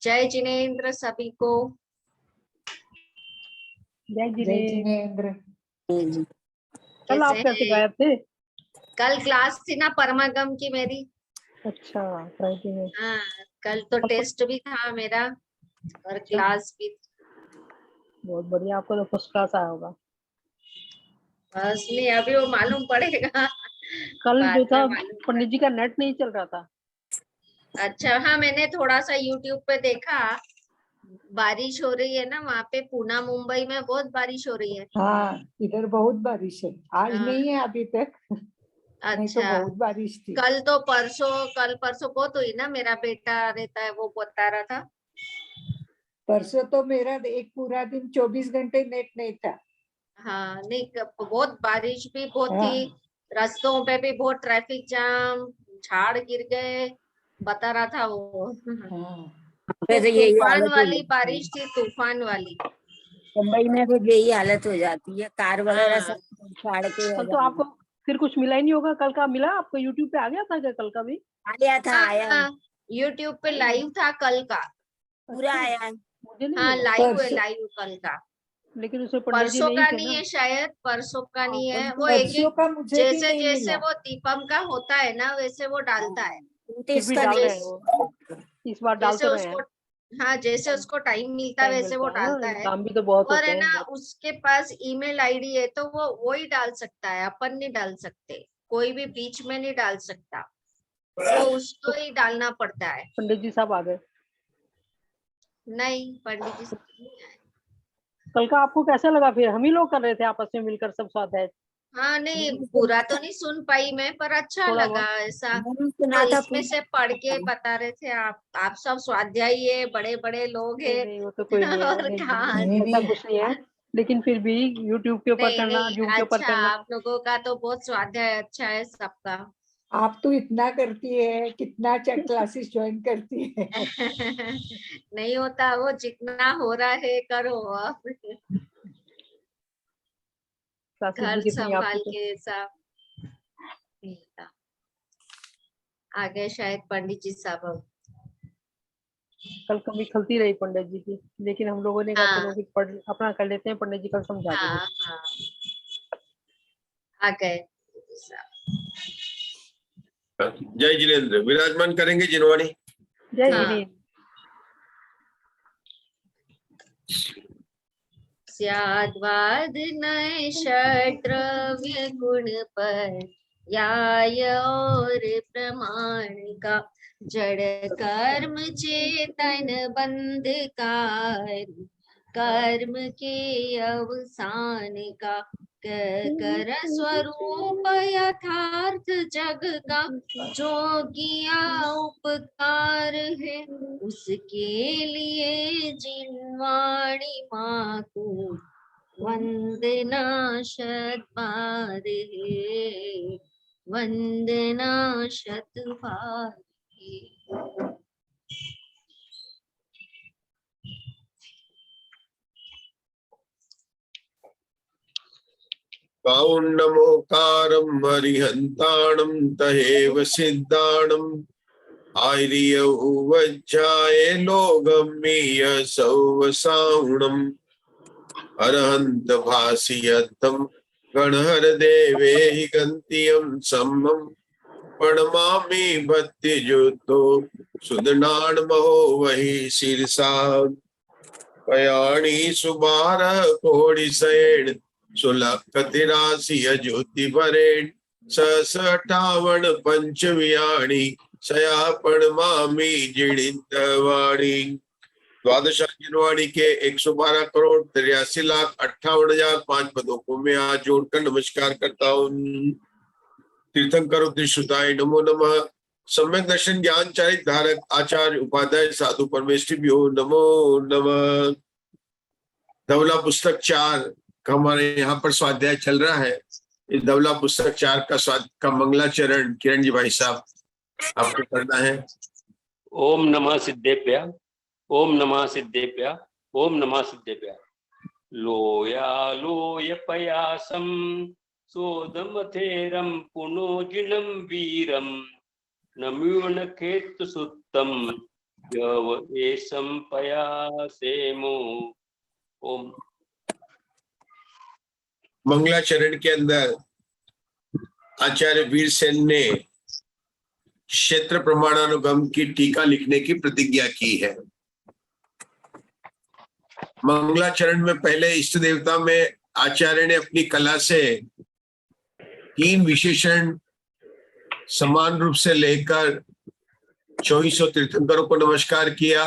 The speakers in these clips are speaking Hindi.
जय जिनेंद्र सभी को। जय जिनेंद्र। कल आप कैसे गायब थे? कल क्लास थी ना परमागम की मेरी। अच्छा, फ्राइडे में। हाँ, कल तो टेस्ट भी था मेरा और क्लास भी। बहुत बढ़िया, आपको तो फर्स्ट क्लास आया होगा। बस नहीं, अभी वो मालूम पड़ेगा। कल जो था मालूम। पंडित जी का नेट नहीं चल रहा था। अच्छा, हाँ मैंने थोड़ा सा यूट्यूब पे देखा। बारिश हो रही है ना वहाँ पे, पूना मुंबई में बहुत बारिश हो रही है। हाँ, इधर बहुत बारिश है। आज नहीं है अभी तक। नहीं तो अच्छा, बहुत बारिश थी। कल परसों बहुत हुई ना। मेरा बेटा रहता है, वो बता रहा था। परसों तो मेरा एक पूरा दिन 24 घंटे नेट नहीं था। हाँ नहीं, बहुत बारिश भी बहुत हाँ। थी। रास्तों पे भी बहुत ट्रैफिक जाम, झाड़ गिर गए, बता रहा था वो। हाँ। तूफान वाली बारिश थी, तूफान वाली। मुंबई में तो यही हालत हो जाती है, कार वगैरह हाँ। सब उछाड़ के कल तो आपको फिर कुछ मिला ही नहीं होगा। कल का मिला आपको? यूट्यूब पे आ गया था क्या कल का भी? आया था, आया यूट्यूब पे लाइव था कल का, पूरा आया। मुझे नहीं हाँ मिला। लाइव है, लाइव कल का। लेकिन उसमें पंडित जी परसों नहीं का थे नहीं ना। है शायद, परसों का नहीं है वो। परसों का मुझे भी जैसे नहीं जैसे मिला। वो दीपम का होता है ना, वैसे वो डालता है। फिर भी डाल रहे हैं वो, इस बार डाल जैसे तो रहे उसको, हैं। हाँ जैसे उसको टाइम मिलता है टाइम वैसे वो मिलता है डालता ना, है। काम भी तो बहुत और होते है ना, हैं। उसके पास ईमेल आईडी है तो वो ही डाल सकता है, अपन नहीं डाल सकते। कोई भी बीच में नहीं डाल सकता, तो उसको ही डालना पड़ता है। पंडित जी साहब आ गए? नहीं, पंडित जी नहीं आए। कल का आपको कैसा लगा? फिर हम ही लोग कर रहे थे आपस में मिलकर सब स्वाध्याय। हाँ नहीं, पूरा तो नहीं सुन पाई मैं, पर अच्छा थोड़ा लगा बहुत ऐसा। सुना तो था इसमें से पढ़ के बता रहे थे आप सब स्वाध्यायी है, बड़े बड़े लोग नहीं हैं। नहीं, वो तो कोई नहीं है। और नहीं, कहा ऐसा कुछ नहीं है। लेकिन फिर भी यूट्यूब के ऊपर नहीं करना, नहीं, जूम के ऊपर अच्छा करना। आप लोगों का तो बहुत स्वाध्याय अच्छा है सबका। आप तो इतना करती है, कितना क्लासेस ज्वाइन करती है। नहीं होता वो, जितना हो रहा है करो अब। क्लासेस भी घर कितनी आपकी संभाल तो। के सब। आ गए शायद पंडित जी साहब अब। कल कमी खलती रही पंडित जी की, लेकिन हम लोगों ने कहा हाँ चलो फिर पढ़ अपना कर लेते हैं, पंडित जी कल समझा देंगे। हाँ हाँ, आ गए साहब। जय जिनेंद्र। विराजमान करेंगे जिनवाणी। जय हाँ। जिने। स्याद्वाद नय षड्द्रव्य गुण पर याय और प्रमाण का, जड़ कर्म चेतन बंध कार, कर्म के अवसान का, कर स्वरूप यथार्थ जग का, जो किया उपकार है उसके लिए जिनवाणी माँ को वंदना शतबार है, वंदना शतबार है। काउन्नमोकारं हरिहन्ताणं तहेव सिद्धाणं, आर्य उवज्जाये लोगमीय सौवसाहुणम्, अरहन्त भासियद्धं गणहर देवे हि गन्तियं सम्मं, प्रणमामि भक्तियुतो सुदनाणमहो वही शीर्षा, पयाणी सुबार कोड़ि सैण सुलख तिरासी ज्योति भरेण, सहस 58 पंचवियाणी सया प्रणमामि जिणितवाणी। द्वादश जिनवाणी के 112 करोड़ 83 लाख 58,005 पदों को मैं आज जोड़कर नमस्कार करता हूँ। तीर्थंकर उद्देश्युताय नमो नमः। सम्यक दर्शन ज्ञान चारित धारक आचार्य उपाध्याय साधु परमेष्ठिभ्यो नमो नमः। धवला पुस्तक 4 का हमारे यहाँ पर स्वाध्याय चल रहा है। इस धवला पुस्तक 4 का मंगलाचरण किरण जी भाई साहब आपको करना है। ओम नमः सिद्धेभ्य, ओम नमः सिद्धेभ्य, ओम नमः सिद्धेभ्य। लोया लोय पयासम सोदमथेरम पुनोजिनम वीरम, नम्यून खेत सुत्तम यव एषं पयासेमो। ओम। मंगलाचरण के अंदर आचार्य वीरसेन ने क्षेत्र प्रमाणानुगम की टीका लिखने की प्रतिज्ञा की है। मंगलाचरण में पहले इष्ट देवता में आचार्य ने अपनी कला से 3 विशेषण समान रूप से लेकर 2400 तीर्थंकरों को नमस्कार किया,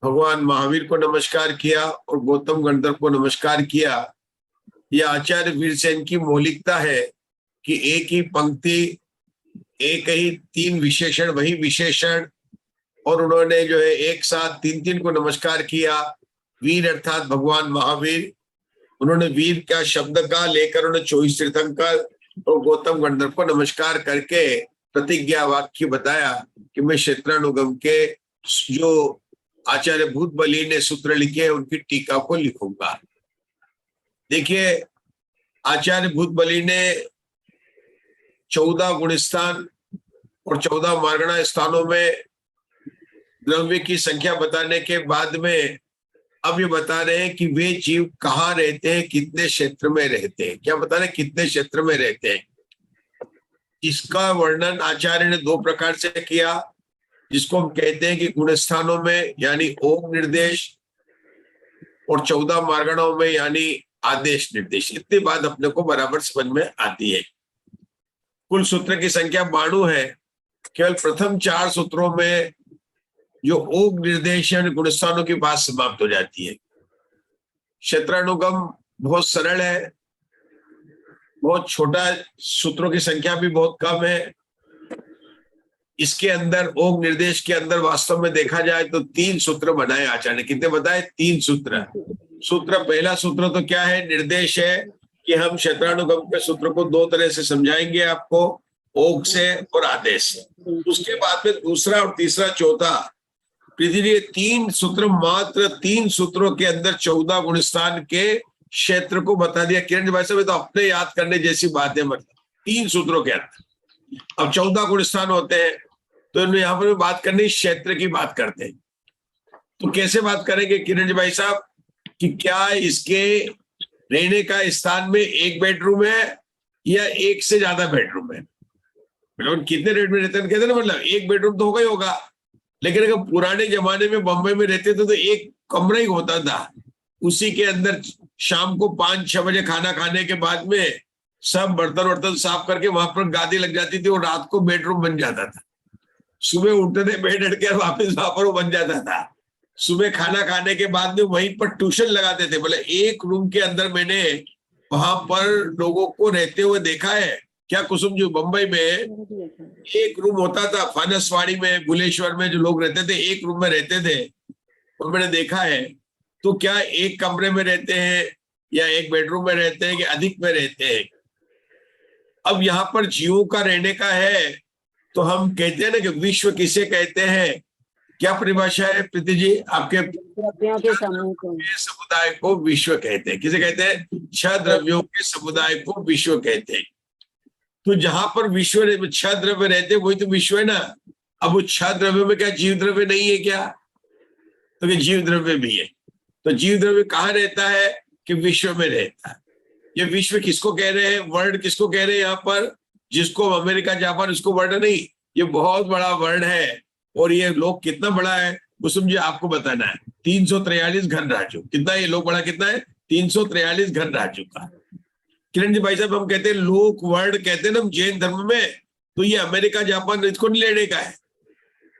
भगवान महावीर को नमस्कार किया और गौतम गंधर्व को नमस्कार किया। यह आचार्य वीरसेन की मौलिकता है कि एक ही पंक्ति, एक ही 3 विशेषण, वही विशेषण, और उन्होंने जो है एक साथ 3-3 को नमस्कार किया। वीर अर्थात भगवान महावीर, उन्होंने वीर का शब्द का लेकर उन्होंने 24 तीर्थंकर और गौतम गंधर्व को नमस्कार करके प्रतिज्ञा वाक्य बताया कि मैं क्षेत्रानुगम के जो आचार्य भूतबली ने सूत्र लिखे उनकी टीका को लिखूंगा। देखिए, आचार्य भूतबली ने 14 गुणस्थान और 14 मार्गणा स्थानों में द्रव्य की संख्या बताने के बाद में अब ये बता रहे हैं कि वे जीव कहाँ रहते हैं, कितने क्षेत्र में रहते हैं। क्या बता रहे हैं? कितने क्षेत्र में रहते हैं। इसका वर्णन आचार्य ने 2 प्रकार से किया, जिसको हम कहते हैं कि गुणस्थानों में यानी ओम निर्देश और 14 मार्गणों में यानी आदेश निर्देश। इतनी बात अपने को बराबर समझ में आती है। कुल सूत्र की संख्या 92 है। केवल प्रथम 4 सूत्रों में जो ओम निर्देश यानी गुणस्थानों की बात समाप्त हो जाती है। क्षेत्रानुगम बहुत सरल है, बहुत छोटा, सूत्रों की संख्या भी बहुत कम है। इसके अंदर ओम निर्देश के अंदर वास्तव में देखा जाए तो 3 सूत्र बनाए आचार्य ने। कितने बताए? 3 सूत्र। पहला सूत्र तो क्या है? निर्देश है कि हम क्षेत्रानुगम के सूत्र को 2 तरह से समझाएंगे आपको, ओग से और आदेश से। उसके बाद में दूसरा और तीसरा, चौथा, पृथ्वी 3 सूत्र, मात्र 3 सूत्रों के अंदर 14 गुणस्थान के क्षेत्र को बता दिया। किरण भाई साहब, तो अपने याद करने जैसी बात है। मतलब 3 सूत्रों के अंदर अब 14 गुणस्थान होते हैं, तो यहाँ पर बात करनी क्षेत्र की बात करते हैं। तो कैसे बात करेंगे किरण भाई साहब कि क्या इसके रहने का स्थान में 1 बेडरूम है या 1 से ज्यादा बेडरूम है? मतलब कितने रेट में रहते हैं कहते ना, मतलब 1 बेडरूम तो होगा ही होगा। लेकिन अगर पुराने जमाने में बम्बई में रहते थे तो 1 कमरा ही होता था, उसी के अंदर शाम को 5-6 बजे खाना खाने के बाद में सब बर्तन साफ करके वहां पर गादी लग जाती थी और रात को बेडरूम बन जाता था। सुबह उठते थे, बेड हटकर वापस वहां पर वो बन जाता था। सुबह खाना खाने के बाद में वहीं पर ट्यूशन लगाते थे। मतलब 1 रूम के अंदर मैंने वहां पर लोगों को रहते हुए देखा है। क्या कुसुम जी, बम्बई में 1 रूम होता था, फानसवाड़ी में, बुलेश्वर में जो लोग रहते थे 1 रूम में रहते थे, और मैंने देखा है। तो क्या 1 कमरे में रहते हैं या 1 बेडरूम में रहते हैं कि अधिक में रहते हैं? अब यहाँ पर जीवों का रहने का है तो हम कहते हैं ना कि विश्व किसे कहते हैं? क्या परिभाषा है प्रीति जी आपके? द्रव्यों के समूह को, समुदाय को विश्व कहते हैं। किसे कहते हैं? 6 द्रव्यों के समुदाय को विश्व कहते हैं। तो जहां पर विश्व 6 द्रव्य रहते हैं वही तो विश्व है ना। अब वो 6 द्रव्यों में क्या जीव द्रव्य नहीं है क्या? तो ये जीव द्रव्य भी है। तो जीव द्रव्य कहाँ रहता है? कि विश्व में रहता है। ये विश्व किसको कह रहे हैं? वर्ल्ड किसको कह रहे हैं? यहाँ पर जिसको अमेरिका, जापान, उसको वर्ल्ड नहीं, ये बहुत बड़ा वर्ल्ड है। और ये लोग कितना बड़ा है कुसुम जी आपको बताना है। 343 घन राज्यों। कितना ये लोग बड़ा कितना है? 343 घन राज्यों का। किरण जी भाई साहब, हम कहते हैं लोक वर्ल्ड कहते हैं ना हम जैन धर्म में, तो ये अमेरिका, जापान इसको नहीं लेने का है।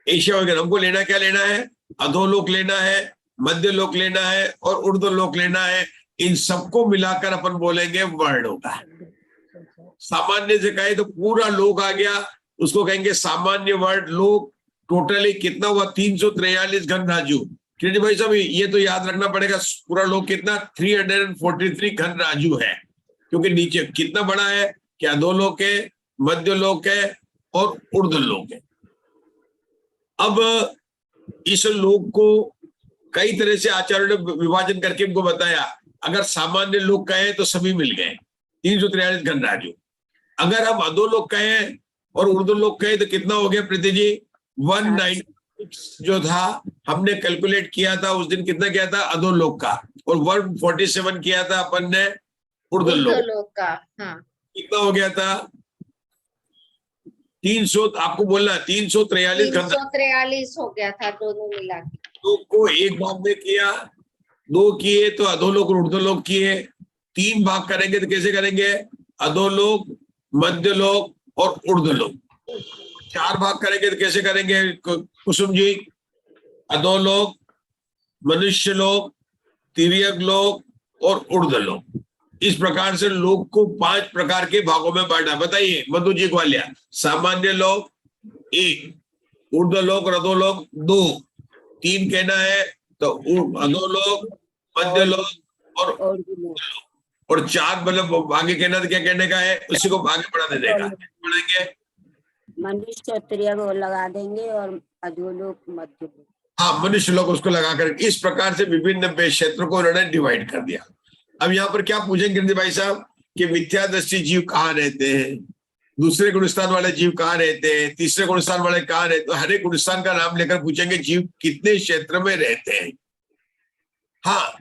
एशिया वगैरह हमको लेना, क्या लेना है? अधोलोक लेना है, मध्य लोक लेना है और ऊर्ध्वलोक लेना है। इन सबको मिलाकर अपन बोलेंगे वर्ल्ड होगा। सामान्य से कहे तो पूरा लोक आ गया, उसको कहेंगे सामान्य वर्ल्ड। लोक टोटली कितना हुआ? 343 घन राजू। किरण भाई साहब, ये तो याद रखना पड़ेगा, पूरा लोक कितना? 343 घन राजू है। क्योंकि नीचे कितना बड़ा है? क्या 2 लोक है, मध्य लोक है और ऊर्ध्व लोक है। अब इस लोक को कई तरह से आचार्यों ने विभाजन करके इनको बताया। अगर सामान्य लोक कहे तो सभी मिल गए 343 घन राजू। अगर हम अधोलोक कहें और ऊर्ध्वलोक कहें तो कितना हो गया प्रीति जी? 190 जो था हमने कैलकुलेट किया था उस दिन कितना किया था अधोलोक का, और 147 किया था अपन ने ऊर्ध्वलोक। ऊर्ध्वलोक का, हाँ कितना हो गया था 300, आपको बोलना 343 घंटा। 343 हो गया था दोनों मिला के। दो को एक भाग में किया, 2 किए तो अधोलोक और ऊर्ध्वलोक किए, 3 भाग करेंगे तो कैसे करेंगे अधोलोक, मध्यलोक और ऊर्ध्वलोक। 4 भाग करेंगे तो कैसे करेंगे कुसुम जी, अधोलोक, मनुष्य लोक, तिर्यक लोक और ऊर्ध्वलोक। इस प्रकार से लोक को 5 प्रकार के भागों में बांटा। बताइए मधु जी ग्वालिया, सामान्य लोक 1, ऊर्ध्वलोक और अधोलोक 2, 3 कहना है तो अधोलोक, मध्यलोक और 4 मतलब आगे कहना तो क्या कहने का है, उसी को आगे बढ़ा देगा। बढ़ाएंगे मनुष्य त्रियक लगा देंगे और अधोलोक मध्यलोक। हाँ, मनुष्य लोग उसको लगाकर इस प्रकार से विभिन्न क्षेत्रों को उन्होंने डिवाइड कर दिया। अब यहाँ पर क्या पूछेंगे गिरधि भाई साहब कि मिथ्यादृष्टि जीव कहाँ रहते हैं, दूसरे गुणस्थान वाले जीव कहाँ रहते हैं, तीसरे गुणस्थान वाले कहाँ रहते हैं, हर एक गुणस्थान का नाम लेकर पूछेंगे जीव कितने क्षेत्र में रहते हैं। हाँ,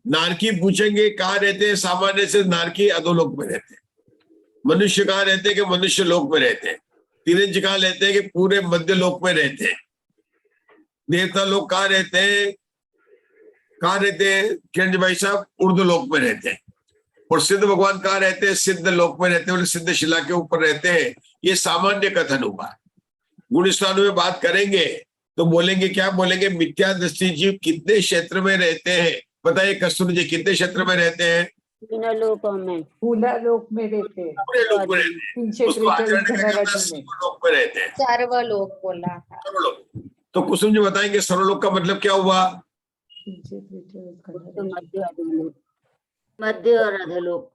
नारकी पूछेंगे कहाँ रहते हैं, सामान्य से नारकी अधोलोक में रहते हैं। मनुष्य कहाँ रहते हैं कि मनुष्य लोक में रहते हैं। तिरंज कहाँ रहते हैं कि पूरे मध्य लोक में रहते हैं। देवता लोग कहाँ रहते हैं, कहाँ रहते हैं किरण भाई साहब, ऊर्ध्वलोक में रहते हैं। और सिद्ध भगवान कहाँ रहते हैं, सिद्ध लोक में रहते हैं, सिद्ध शिला के ऊपर रहते हैं। ये सामान्य कथन हुआ। गुण स्थानों में बात करेंगे तो बोलेंगे, क्या बोलेंगे, मिथ्या दृष्टि जीव कितने क्षेत्र में रहते हैं। बताइए कस्तूरी जी कितने क्षेत्र में रहते हैं। तीनों लोकों में, पूरा लोक में रहते हैं, पूरे लोक में रहते हैं। उसको आचरण लोक में रहते हैं। सर्वलोक बोला था। सर्वलोक। तो कुसुम जी बताएंगे सर्वलोक का मतलब क्या हुआ। तो मध्य और अधोलोक।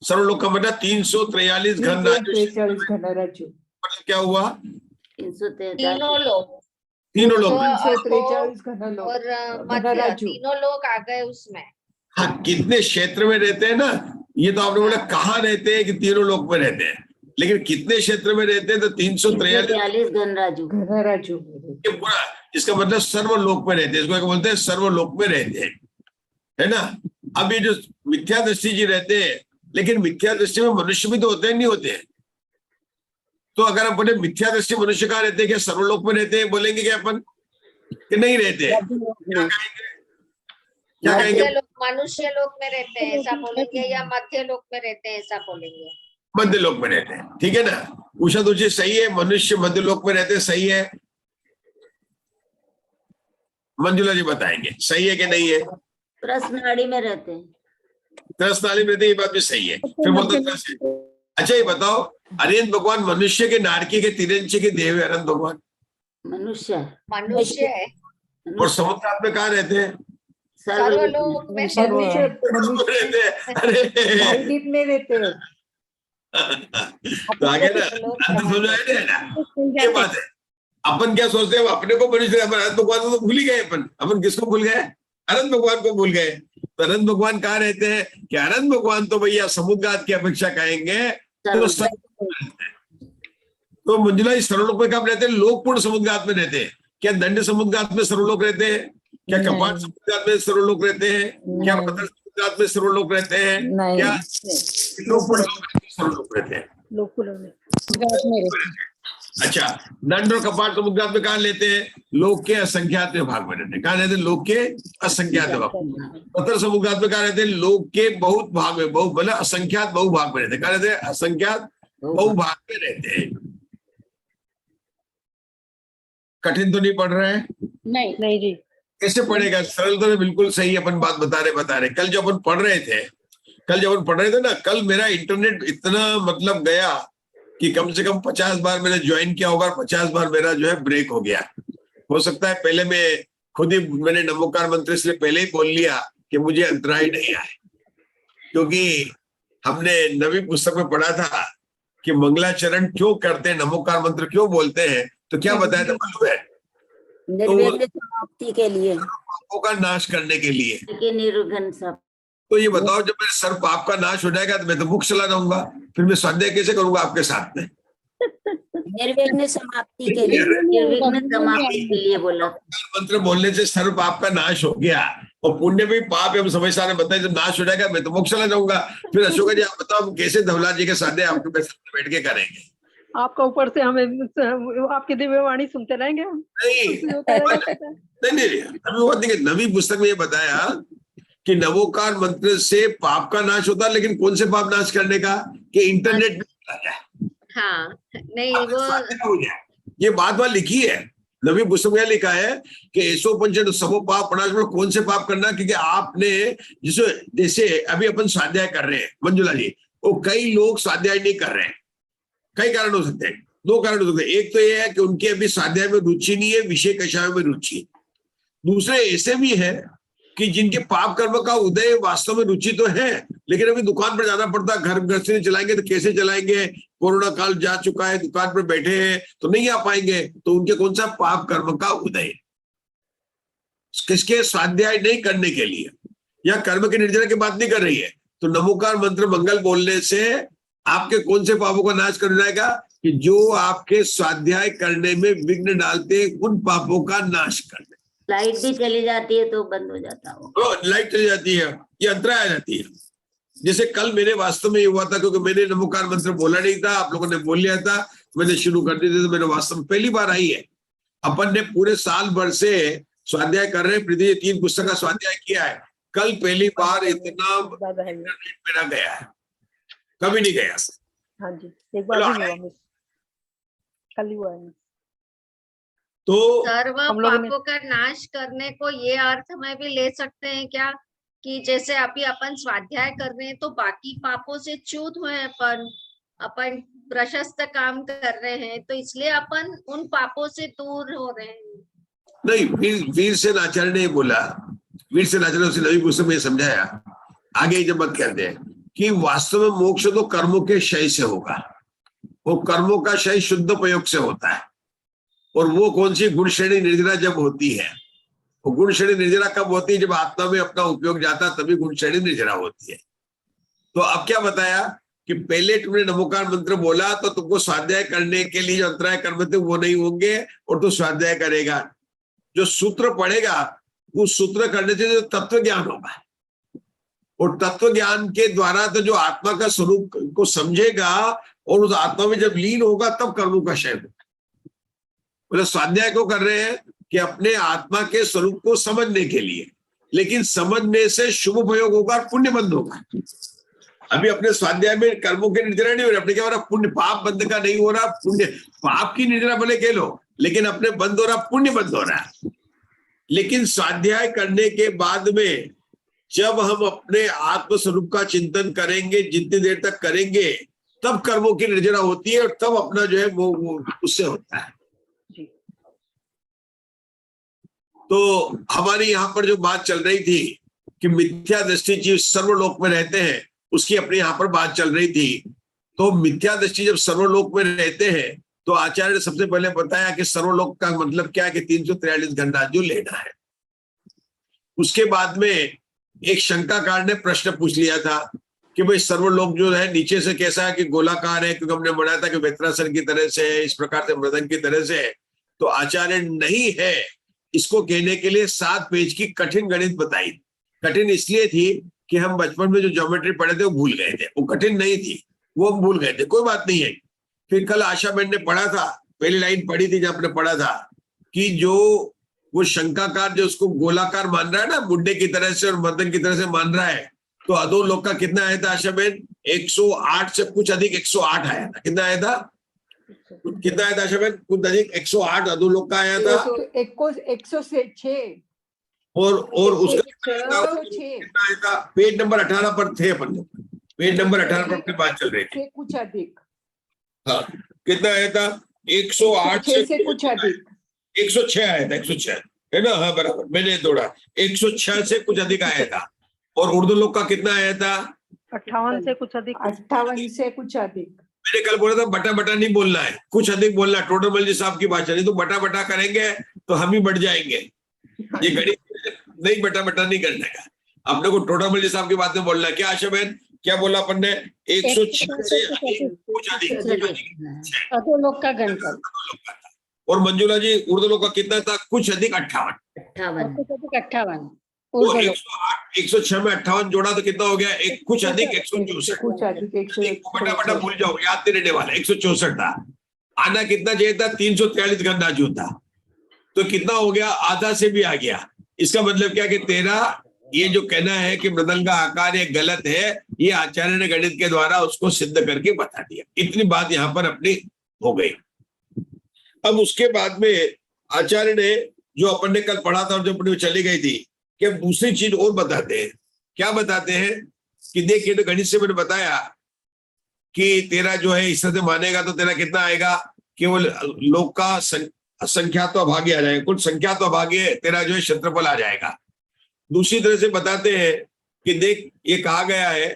सर्वलोक का मतलब 343 घन घनराज्य। मतलब क्या हुआ, 343 तीनों लोग, तीनों लोग। 343 घनलोक और मध्य, तीनों लोग आ गए उसमें। हाँ, कितने क्षेत्र में रहते हैं ना, ये तो आपने बोला कहाँ रहते हैं कि तीनों लोक में रहते हैं, लेकिन कितने क्षेत्र में रहते हैं तो 343 घनराज्य पूरा, इसका मतलब सर्वलोक में रहते हैं। इसको क्या बोलते हैं, सर्वलोक में रहते हैं, है ना। अब ये जो मिथ्या दृष्टि जी रहते हैं, लेकिन मिथ्या दृष्टि में मनुष्य भी तो होते हैं, नहीं होते हैं। तो अगर हम बोले मिथ्या दृष्टि मनुष्य कहाँ रहते हैं, क्या सर्वलोक में रहते हैं, बोलेंगे क्या अपन कि नहीं रहते हैं, क्या कहेंगे, क्या कहेंगे, मनुष्य लोक में रहते हैं ऐसा बोलेंगे, या मध्य लोक में रहते हैं ऐसा बोलेंगे। मध्य लोक में रहते हैं, ठीक है ना। उषा तुझे सही है, मनुष्य मध्य लोक में रहते हैं, सही है। मंजुला जी बताएंगे सही है कि नहीं है। प्रश्नाड़ी में रहते हैं, त्रसनाली में रहते हैं, ये बात भी सही है। फिर बोलते हैं अच्छा ये बताओ, अरिहंत भगवान मनुष्य के, नारकी के, तिरंज के देव है अरिहंत भगवान। मनुष्य है और समुद्र में कहाँ रहते हैं, सर्वलोक में रहते हैं। अरे द्वीप में रहते हैं। तो आगे ना समझ आए ना, ये बात है। अपन क्या सोचते हैं, अपने को मनुष्य, अनंत भगवान को तो भूल ही गए अपन किसको भूल गए, अनंत भगवान को भूल गए। तो अनंत भगवान कहाँ रहते हैं कि अनंत भगवान तो भैया समुद्रघात की अपेक्षा कहेंगे तो मंजुला इस सर्वलोक में कब रहते हैं, लोकपूर्ण समुद्रघात में रहते हैं। क्या दंड समुद्रघात में सर्वलोक रहते हैं, क्या कपाट समुद्रघात में सर्वलोक रहते हैं, क्या पत्थर समुद्रघात में सर्वलोक रहते हैं, क्या लोकपूर्ण सर्वलोक रहते हैं। अच्छा, दंड और कपाट समुद्रघात में कहाँ लेते हैं, लोक के असंख्यात भाग में रहते हैं। कहाँ रहते हैं, लोक के असंख्यात भाग। पत्थर समुद्रघात में कहाँ रहते हैं, लोक के बहुत भाग में, बहु मतलब असंख्यात बहुभाग में रहते हैं। कहाँ रहते हैं, असंख्यात बहुभाग में रहते हैं। कठिन तो नहीं पढ़ रहे हैं, नहीं जी। कैसे पढ़ेगा, सरल तो बिल्कुल सही अपन बात बता रहे। कल जब अपन पढ़ रहे थे ना, कल मेरा इंटरनेट इतना मतलब गया कि कम से कम 50 बार मैंने ज्वाइन किया होगा, 50 बार मेरा जो है ब्रेक हो गया। हो सकता है पहले मैं खुद ही, मैंने नमोकार मंत्र इसलिए पहले ही बोल लिया कि मुझे अंतराय नहीं आए, क्योंकि हमने नवी पुस्तक में पढ़ा था कि मंगलाचरण क्यों करते हैं, नमोकार मंत्र क्यों बोलते हैं, तो क्या बताया था मालूम है, निर्विघ्न समाप्ति के लिए, पापों का नाश करने के लिए। निर्विघ्न सब। तो ये बताओ, जब मेरे सर्व पाप का नाश हो जाएगा तो मैं तो मुक्त चला जाऊंगा, फिर मैं स्वाध्याय कैसे करूंगा आपके साथ में। निर्विघ्न समाप्ति के लिए। निर्विघ्न समाप्ति के लिए बोला। मंत्र बोलने से सर्व पाप का नाश हो गया और पुण्य भी पाप हम समय सारे बताए जब नाश हो जाएगा मैं तो मोक्ष चला जाऊंगा। फिर अशोक जी आप बताओ हम कैसे धवला जी के साथ आपके साथ बैठ के करेंगे? आपका ऊपर से हमें आपकी दिव्य वाणी सुनते रहेंगे हम। नहीं अभी वो देखिए नवी पुस्तक में ये बताया कि नवोकार मंत्र से पाप का नाश होता है, लेकिन कौन से पाप नाश करने का? कि इंटरनेट में हाँ नहीं वो ये बात वहां लिखी है नवी पुस्तक में लिखा है कि ऐसो पंच सबो पाप प्रणाश में कौन से पाप करना? क्योंकि आपने जैसे अभी अपन स्वाध्याय कर रहे हैं मंजुला जी, वो कई लोग स्वाध्याय नहीं कर रहे हैं। कई कारण हो सकते हैं, 2 कारण हो सकते हैं। एक तो ये है कि उनकी अभी स्वाध्याय में रुचि नहीं है, विषय कक्षाओं में रुचि। दूसरे ऐसे भी है कि जिनके पाप कर्म का उदय वास्तव में रुचि तो है, लेकिन अभी दुकान पर जाना पड़ता, घर से नहीं चलाएंगे तो कैसे चलाएंगे? कोरोना काल जा चुका है, दुकान पर बैठे हैं तो नहीं आ पाएंगे, तो उनके कौन सा पाप कर्म का उदय? किसके? स्वाध्याय नहीं करने के लिए या कर्म के निर्जरा की बात नहीं कर रही है। तो नमोकार मंत्र मंगल बोलने से आपके कौन से पापों का नाश कर जाएगा? कि जो आपके स्वाध्याय करने में विघ्न डालते उन पापों का नाश कर दे। लाइट भी चली जाती है तो बंद हो जाता हो। लाइट चली जाती है, ये अंतराय आ जाती है। जैसे कल मेरे वास्तव में ये हुआ था, क्योंकि मैंने नमोकार मंत्र बोला नहीं था, आप लोगों ने बोल लिया था, मैंने शुरू कर दिया था, तो मेरे वास्तव में पहली बार आई है। अपन ने पूरे साल भर से स्वाध्याय कर रहे हैं, पृथ्वी 3 पुस्तक का स्वाध्याय किया है। कल पहली बार इतना मेरा गया है, कभी नहीं गया। हाँ जी, एक बार भी हुआ मिस, कल ही हुआ है। तो सर्व हम लोगों ने- पापों का नाश करने को ये अर्थ में भी ले सकते हैं क्या कि जैसे अभी अपन स्वाध्याय कर रहे हैं तो बाकी पापों से च्युत हुए हैं, अपन प्रशस्त काम कर रहे हैं, तो इसलिए अपन उन पापों से दूर हो रहे हैं। नहीं, वीर से आचार्य ने बोला, वीर से आचार्य उसे नवी पुस्तक में समझाया, आगे जब बात कहते हैं कि वास्तव में मोक्ष तो कर्मों के क्षय से होगा। वो कर्मों का क्षय शुद्ध प्रयोग से होता है। और वो कौन सी? गुण श्रेणी निर्जरा जब होती है। वो गुण श्रेणी निर्जरा कब होती है? जब आत्मा में अपना उपयोग जाता है, तभी गुण श्रेणी निर्जरा होती है। तो अब क्या बताया कि पहले तुमने नमोकार मंत्र बोला तो तुमको स्वाध्याय करने के लिए जो अंतराय कर्म थे वो नहीं होंगे और तो स्वाध्याय करेगा। जो सूत्र पढ़ेगा उस सूत्र करने से जो तत्व ज्ञान होगा, और तत्व ज्ञान के द्वारा तो जो आत्मा का स्वरूप को समझेगा और उस आत्मा में जब लीन होगा तब कर्मों का क्षय होगा। मतलब स्वाध्याय को कर रहे हैं कि अपने आत्मा के स्वरूप को समझने के लिए, लेकिन समझने से शुभ प्रयोग होगा और पुण्य बंद होगा। अभी अपने स्वाध्याय में कर्मों की निर्जरा नहीं हो रही, अपने क्या हो रहा? पुण्य, पाप बंद का नहीं हो रहा, पुण्य, पाप की निर्जरा भले कह लो, लेकिन अपने बंद हो रहा, पुण्य बंद हो रहा है। लेकिन स्वाध्याय करने के बाद में जब हम अपने आत्म स्वरूप का चिंतन करेंगे, जितनी देर तक करेंगे, तब कर्मों की निर्जरा होती है और तब अपना जो है वो उससे होता है। तो हमारे यहाँ पर जो बात चल रही थी कि मिथ्या दृष्टि जीव सर्वलोक में रहते हैं, उसकी अपने यहाँ पर बात चल रही थी। तो मिथ्या दृष्टि जब सर्वलोक में रहते हैं तो आचार्य ने सबसे पहले बताया कि सर्वलोक का मतलब क्या है कि 343 घंटा जो लेना है। उसके बाद में एक शंकाकार ने प्रश्न पूछ लिया था कि भाई सर्वलोक जो है नीचे से कैसा है? कि गोलाकार है, क्योंकि हमने बनाया था कि वेत्रासन की तरह से है, इस प्रकार से मृदंग की तरह से है। तो आचार्य नहीं है, इसको कहने के लिए 7 पेज की कठिन गणित बताई। कठिन इसलिए थी कि हम बचपन में जो ज्योमेट्री पढ़े थे वो भूल गए थे, वो कठिन नहीं थी, वो हम भूल गए थे, कोई बात नहीं है। फिर कल आशा बहन ने पढ़ा था, पहली लाइन पढ़ी थी जब आपने पढ़ा था कि जो वो शंकाकार जो उसको गोलाकार मान रहा है ना, बुड्ढे की तरह से और मदन की तरह से मान रहा है, तो अधो लोक का कितना आया था आशा बहन? 108 से कुछ अधिक 108 आया था। कितना आया था? कितना आया था आशा बहन? कुछ अधिक 108 अधो लोक का आया था। 106 और उसका कितना आया था? पेज नंबर 18 पर थे अपन लोग, पेज नंबर 18 पर अपनी बात चल रही थी। कुछ अधिक, हाँ, कितना आया था? 108 से कुछ अधिक, 106 आया था, 106 है ना? हाँ बराबर, मैंने तोड़ा, 106 से कुछ अधिक आया था। और उर्दू लोग का कितना आया था? 58 से कुछ अधिक, 58 से कुछ अधिक। मैंने कल बोला था बटा बटा नहीं बोलना है, कुछ अधिक बोलना है। टोटल मल जी साहब की बात चली तो बटा बटा करेंगे तो हम ही बढ़ जाएंगे। ये गणित नहीं, बटा बटा नहीं करने का, अपने को टोटल मल जी साहब की बात में बोलना है। क्या आशा बहन? क्या बोला अपन ने? 106 से कुछ अधिक। अधोलोक का गणपति और मंजुला जी ऊर्ध्वलोक का कितना था? कुछ अधिक 58। 58। 58 तो 108 106 में 58 जोड़ा तो कितना हो गया? एक कुछ अधिक 164। कुछ अधिक बटा भूल जाओ, याद नहीं रहने वाला। 164 था। आना कितना चाहिए था? 343 घन राजू था। तो कितना हो गया? आधा से भी आ गया। इसका मतलब क्या कि तेरा ये जो कहना है कि मृदंग का आकार ये गलत है, ये आचार्य ने गणित के द्वारा उसको सिद्ध करके बता दिया। इतनी बात यहाँ पर अपनी हो गई। अब उसके बाद में आचार्य ने जो अपन ने कल पढ़ा था और जो अपनी चली गई थी कि अब दूसरी चीज और बताते हैं। क्या बताते हैं कि देखिए, तो गणित से मैंने बताया कि तेरा जो है इस तरह से मानेगा तो तेरा कितना आएगा? केवल लोक का संख्या तो अभाज्य आ जाएगा, कुछ संख्या तो अभाज्य तेरा जो है क्षेत्रफल आ जाएगा। दूसरी तरह से बताते हैं कि देख, ये कहा गया है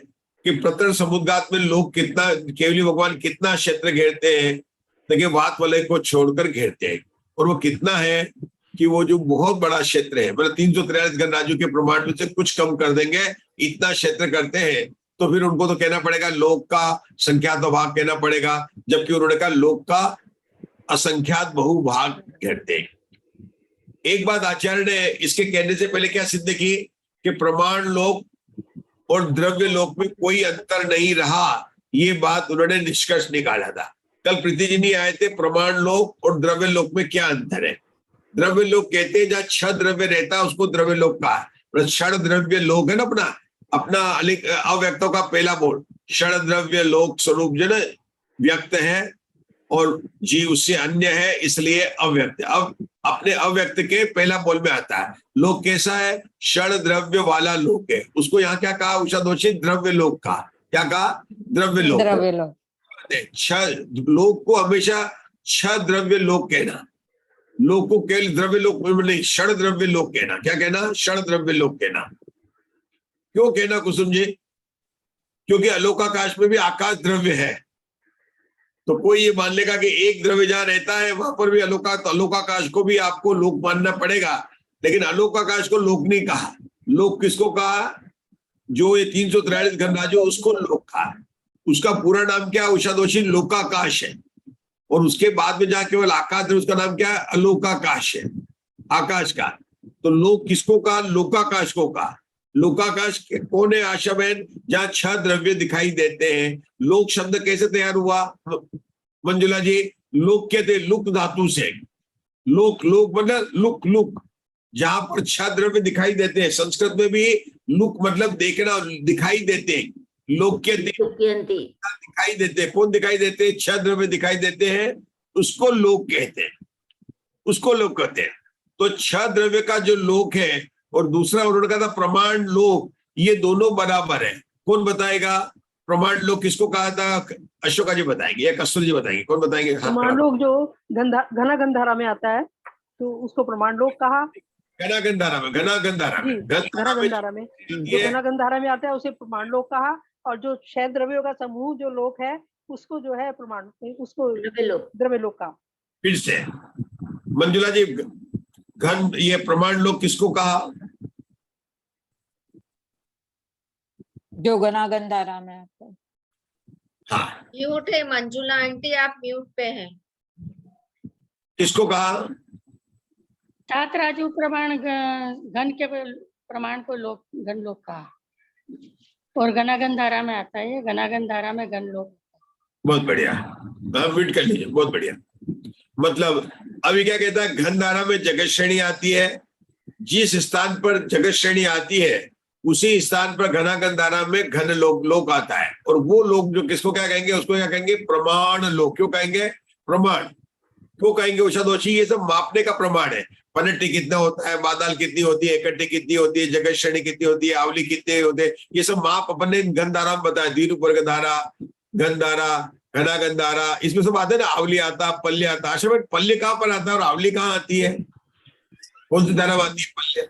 कि प्रतरण समुद्गात में लोग कितना, केवली भगवान कितना क्षेत्र घेरते हैं? देखिए, वात वलय को छोड़कर घेरते हैं। और वो कितना है कि वो जो बहुत बड़ा क्षेत्र है, मतलब 343 घन राजू के प्रमाण में से कुछ कम कर देंगे, इतना क्षेत्र करते हैं। तो फिर उनको तो कहना पड़ेगा लोक का संख्यात भाग कहना पड़ेगा, जबकि उन्होंने कहा लोक का असंख्यात बहुभाग घेरते हैं। एक बात आचार्य ने इसके कहने से पहले क्या सिद्ध की कि प्रमाण लोक और द्रव्य लोक में कोई अंतर नहीं रहा। ये बात उन्होंने निष्कर्ष निकाला था। कल प्रीति जी नहीं आए थे। प्रमाण लोक और द्रव्य लोक में क्या अंतर है? द्रव्य लोक कहते हैं जहाँ छह द्रव्य रहता है उसको द्रव्य लोक कहा है। षड द्रव्य लोक है ना, अपना अव्यक्तों का पहला बोल। षड द्रव्य लोक स्वरूप जो ना व्यक्त है और जीव उससे अन्य है, इसलिए अव्यक्त। अब अपने अव्यक्त के पहला बोल में आता है। लोक कैसा है? षड द्रव्य वाला लोक है। उसको यहाँ क्या कहा उषा दोषी? द्रव्य लोक का। क्या कहा? द्रव्य लोक। द्रव्य लोक। छह लोक को हमेशा छह द्रव्य लोक कहना। लोक को केवल द्रव्य लोक नहीं, षड द्रव्य लोक कहना। क्या कहना? षड द्रव्य लोक कहना। क्यों कहना कुसुम जी? क्योंकि अलोकाकाश में भी आकाश द्रव्य है। तो कोई ये मान लेगा कि एक द्रव्य जहां रहता है वहां पर भी अलोकाकाश को भी आपको लोक मानना पड़ेगा। लेकिन अलोकाकाश को लोक नहीं कहा। लोक किसको कहा? जो ये 343 घन राजू उसको लोक कहा। उसका पूरा नाम क्या? उषा दोषी लोकाकाश है। और उसके बाद में जहाँ केवल आकाश है उसका नाम क्या है? अलोकाकाश है, आकाश का। तो लोक किसको कहा? लोकाकाश को कहा। लोकाकाश कौन है आशा बहन? जहाँ छह द्रव्य दिखाई देते हैं। लोक शब्द कैसे तैयार हुआ मंजुला जी? लोक कहते लुक धातु से। लोक लोक मतलब लुक लुक, जहां पर छह द्रव्य दिखाई देते हैं। संस्कृत में भी लुक मतलब देखना, दिखाई देते हैं। लोक के दिखाई देते हैं। कौन दिखाई देते हैं? छह द्रव्य दिखाई देते हैं, उसको लोक कहते हैं, उसको लोक कहते हैं। तो छह द्रव्य का जो लोक है और दूसरा उन्होंने कहा था प्रमाण लोक, ये दोनों बराबर है। कौन बताएगा प्रमाण लोक किसको कहा था? अशोका जी बताएंगे या कस्तूर जी बताएंगे? कौन बताएंगे? प्रमाण लोक जो घना गंधारा में आता है तो उसको प्रमाण लोक कहा। घना गंधारा में, घना गंधारा में, घना गंधारा में जो घना गंधारा में आता है उसे प्रमाण लोक कहा। और जो छह द्रव्यों का समूह जो लोक है उसको जो है प्रमाण, उसको द्रव्य लोक का। फिर से मंजुला जी, घन ये प्रमाण लोक किसको कहा? जो घना गंधारा में आता है। हाँ, म्यूट है मंजुला आंटी, आप म्यूट पे हैं। किसको कहा? सात राजू प्रमाण घन के प्रमाण को लोक घन लोक कहा। और घना गंधारा में आता है, घना गंधारा में घन लोक। बहुत बढ़िया, म्यूट कर लीजिए। बहुत बढ़िया। मतलब अभी क्या कहता है? घन धारा में जगत श्रेणी आती है। जिस स्थान पर जगत श्रेणी आती है उसी स्थान पर घना गंधारा में घन लोक आता है। और वो लोग जो किसको क्या कहेंगे? उसको क्या कहेंगे? प्रमाण लोक। क्यों कहेंगे प्रमाण? क्यों कहेंगे उषा दोषी? ये सब मापने का प्रमाण है। पनट्टी कितना होता है, बादल कितनी होती है, एकट्ठी कितनी होती है, जगत श्रेणी कितनी होती है, आवली कितने होते हैं, ये सब माप अपने गंधारा में बताया। दीर्घ धारा, गंधारा, घना गंधारा, इसमें सब आते हैं ना। आवली आता, पल्ले आता। आशा में पल्ले कहाँ पर आता है और आवली कहाँ आती है? कौन सी धारा आती है पल्ले?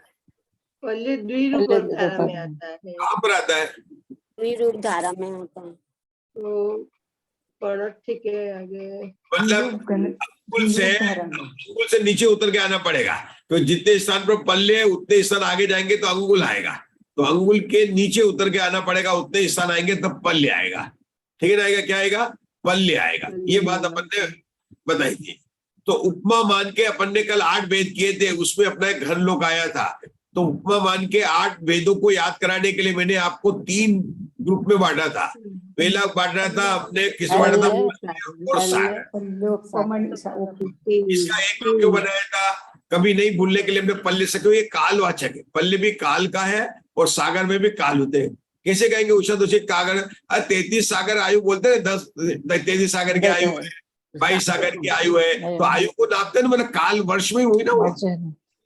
पल्ले द्विरूप धारा में आता है। कहाँ पर आता है? द्विरूप धारा में आता है। तो पनट्टी के आगे मतलब अंगुल से नीचे उतर के आना पड़ेगा। तो जितने स्थान पर पल्ले उतने स्थान आगे जाएंगे तो अंगुल आएगा। तो अंगुल के नीचे उतर के आना पड़ेगा, उतने ही स्थान आएंगे तब पल्य आएगा। ठीक है ना, आएगा क्या आएगा, पल्य आएगा। ये बात अपन ने बताई थी। तो उपमा मान के अपन ने कल 8 भेद किए थे, उसमें अपना एक घन लोक आया था। तो उपमा मान के 8 भेदों को याद कराने के लिए मैंने आपको 3 ग्रुप में बांटा था। पहला बांटा था अपने किस बांटा था, और सागर। इसका एक ग्रुप क्यों बनाया था, कभी नहीं भूलने के लिए हमने पल्ले से, क्योंकि ये कालवाचक है, पल्ले भी काल का है और सागर में भी काल होते हैं। कैसे कहेंगे उषा दोषी कागर, 33 सागर आयु बोलते हैं, 33 सागर की आयु है, 22 सागर की आयु है, तो आयु को नापते हैं, मतलब काल वर्ष में हुई ना वो,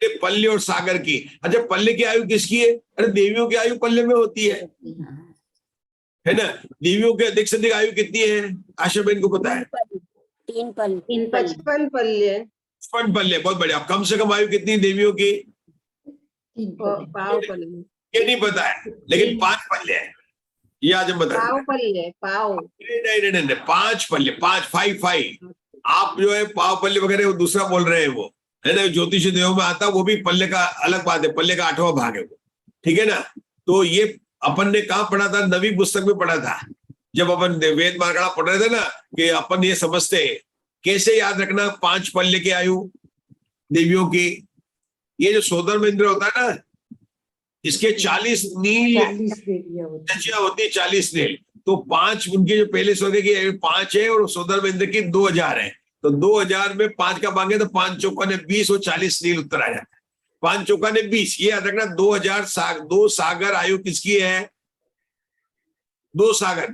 पल्ले और सागर की। अच्छा, पल्ले की आयु किसकी है, अरे देवियों की आयु पल्ले में होती है ना। देवियों की अधिक से अधिक आयु कितनी है, आशा बहन को पता है? 3 पल्ले, 55 पल्ले। 55 पल्ले, बहुत बढ़िया। कम से कम आयु कितनी है देवियों की? पाव पल्ले। ये नहीं पता है, लेकिन 5 पल्ले है, ये आज हम बता पाव पल्ले, पाव। नहीं, 5 पल्ले, 5 आप जो है पाव पल्ले वगैरह वो दूसरा बोल रहे हैं, वो है ना, ज्योतिष देव में आता, वो भी पल्ले का अलग बात है, पल्ले का 8वां भाग है वो। ठीक है ना। तो ये अपन ने कहाँ पढ़ा था, नवी पुस्तक में पढ़ा था, जब अपन वेद मार्गड़ा पढ़ रहे थे ना, कि अपन ये समझते हैं कैसे याद रखना 5 पल्ले की आयु देवियों की। ये जो सोदर इंद्र होता है ना, इसके 40 नील होती है, 40 नील। तो 5 उनके जो पहले स्वर्ग की 5 है, और सोदर इंद्र की 2000 है। तो 2000 में 5 का भागे तो 5 चौका ने 20 और 40 नील उत्तर आ जाता है। 5 चौका ने 20, ये याद रखना। 2000 2 सागर आयु किसकी है, 2 सागर,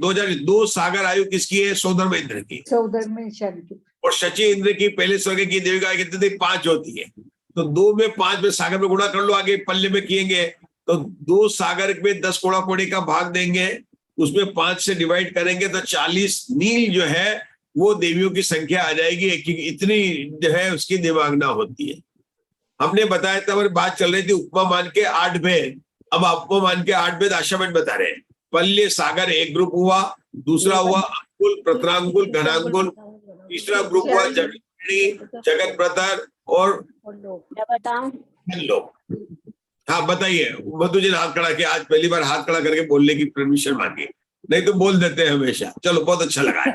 2 सागर आयु किसकी है, सोदर में इंद्र की। सोदर में शनि और शची इंद्र की पहले स्वर्ग की देवी का कितनी थी, 5 होती है। तो 2 में 5 में सागर में गुणा कर लो, आगे पल्ले में किएंगे तो 2 सागर में 10 कोड़ा कोड़ी का भाग देंगे, उसमें 5 से डिवाइड करेंगे तो 40 नील जो है वो देवियों की संख्या आ जाएगी। इतनी जो है उसकी देवांगना होती है। हमने बताया था, हमारी बात चल रही थी उपमा मान के 8 भेद। अब उपमा मान के 8 भेद आशाबेन बता रहे हैं। पल्ले सागर एक ग्रुप हुआ, दूसरा हुआ अंगुल, प्रतरांगुल, घनांगुल, तीसरा ग्रुप हुआ जगत प्रतर और लोक। हाँ बताइए, मधु जी ने हाथ खड़ा किया, आज पहली बार हाथ खड़ा करके बोलने की परमिशन मांगी, नहीं तो बोल देते हैं हमेशा। चलो, बहुत अच्छा लगा है।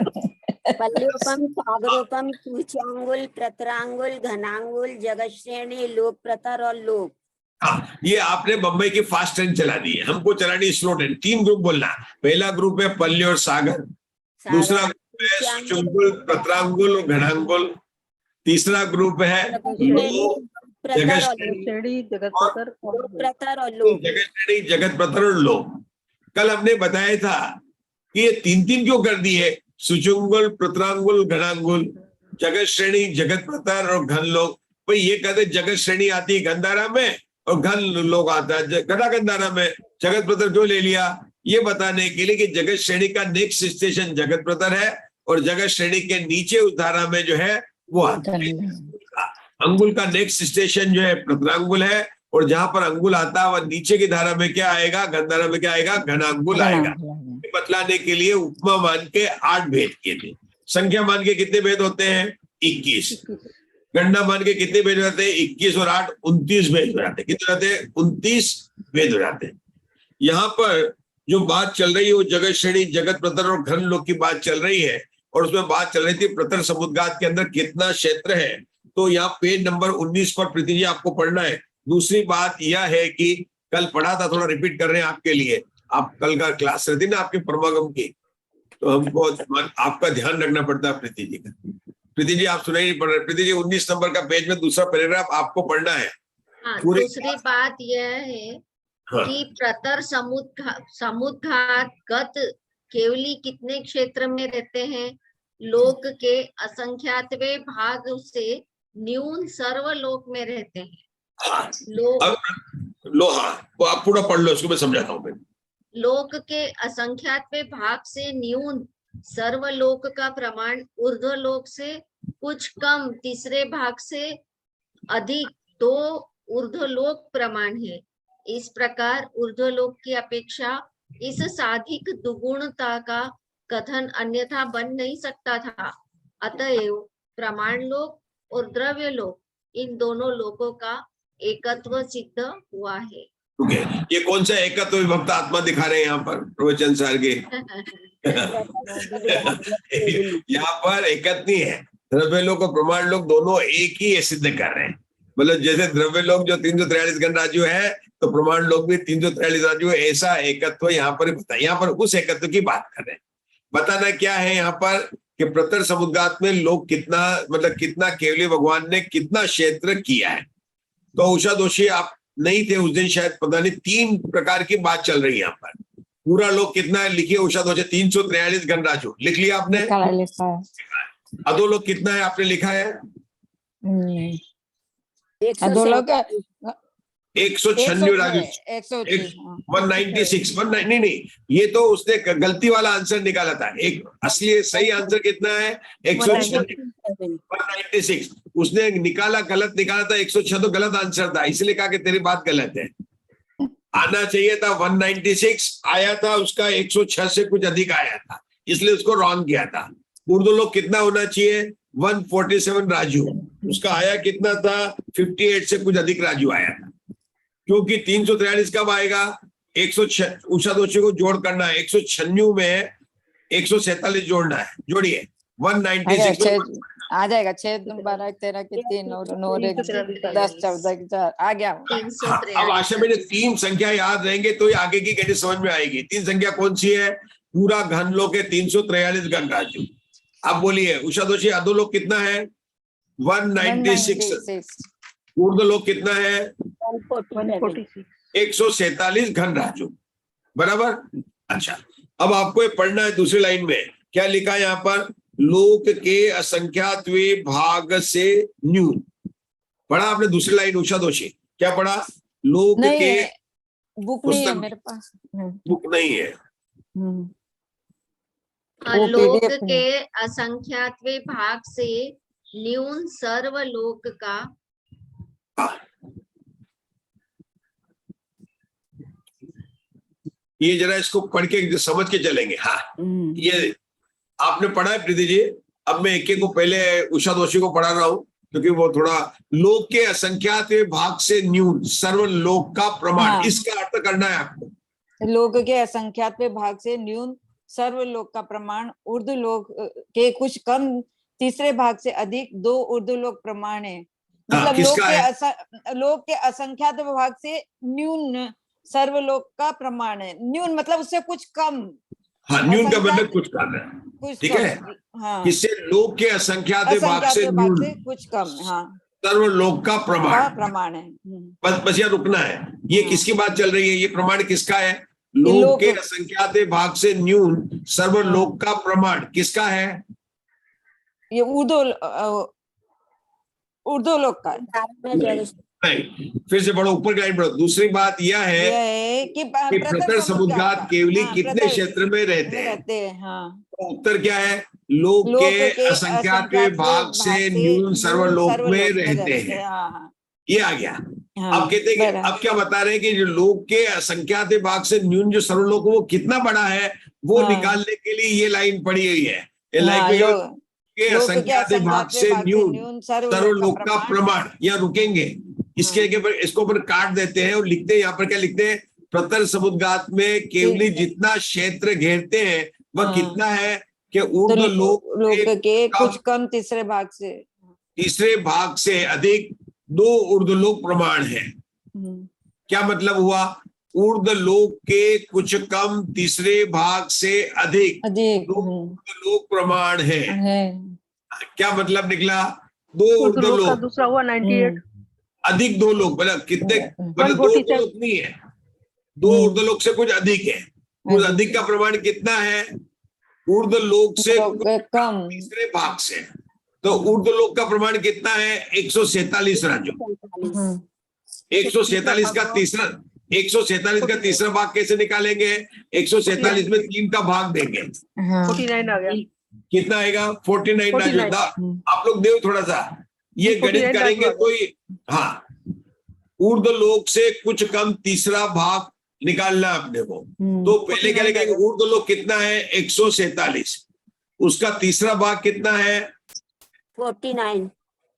पल्योपम, सागरोपम, सूच्यांगुल, प्रतरांगुल, घनांगुल, जगत श्रेणी, लोक प्रतर और लोक। हाँ, ये आपने बम्बई की फास्ट ट्रेन चला दी है, हमको चलानी स्लो ट्रेन। 3 ग्रुप बोलना। पहला ग्रुप है पल्ले और सागर, दूसरा ग्रुप है सूच्यांगुल, प्रतरांगुल और घनांगुल, तीसरा ग्रुप है जगत श्रेणी, जगत प्रतर और लोक। कल हमने बताया था कि ये 3 क्यों कर दिए, सुचुंगुल, प्रतरांगुल, घनांगुल, जगत श्रेणी, जगत प्रतर और घन लोक। भाई ये कहते जगत श्रेणी आती है गंधारा में और घन लोक आता है घना गंधारा में। जगत प्रतर क्यों ले लिया, ये बताने के लिए कि जगत श्रेणी का नेक्स्ट स्टेशन जगत प्रतर है और जगत श्रेणी के नीचे उस धारा में जो है वो आता है अंगुल का नेक्स्ट स्टेशन जो है प्रतरांगुल है, और जहां पर अंगुल आता है वह नीचे की धारा में क्या आएगा, गंधारा में क्या आएगा, घनांगुल आएगा। बतलाने के लिए उपमा मान के 8 भेद किए थे। संख्या मान के कितने भेद होते हैं, 21। गणना मान के कितने भेद हो जाते हैं, 21 और 8 29 भेद हो जाते हैं। कितने रहते हैं, 29 भेद हो जाते हैं। यहाँ पर जो बात चल रही है वो जगत श्रेणी, जगत प्रतर और घन लोक की बात चल रही है, और उसमें बात चल रही थी प्रतर समुद्गात के अंदर कितना क्षेत्र है। तो यहाँ पेज नंबर 19 पर प्रीति जी आपको पढ़ना है। दूसरी बात यह है कि कल पढ़ा था, थोड़ा रिपीट कर रहे हैं आपके लिए। आप कल का क्लास रहती ना आपके परमागम की, तो हमको आपका ध्यान रखना पड़ता है प्रीति जी का। प्रीति जी आप सुनाई नहीं पढ़ रहे। प्रीति जी 19 नंबर का पेज में दूसरा पैराग्राफ आपको पढ़ना है। दूसरी बात यह है कि प्रतर समुद्घात गत केवली कितने क्षेत्र में रहते हैं, लोक के असंख्यातवे भाग से न्यून सर्वलोक में रहते हैं। तो आप पूरा पढ़ लो, इसको मैं समझाता हूँ। लोक के असंख्यातवे भाग से न्यून सर्वलोक का प्रमाण ऊर्ध्वलोक से कुछ कम तीसरे भाग से अधिक 2 ऊर्ध्वलोक प्रमाण है। इस प्रकार ऊर्ध्वलोक की अपेक्षा इस साधिक दुगुणता का कथन अन्यथा बन नहीं सकता था। अतएव प्रमाण लोक और द्रव्य लोक इन दोनों लोकों का एकत्व सिद्ध हुआ है। ओके, ये कौन सा एकत्व विभक्त आत्मा दिखा रहे हैं यहाँ पर प्रवचन सार के? यहाँ पर एकत्व नहीं है, द्रव्य लोक और प्रमाण लोक दोनों एक ही है सिद्ध कर रहे हैं। मतलब जैसे द्रव्य लोक जो 343 गणराज्य है, तो प्रमाण लोक भी 343 राज्य, ऐसा एकत्व यहाँ पर बताया। यहाँ पर उस एकत्व की बात कर रहे हैं। बताना क्या है यहाँ पर कि प्रतर समुद्गात में लोग कितना, मतलब कितना केवली भगवान ने कितना क्षेत्र किया है। तो उषा दोषी आप नहीं थे उस दिन शायद, पता नहीं, 3 प्रकार की बात चल रही है यहाँ पर। पूरा लोग कितना है लिखिए, उषा दोषी 343 गणराज्य लिख लिया आपने। अधो लोग कितना है आपने लिखा है? 196 राजू, 196 नहीं, ये तो उसने गलती वाला आंसर निकाला था। एक असली सही आंसर कितना है? 196। उसने निकाला, गलत निकाला था। 106 तो गलत आंसर था, इसलिए कहा कि तेरी बात गलत है। आना चाहिए था 196, आया था उसका 106 से कुछ अधिक आया था, इसलिए उसको रॉन्ग किया था। उर्दू लोग कितना होना चाहिए? 147 राजू, उसका आया कितना था? 58 से कुछ अधिक राजू आया था। क्योंकि 343 कब आएगा? 106 उषा दोषी को जोड़ करना है, 196 में 147 जोड़ना है। जोड़िए 196 आ जाएगा। 6 12 13 के 3 और 9 1 10 14 के 4 आ गया। अब आशा में 3 संख्या याद रहेंगे तो ये आगे की कैसे समझ में आएगी। 3 संख्या कौन सी है? पूरा घन लोक है 343 गणराज्य। अब बोलिए उषा दोषी अधो लोक कितना है? 196। ऊर्ध्व लोक कितना है? 147 घन राजू, बराबर। अच्छा, अब आपको ये पढ़ना है दूसरी लाइन में क्या लिखा है यहाँ पर? लोक के असंख्यात्वे भाग से न्यून। पढ़ा आपने दूसरी लाइन उषा दोषी? क्या पढ़ा? लोक के, बुक नहीं है मेरे पास। बुक नहीं है। लोक के असंख्यात्वे भाग से न्यून सर्वलोक का। ये जरा इसको पढ़ के समझ के चलेंगे। हाँ, ये आपने पढ़ा है प्रीति जी। अब मैं एक को पहले उषा दोषी को पढ़ा रहा हूँ क्योंकि वो थोड़ा, लोक के असंख्यात भाग से न्यून सर्वलोक का प्रमाण। हाँ। इसका अर्थ करना है आपको। लोक के असंख्यात भाग से न्यून सर्वलोक का प्रमाण, उर्दू लोक के कुछ कम तीसरे भाग से अधिक 2 उर्दू लोक प्रमाण है। मतलब लोक के असंख्यात भाग से न्यून सर्वलोक का प्रमाण है। न्यून मतलब उससे कुछ कम। हाँ, न्यून का मतलब कुछ कम है, ठीक है। हाँ, किससे? लोक के असंख्यात भाग से न्यून कुछ कम। हाँ, सर्वलोक का प्रमाण है। बस यहाँ रुकना है। ये किसकी बात चल रही है? ये प्रमाण किसका है? लोक के असंख्यात भाग से न्यून सर्वलोक का प्रमाण किसका है? ये उर्दू लोक का। नहीं, फिर से बढ़ो, ऊपर की लाइन बढ़ो। दूसरी बात यह है कि प्रतर समुद्गात केवली कितने क्षेत्र में रहते हैं? हाँ। तो उत्तर क्या है? लोक के असंख्यात भाग से न्यून सर्वलोक में रहते हैं। ये आ गया। अब कहते हैं, अब क्या बता रहे हैं कि जो लोक के असंख्यात भाग से न्यून जो सर्वलोक वो कितना बड़ा है, वो निकालने के लिए ये लाइन पड़ी हुई है। ये लाइन के असंख्यात भाग से न्यून सर्वलोक का प्रमाण। यहाँ रुकेंगे, इसके इसको पर काट देते हैं और लिखते हैं। यहाँ पर क्या लिखते हैं? प्रतर समुद्गात में केवली जितना क्षेत्र घेरते हैं वह कितना है कि ऊर्ध्व लोक के कुछ कम तीसरे भाग से अधिक 2 ऊर्ध्व लोक प्रमाण है। क्या मतलब हुआ? ऊर्ध्व लोक के कुछ कम तीसरे भाग से अधिक 2 ऊर्ध्व लोक प्रमाण है। क्या मतलब निकला? 2 ऊर्ध्व लोक, दूसरा हुआ 98 अधिक 2 लोग, मतलब कितने? मतलब 2 लोग नहीं है, 2 ऊर्ध्व लोक से कुछ अधिक है। उस अधिक का प्रमाण कितना है? ऊर्ध्व लोक से कम तीसरे भाग से। तो ऊर्ध्व लोक का प्रमाण कितना है? 147 राजू। 147 का तीसरा भाग कैसे निकालेंगे? 147 में 3 का भाग देंगे। 49 आ गया। कितना आएगा? 49 राजू। आप लोग देव थोड़ा सा ये गणित करेंगे तो हाँ, ऊर्ध्व लोक से कुछ कम तीसरा भाग निकालना अपने को। तो पहले क्या लिखेंगे? ऊर्ध्व लोक कितना है? 147। उसका तीसरा भाग कितना है? 49।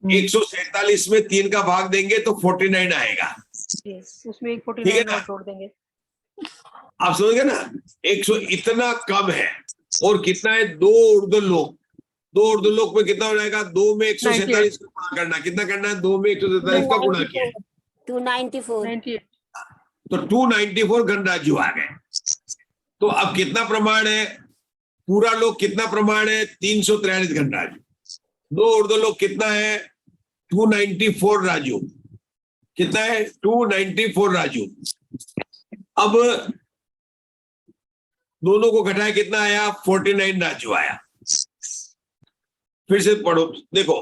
147 में 3 का भाग देंगे तो 49 आएगा। उसमें एक ठीक है 49 ना? और जोड़ देंगे। आप समझ गए ना? 100 इतना कम है। और कितना है? 2 ऊर्ध्वलोक। 2 ऊर्ध्वलोक में कितना हो जाएगा? 2 में 147 को गुणा करना। कितना करना है? 2 में 147 का गुणा किया। 294 98 तो 294 गणराज्य आ गए। तो अब कितना प्रमाण है? पूरा लोक कितना प्रमाण है? 343 गणराज्य। 2 ऊर्ध्वलोक कितना है? 294 राजू। कितना है? 294 राजू। अब दोनों को घटाया, कितना आया? 49 राजू आया। फिर से पढ़ो, देखो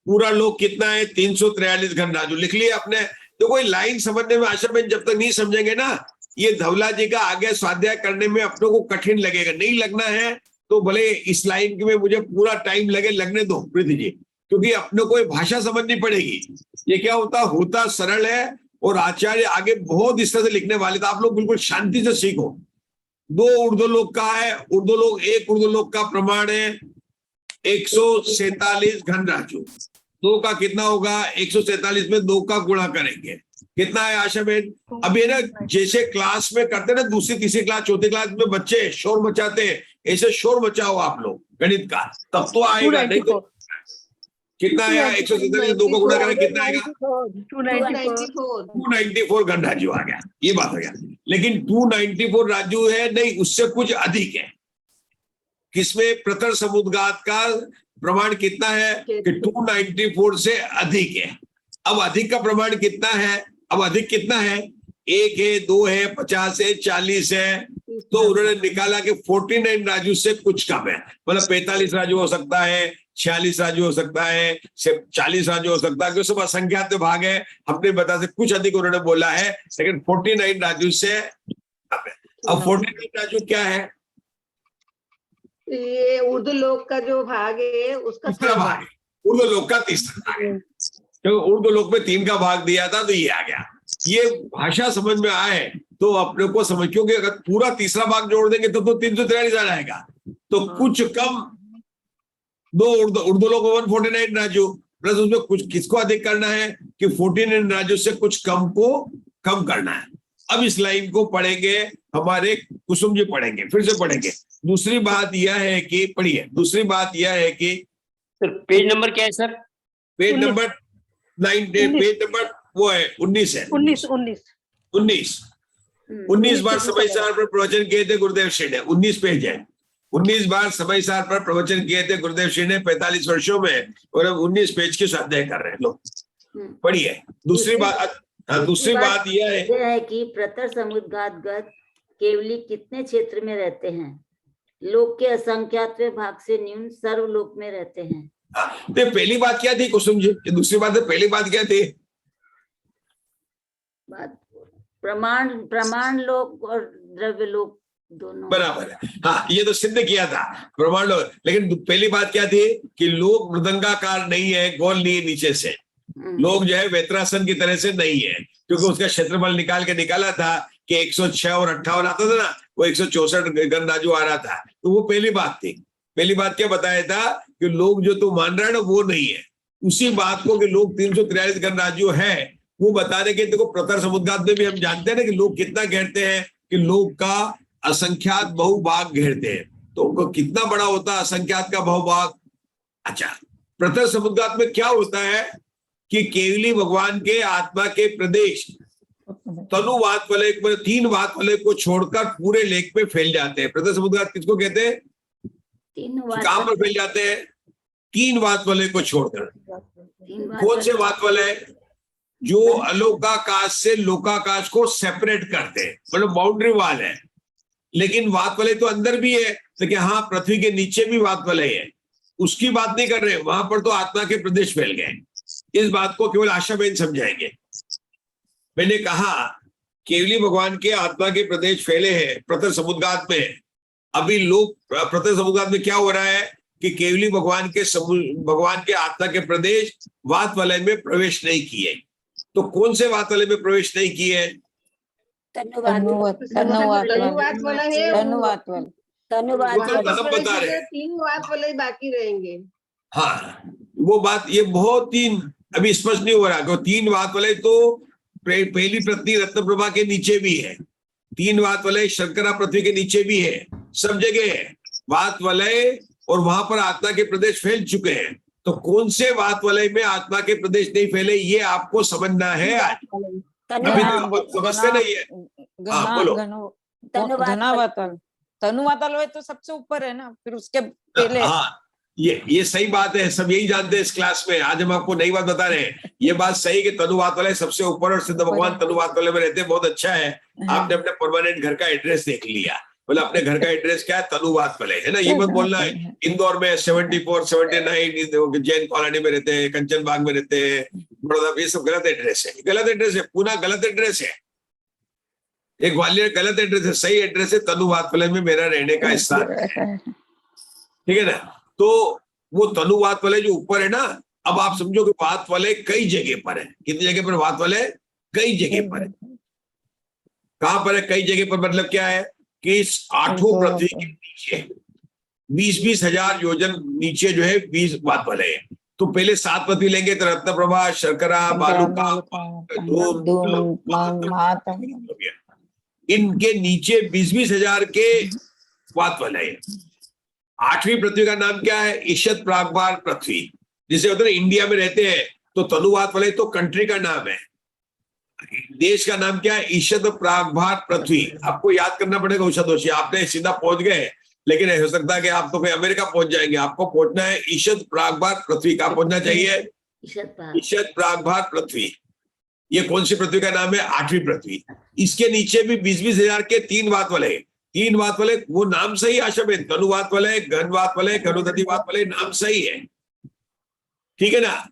पूरा लोक कितना है? 343 गणराज्य। लिख लिया आपने? तो कोई लाइन समझने में आशा में जब तक नहीं समझेंगे ना, ये धवला जी का आगे स्वाध्याय करने में अपनों को कठिन लगेगा। नहीं लगना है तो भले इस लाइन में मुझे पूरा टाइम लगे, लगने दो प्रीति जी, क्योंकि अपने को भाषा समझनी पड़ेगी। ये क्या होता सरल है, और आचार्य आगे बहुत इस तरह से लिखने वाले, तो आप लोग बिल्कुल शांति से सीखो। 2 ऊर्ध्वलोक का है, ऊर्ध्वलोक, एक ऊर्ध्वलोक का प्रमाण है 147 घनराजू। 2 का कितना होगा? 147 में 2 का गुणा करेंगे। कितना है आशा बहन? अब ये ना जैसे क्लास में करते ना, दूसरी तीसरी क्लास चौथी क्लास में बच्चे शोर मचाते हैं, ऐसे शोर मचाओ आप लोग गणित का, तब तो आएगा। नहीं तो कितना आया? 147 2 का गुणा करें, कितना आएगा? 294 गणराज्य आ गया। ये बात हो गया। लेकिन 294 राजू है नहीं, उससे कुछ अधिक है। किसमें? प्रतर समुद्गात का प्रमाण कितना है? कि 294 से अधिक है। अब अधिक का प्रमाण कितना है? अब अधिक कितना है? 1 है, 2 है, 50 है, 40 है। तो उन्होंने निकाला कि 49 राजू से कुछ कम है। मतलब 45 राजू हो सकता है, 46 राजू हो सकता है, 40 राजू हो सकता है, क्योंकि सब असंख्यात भाग है। हमने बता से कुछ अधिक उन्होंने बोला है, लेकिन 49 राजू से कम है। अब 49 राजू क्या है? ये ऊर्ध्वलोक का जो भाग है उसका तीसरा भाग है। ऊर्ध्वलोक का तीसरा भाग है, क्योंकि ऊर्ध्वलोक में 3 का भाग दिया था, तो ये आ गया। ये भाषा समझ में आए तो अपने को समझ, क्योंकि अगर पूरा तीसरा भाग जोड़ देंगे तो 343 आ जाएगा। तो कुछ कम 2 ऊर्ध्वलोक 149 राजू, प्लस उसमें कुछ किसको अधिक करना है कि 49 राजू से कुछ कम को कम करना है। अब इस लाइन को पढ़ेंगे, हमारे कुसुम जी पढ़ेंगे, फिर से पढ़ेंगे। दूसरी बात यह है कि पढ़िए, दूसरी बात यह है कि सर पेज नंबर क्या है sir? Page number 9, page number वो है 19 है। 19 बार समय सार पर प्रवचन किए थे गुरुदेव श्री ने। 19 पेज है। 19 बार समय सार पर प्रवचन किए थे गुरुदेव श्री ने 45 वर्षों में, और अब 19 पेज के स्वाध्याय कर रहे हैं लोग। पढ़िए। दूसरी बात यह है कि प्रतर समुद्गात केवली कितने क्षेत्र में रहते हैं? लोक के असंख्यात भाग से न्यून सर्वलोक में रहते हैं। तो पहली बात क्या थी कुसुम जी? दूसरी बात है, पहली बात क्या थी? प्रमाण लोक और द्रव्य लोक दोनों बराबर है। हाँ, ये तो सिद्ध किया था प्रमाण लोक। लेकिन पहली बात क्या थी कि लोक मृदंगाकार नहीं है, गोल नहीं है नीचे से। लोग जो है वेत्रासन की तरह से नहीं है, क्योंकि उसका क्षेत्रफल निकाल के निकाला था कि 106 और 58 आता था ना, वो 164 गणराजू आ रहा था। तो वो पहली बात थी। पहली बात क्या बताया था कि लोग जो तू मान रहा है ना वो नहीं है। उसी बात को कि लोग 343 गणराज्य है वो बताने के, देखो प्रतर समुद्गात में भी हम जानते हैं ना कि लोग कितना घेरते हैं, कि लोग का असंख्यात बहुभाग घेरते हैं। तो कितना बड़ा होता है असंख्यात का बहुभाग? अच्छा, प्रतर समुद्गात में क्या होता है कि केवली भगवान के आत्मा के प्रदेश तनु वात वलय में 3 वात वलय को छोड़कर पूरे लेख में फैल जाते हैं। प्रतर समुद्गात किसको कहते हैं? कहां पर फैल जाते हैं? 3 वात वलय को छोड़कर। कौन से वात वलय? जो अलोकाकाश से लोकाकाश को सेपरेट करते हैं, मतलब बाउंड्री वाल है। लेकिन वात वलय तो अंदर भी है, लेकिन हाँ पृथ्वी के नीचे भी वात वलय है, उसकी बात नहीं कर रहे। वहां पर तो आत्मा के प्रदेश फैल गए। इस बात को केवल आशा बहन समझाएंगे। मैंने कहा केवली भगवान के आत्मा के प्रदेश फैले हैं प्रतर समुद्गात में। अभी लोग प्रतर समुद्गात में क्या हो रहा है कि केवली भगवान के आत्मा के प्रदेश वात वलय में प्रवेश नहीं किए। तो कौन से वात वलय में प्रवेश नहीं किए? तनुवात बता रहे, 3 वात वलय बाकी रहेंगे। हाँ, वो बात ये बहुत 3 अभी स्पष्ट नहीं हो रहा। 3 वात वलय तो पहली पत्नी रत्न प्रभा के नीचे भी है, 3 वात वलय शर्करा पृथ्वी के नीचे भी है, सब जगह है वात वलय, और वहां पर आत्मा के प्रदेश फैल चुके हैं। तो कौन से वात वलय में आत्मा के प्रदेश नहीं फैले, ये आपको समझना है आज। अभी तो समझते नहीं है। हाँ बोलो। तनुवातल तो सबसे ऊपर है ना, फिर उसके पहले। हाँ ये सही बात है, सब यही जानते हैं इस क्लास में। आज हम आपको नई बात बता रहे हैं। ये बात सही कि तनुवात वाले सबसे ऊपर और सिद्ध भगवान तनुवात वाले में रहते हैं, बहुत अच्छा है। आपने अपने परमानेंट घर का एड्रेस देख लिया, बोले अपने घर का एड्रेस क्या है, तनुवात वाले, है ना। ये मत बोलना है इंदौर में 74, 79 जैन कॉलोनी में रहते हैं, कंचन बाग में रहते हैं, बड़ौदा, ये सब गलत एड्रेस है, गलत एड्रेस है, पूना गलत एड्रेस है। एक ग्वालियर गलत एड्रेस है, सही एड्रेस है तनुवात वाले में मेरा रहने का स्थान है, ठीक है ना। तो वो तनुवात वाले जो ऊपर है ना, अब आप समझो कि वात वाले कई जगह पर है। कितनी जगह पर वात वाले? कई जगह पर है। कहां पर है कई जगह पर? मतलब क्या है कि इस 8 पृथ्वी के नीचे 20-20 हजार योजन नीचे जो है 20 वात वाले है। तो पहले 7 पृथ्वी लेंगे तो रत्न प्रभा, शर्करा, बालुका, इनके नीचे 20-20 हजार के वात वाले है। 8वीं पृथ्वी का नाम क्या है? ईशत प्रागभार पृथ्वी, जिसे उधर इंडिया में रहते हैं तो तनुवात वाले तो कंट्री का नाम है, देश का नाम क्या है? ईशत प्रागभार पृथ्वी। आपको याद करना पड़ेगा उषा दोषी, आपने सीधा पहुंच गए, लेकिन हो सकता है कि आप तो कोई अमेरिका पहुंच जाएंगे। आपको पहुंचना है ईशत प्रागभार पृथ्वी। का पहुंचना चाहिए ईशत प्रागभार पृथ्वी। ये कौन सी पृथ्वी का नाम है? 8वीं पृथ्वी। इसके नीचे भी 20-20 हजार के 3 वात वाले, 3 वात वाले, वो नाम सही आशा में, तनुवात वाले, घनवात वाले, घनुदति वात वाले, नाम सही है, ठीक है ना।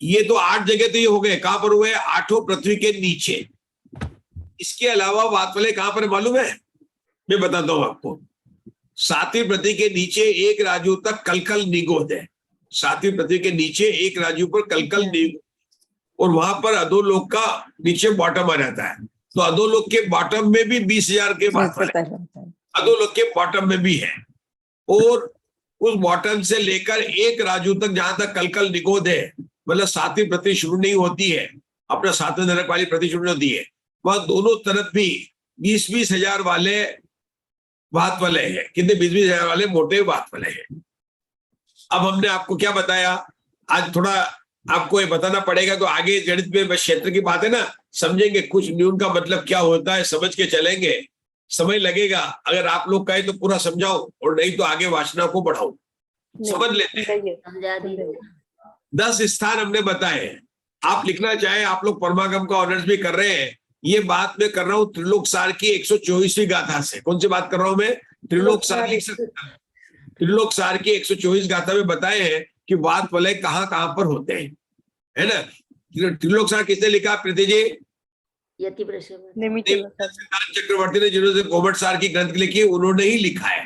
ये तो 8 जगह तो ये हो गए। कहां पर हुए? 8 पृथ्वी के नीचे। इसके अलावा वात वाले कहां पर मालूम है? मैं बताता हूं आपको। 7वीं पृथ्वी के नीचे 1 राजू तक कलकल निगोद है। 7वीं पृथ्वी के नीचे 1 राजू पर कलकल निगोद, और वहां पर अधोलोक का नीचे बॉटम आ जाता है। तो अधोलोक के बॉटम में भी 20 हजार के वात वाले, अधोलोक के बॉटम में भी है। और उस बॉटम से लेकर 1 राजू तक जहां तक कलकल निगोद है, मतलब 7वीं पृथ्वी शुरू नहीं होती है, अपना 7वें नरक वाली पृथ्वी शुरू होती है, वहां दोनों तरफ भी 20-20 हजार वाले वात वाले हैं। कितने? 20-20 हजार वाले मोटे वात वाले हैं। अब हमने आपको क्या बताया? आज थोड़ा आपको ये बताना पड़ेगा, तो आगे गणित में बस क्षेत्र की बात है ना, समझेंगे कुछ न्यून का मतलब क्या होता है, समझ के चलेंगे, समय लगेगा। अगर आप लोग कहें तो पूरा समझाओ, और नहीं तो आगे वासना को बढ़ाओ। समझ लेते हैं। 10 स्थान हमने बताए हैं। आप लिखना चाहे, आप लोग परमागम का ऑनर्स भी कर रहे हैं, ये बात मैं कर रहा हूँ त्रिलोक सार की 124वीं गाथा से। कौन सी बात कर रहा हूं मैं? त्रिलोक सार लिख सकता। त्रिलोक सार की 124 गाथा में बताए हैं कि वात वलय कहाँ कहाँ पर होते हैं, है ना। त्रिलोक सार किसने लिखा? प्रीति जी, सिद्धांत चक्रवर्ती ने, जिन्होंने गोमट सार की ग्रंथ लिखी, उन्होंने ही लिखा है,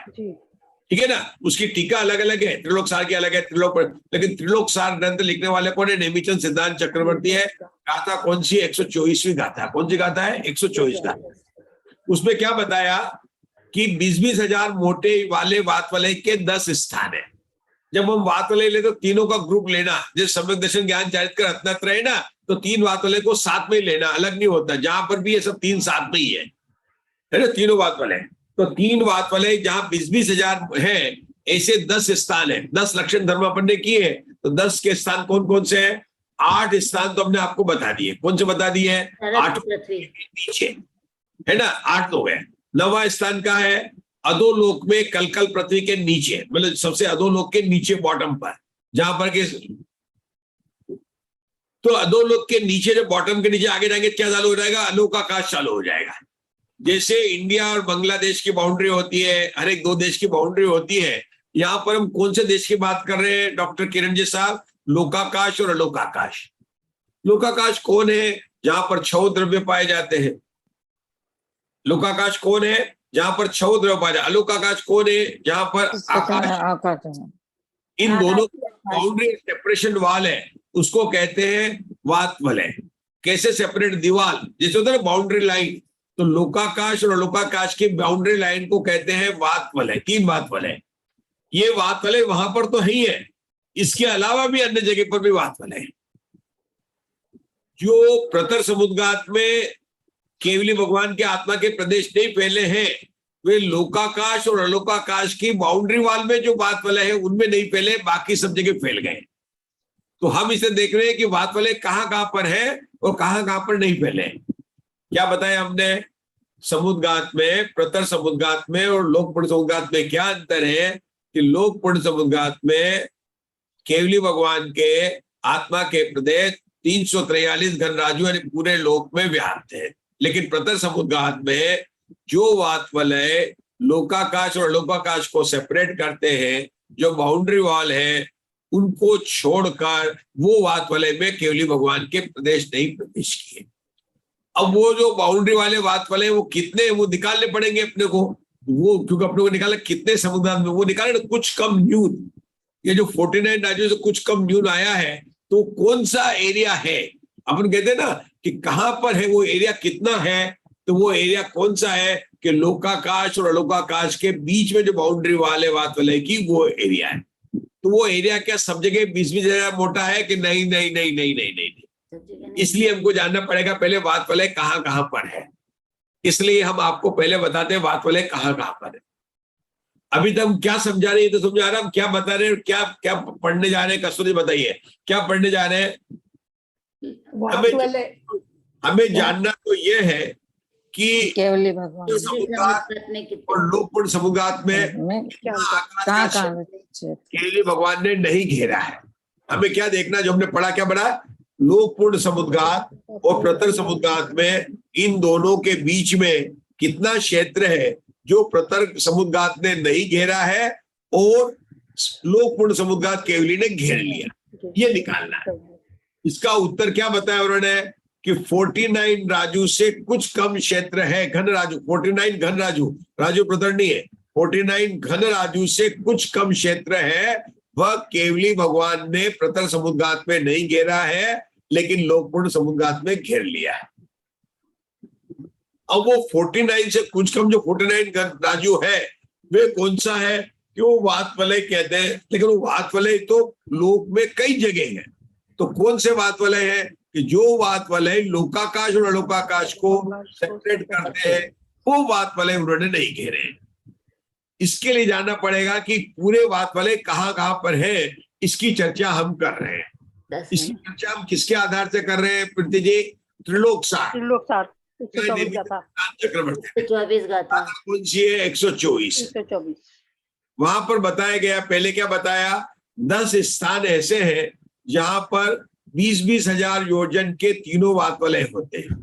ठीक है ना। उसकी टीका अलग अलग है, त्रिलोक सार की अलग है, लेकिन त्रिलोक सार ग्रंथ लिखने वाले कौन है? नेमिचंद सिद्धांत चक्रवर्ती है। गाथा कौन सी? 124वीं गाथा। कौन सी गाथा है? 124 गाथा। उसमें क्या बताया कि 20-20 हजार मोटे वाले वात वाले के 10 स्थान है। जब हम वात वाले ले तो तीनों का ग्रुप लेना, जैसे सम्यक दर्शन ज्ञान चारित्र रत्नत्रय है ना, तो 3 वात वाले को साथ में लेना, अलग नहीं होता। जहां पर भी ये सब 3 साथ में ही है ना, तीनों वात वाले। तो 3 वात वाले जहां 20-20 हजार है, ऐसे 10 स्थान है। 10 लक्षण धर्म अपन ने किए, तो 10 के स्थान कौन कौन से हैं? 8 स्थान तो हमने आपको बता दिए। कौन से बता दिए? 8 नीचे, है ना, 8 तो है। 9वां स्थान का है अधोलोक में कलकल पृथ्वी के नीचे, मतलब सबसे अधोलोक के नीचे बॉटम पर, जहां पर के, तो अधोलोक के नीचे, जो बॉटम के नीचे आगे जाएंगे क्या चालू हो जाएगा? अलोकाकाश चालू हो जाएगा। जैसे इंडिया और बांग्लादेश की बाउंड्री होती है, हर एक 2 देश की बाउंड्री होती है, यहाँ पर हम कौन से देश की बात कर रहे हैं डॉक्टर किरण जी साहब? लोकाकाश और अलोकाकाश। लोकाकाश कौन है? जहां पर 6 द्रव्य पाए जाते हैं। लोकाकाश कौन है? जहां पर 6 द्रव्य पाए जाते। अलोकाकाश कौन है? जहां पर आकाश। इन दोनों बाउंड्री सेपरेशन वाल है, उसको कहते हैं वात वलय। कैसे सेपरेट? दीवार जैसे होता है ना बाउंड्री लाइन, तो लोकाकाश और अलोकाकाश की बाउंड्री लाइन को कहते हैं वात वलय। 3 वात वलय। ये वात वलय वहां पर तो ही है, इसके अलावा भी अन्य जगह पर भी वात वलय है। जो प्रतर समुद्गात में केवली भगवान के आत्मा के प्रदेश नहीं फैले हैं, वे लोकाकाश और अलोकाकाश की बाउंड्री वाल में जो बात वाले हैं उनमें नहीं फैले, बाकी सब जगह फैल गए। तो हम इसे देख रहे हैं कि बात वाले कहाँ पर है और कहाँ पर नहीं फैले। क्या बताया हमने? समुद्गात में, प्रतर समुद्गात में और लोकपूर्ण समुद्गात में क्या अंतर है कि लोकपूर्ण समुद्गात में केवली भगवान के आत्मा के प्रदेश 343 घन राजू यानी पूरे लोक में व्याप्त है। लेकिन प्रतर समुद्गात में जो वात वलय लोकाकाश और अलोकाकाश को सेपरेट करते हैं, जो बाउंड्री वॉल है, उनको छोड़कर वो वात वलय में केवली भगवान के प्रदेश नहीं प्रवेश किए। अब वो जो बाउंड्री वाले वात वलय वो कितने, वो निकालने पड़ेंगे अपने को, वो क्योंकि अपने को निकाला कितने समुद्र में, वो निकाले कुछ कम न्यून। ये जो 49 राज्यों से कुछ कम न्यून आया है, तो कौन सा एरिया है? अपन कहते हैं ना कि कहां पर है वो एरिया, कितना है, तो वो एरिया कौन सा है कि लोकाकाश और अलोकाकाश के बीच में जो बाउंड्री वाले वात वलय की वो एरिया है। तो वो एरिया क्या सब जगह 20-20 जगह मोटा है कि नहीं? नहीं नहीं नहीं नहीं नहीं, नहीं। इसलिए हमको जानना पड़ेगा पहले वात वलय कहाँ पर है। इसलिए हम आपको पहले बताते हैं वात वलय कहाँ पर है। अभी तक हम क्या समझा रहे हैं तो समझा रहे, हम क्या बता रहे हैं, क्या क्या पढ़ने जा रहे हैं? कस्तूरी बताइए क्या पढ़ने जा रहे हैं? हमें जानना तो ये है कि केवली भगवान और लोकपूर्ण समुद्गात में केवली भगवान ने नहीं घेरा है। हमें क्या देखना, जो हमने पढ़ा क्या पढ़ा? लोकपूर्ण समुद्गात और प्रतर समुद्गात में इन दोनों के बीच में कितना क्षेत्र है जो प्रतर समुद्गात ने नहीं घेरा है और लोकपूर्ण समुद्गात केवली ने घेर लिया, ये निकालना है। इसका उत्तर क्या बताया उन्होंने कि 49 राजू से कुछ कम क्षेत्र है, घन राजू, 49 घन राजू, राजू प्रतर नहीं है, 49 घन राजू से कुछ कम क्षेत्र है, वह केवली भगवान ने प्रतर समुद्गात में नहीं घेरा है लेकिन लोकपूर्ण समुद्गात में घेर लिया है। अब वो 49 से कुछ कम जो 49 घन राजू है वे कौन सा है कि वो वात वलय कहते हैं, लेकिन वो वात वलय तो लोक में कई जगह है। तो कौन से वात वलय है कि जो वात वलय लोकाकाश और अलोकाकाश को सेपरेट करते हैं, वो वात वलय उन्होंने नहीं घेरे। इसके लिए जानना पड़ेगा कि पूरे वात वलय कहाँ पर है, इसकी चर्चा हम कर रहे हैं। इसकी चर्चा हम किसके आधार से कर रहे हैं प्रीति जी? त्रिलोकसार चक्रवर्ती 124 गाथा कौन सी है? 124। वहां पर बताया गया, पहले क्या बताया? 10 स्थान ऐसे हैं जहां पर 20-20 हजार योजन के तीनों वात वलय होते हैं।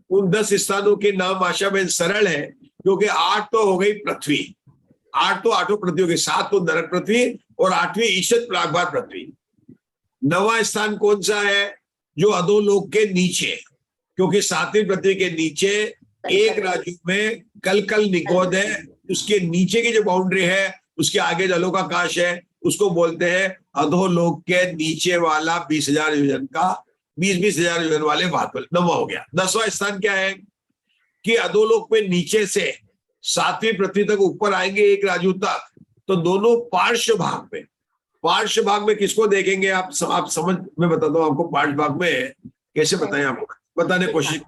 उन 10 स्थानों के नाम आशा में सरल है क्योंकि 8 तो हो गई पृथ्वी, 8 तो 8 पृथ्वी हो गई, 7 तो नरक पृथ्वी और 8वीं ईशत प्रागभार पृथ्वी। 9वां स्थान कौन सा है? जो अधोलोक के नीचे, क्योंकि 7वीं पृथ्वी के नीचे एक राजू में कलकल निगोद है, उसके नीचे की जो बाउंड्री है उसके आगे जो अलोकाकाश है उसको बोलते हैं अधोलोक के नीचे वाला 20,000 योजन का, 20-20 हजार योजन वाले वात वलय। 9वां हो गया। 10वां स्थान क्या है कि अधोलोक में नीचे से 7वीं पृथ्वी तक ऊपर आएंगे एक राजू तक, तो दोनों पार्श्व भाग में किसको देखेंगे? आप समझ में बताता हूँ आपको। पार्श्व भाग में कैसे बताएं आपको, बताने कोशिश,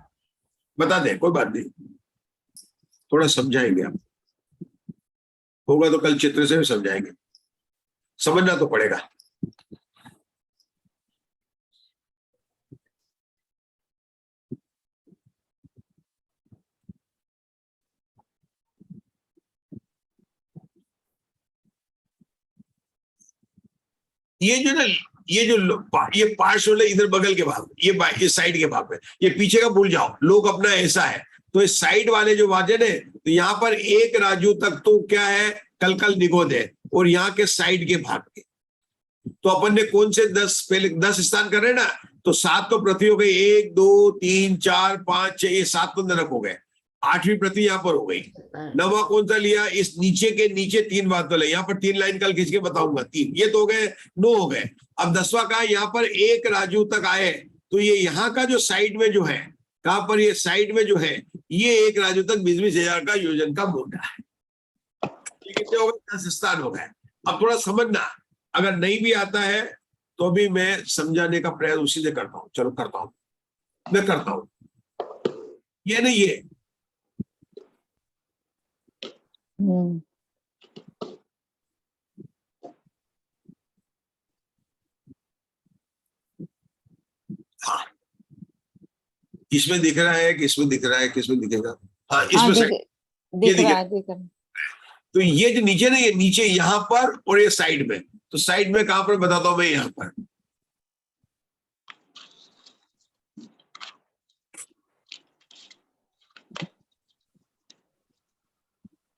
बता दें, कोई बात नहीं, थोड़ा समझाएंगे आप, होगा तो कल चित्र से भी समझाएंगे, समझना तो पड़ेगा। ये पार्श्व इधर बगल के भाग, ये साइड के भाग में, ये पीछे का भूल जाओ, लोग अपना ऐसा है। तो इस साइड वाले जो वाजन है, तो यहाँ पर एक राजू तक तो क्या है? कलकल निगोद है, और यहाँ के साइड के भाग के तो अपन ने कौन से 10 पहले 10 स्थान कर रहे हैं ना, तो 7 तो पृथ्वी हो गई, 1 2 3 4 5 6, ये 7 तो नरक हो गए, 8वीं पृथ्वी यहाँ पर हो गई। 9वां कौन सा लिया? इस नीचे के नीचे 3 बात वाले, यहाँ पर 3 लाइन कल खींच के बताऊंगा, 3 ये तो हो गए, 9 हो गए। अब 10वां का यहाँ पर एक राजू तक आए, तो ये यहाँ का जो साइड में जो है, कहां पर? ये साइड में जो है, ये एक राजू तक 20-20 हजार का योजन का मोटा है। कितने हो गए? 10 स्थान हो गए। अब थोड़ा समझना, अगर नहीं भी आता है तो भी मैं समझाने का प्रयास उसी से करता हूँ। चलो करता हूँ। मैं करता हूं, ये नहीं ये। हाँ, इसमें दिख रहा है कि इसमें दिख रहा है, किसमें दिखेगा? हाँ, इसमें दिख रहा है। तो ये जो नीचे ना, ये नीचे यहाँ पर और ये साइड में, तो साइड में कहां पर बताता हूं मैं, यहाँ पर।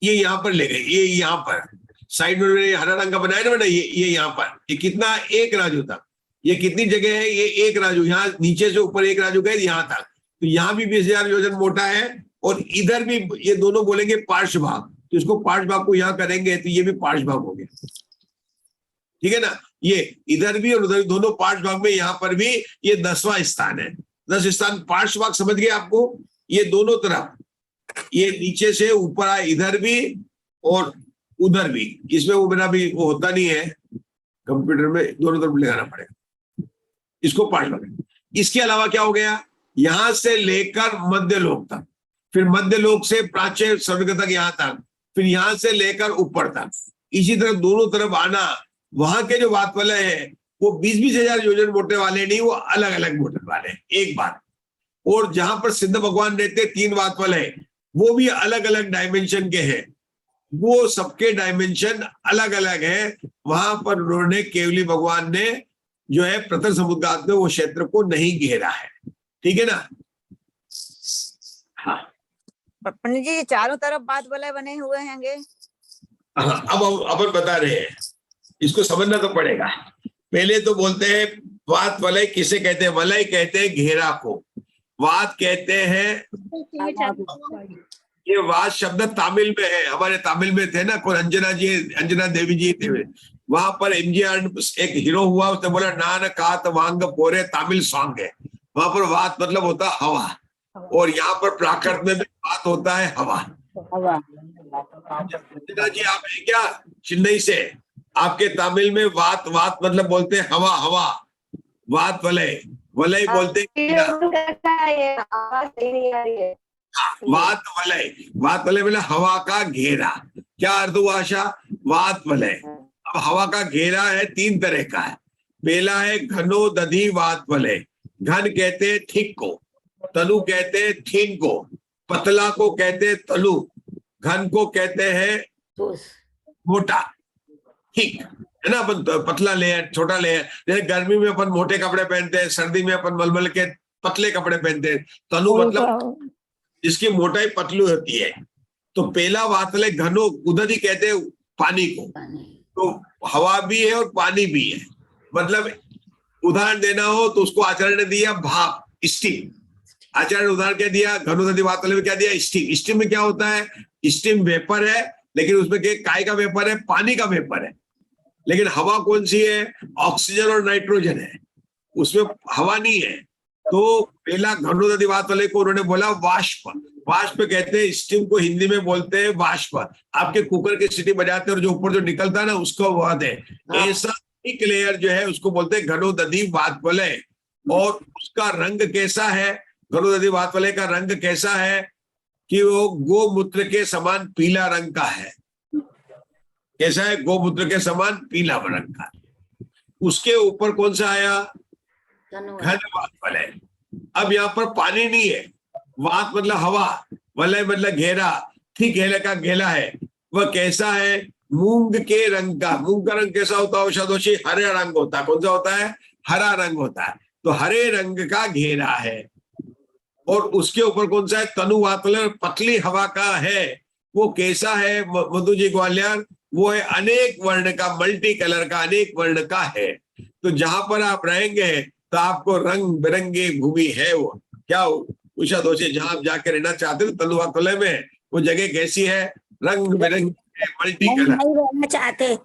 ये यहाँ पर ले गए, ये यहाँ पर साइड में हरा रंग का बनाया ना मैंने, ये यहाँ पर, ये कितना, 1 राजू तक। ये कितनी जगह है? ये 1 राजू, यहाँ नीचे से ऊपर 1 राजू गए यहाँ तक, तो यहाँ भी 20,000 योजन मोटा है, और इधर भी ये दोनों बोलेंगे पार्श्व भाग, तो इसको पार्श्व भाग को यहाँ करेंगे तो ये भी पार्श्व भाग हो गया, ठीक है ना। ये इधर भी और उधर दोनों पार्श्व भाग में, यहाँ पर भी ये 10वां स्थान है। 10 स्थान पार्श्व भाग, समझ गए आपको? ये दोनों तरफ, ये नीचे से ऊपर आए, इधर भी और उधर भी। इसमें वो बिना भी वो होता नहीं है, कंप्यूटर में दोनों तरफ लगाना पड़ेगा, इसको पार्श्व भाग। इसके अलावा क्या हो गया, यहां से लेकर मध्य लोक तक, फिर मध्य लोक से प्राच्य स्वर्ग तक यहाँ तक, फिर यहां से लेकर ऊपर तक, इसी तरह दोनों तरफ आना। वहां के जो वात वाले हैं वो 20,000 योजन मोटे वाले नहीं, वो अलग अलग मोटे वाले एक बार। और जहां पर सिद्ध भगवान रहते 3 वात वाले, वो भी अलग अलग डायमेंशन के हैं, वो सबके डायमेंशन अलग अलग है। वहां पर उन्होंने केवली भगवान ने जो है प्रथम समुद्घात में वो क्षेत्र को नहीं घेरा है, ठीक है ना। हाँ, पंडित जी, ये चारों तरफ बात वाले बने हुए हैंगे। हाँ, अब अपन बता रहे हैं, इसको समझना तो पड़ेगा। पहले तो बोलते हैं वात वलय किसे कहते हैं? वलय कहते हैं घेरा को, वात कहते हैं। ये वात शब्द तमिल में है, हमारे तमिल में थे ना, कोई अंजना देवी जी थे, वहां पर एमजीआर एक हीरो हुआ, उसने बोला नान कात वांग पोरे, तमिल सॉन्ग है। वहां पर वात मतलब होता हवा, और यहाँ पर प्राकृत में भी वात होता है हवा। अंजना जी आप है क्या चेन्नई से? आपके तमिल में वात मतलब बोलते हैं हवा, हवा। वात वलय, वलय बोलते वात वलय, वात वलय मतलब हवा का घेरा। क्या अर्थ हुआ आशा? वात वलय। अब हवा का घेरा है 3 तरह का है। पहला है घनो दधी वात वलय। घन कहते हैं थिक को, तनु कहते हैं थिन को, पतला को कहते हैं तलु, घन को कहते हैं मोटा, ठीक है ना। अपन पतला लेयर, छोटा लेयर, जैसे गर्मी में अपन मोटे कपड़े पहनते हैं, सर्दी में अपन मलमल के पतले कपड़े पहनते हैं। तनु मतलब जिसकी मोटाई पतलू होती है। तो पहला वातले घनो, उधर ही कहते हैं पानी को, तो हवा भी है और पानी भी है। मतलब उदाहरण देना हो तो उसको आचार्य ने दिया भाप, स्टीम। आचार्य ने उदाहरण क्या दिया? घनो नदी वातले में क्या दिया? स्टीम। स्टीम में क्या होता है? स्टीम वेपर है, लेकिन उसमें काय का वेपर है? पानी का वेपर है। लेकिन हवा कौन सी है? ऑक्सीजन और नाइट्रोजन है, उसमें हवा नहीं है। तो पहला घनो नदी वातले को उन्होंने बोला वाष्प। वाष्प कहते हैं, स्टीम को हिंदी में बोलते हैं वाष्प। आपके कुकर की सीटी बजाते हैं और जो ऊपर जो निकलता है ना, उसको वाद है। ऐसा एक लेयर जो है उसको बोलते हैं घनो नदी वातवलय। और उसका रंग कैसा है? घनो नदी वातवलय का रंग कैसा है कि वो गोमूत्र के समान पीला रंग का है। कैसा है? गोमूत्र के समान पीला रंग का। उसके ऊपर कौन सा आया? घन वातवलय। अब यहाँ पर पानी नहीं है। वात मतलब हवा, वलय मतलब घेरा, ठीक घेरे का घेरा है। वह कैसा है? मूंग के रंग का। मूंग का रंग कैसा होता है औषधोषी? हरे रंग होता है। कौन सा होता है? हरा रंग होता है। तो हरे रंग का घेरा है। और उसके ऊपर कौन सा है? तनु वातवलय, पतली हवा का है। वो कैसा है मधु जी ग्वालियर? वो है अनेक वर्ण का, मल्टी कलर का, अनेक वर्ण का है। तो जहां पर आप रहेंगे तो आपको रंग बिरंगी भूमि है। वो क्या उषा दोषी, जहां आप जाके रहना चाहते हो तनु वातवलय में, वो जगह कैसी है? रंग बिरंगी, मल्टी कलर चाहते।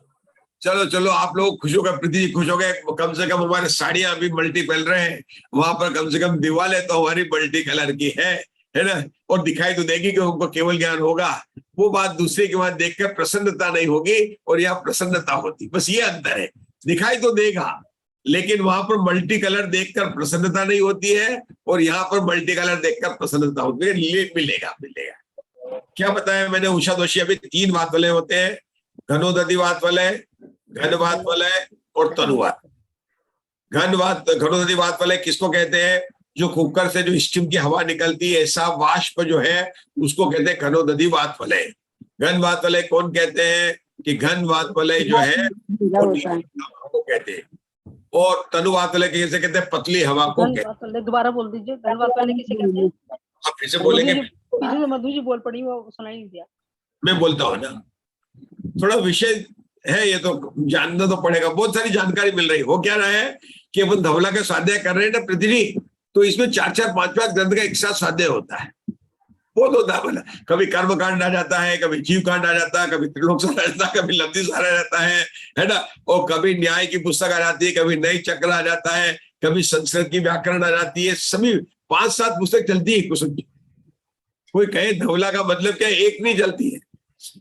चलो चलो, आप लोग खुश हो गए, प्रीति जी खुश हो गए। कम से कम हमारे साड़ियां भी मल्टी पहन रहे हैं, वहां पर कम से कम दीवारें तो हमारी मल्टी कलर की है ना। और दिखाई तो देगी कि उनको केवल ज्ञान होगा। वो बात दूसरे के बाद देखकर प्रसन्नता नहीं होगी, और यहाँ प्रसन्नता होती। बस ये अंतर है। दिखाई तो देगा, लेकिन वहां पर मल्टी कलर देखकर प्रसन्नता नहीं होती है और यहाँ पर मल्टी कलर देखकर प्रसन्नता होती है। मिलेगा मिलेगा। क्या बताया मैंने उषा दोषी? अभी 3 वात वलय होते हैं, घनोदधिवात वलय, घनवात वलय और तनुवात। घनोदधिवात वलय किसको कहते हैं? जो कुकर से जो स्टीम की हवा निकलती है, ऐसा वाष्प जो है उसको कहते हैं घनोदधिवात वलय। घनवात वलय कौन कहते हैं? कि घनवात वलय जो है को कहते हैं। और तनुवात वलय किसे कहते हैं? पतली हवा को कहते हैं। दोबारा बोल दीजिए, घनवात वलय किसे कहते हैं? आप फिर से बोलेंगे? पीछे से मधु जी बोल पड़ी, वो सुनाई नहीं दिया। मैं बोलता हूँ ना, थोड़ा विषय है ये, तो जानना तो पड़ेगा। बहुत सारी जानकारी मिल रही है। वो क्या रहा है कि अपन धवला का स्वाध्याय कर रहे हैं ना पृथ्वी, तो इसमें 4-4, 5-5 ग्रंथ का एक साथ स्वाध्याय होता है। बहुत होता है बोला, कभी कर्मकांड आ जाता है, कभी जीव कांड आ जाता है, कभी त्रिलोक सार आ जाता है, कभी लब्धि सार आ जाता है ना, और कभी न्याय की पुस्तक आ जाती है, कभी नई चक्र आ जाता है, कभी संस्कृत की व्याकरण आ जाती है। सभी 5-7 पुस्तक चलती है कुछ। कोई कहे धवला का मतलब क्या? एक नहीं चलती है,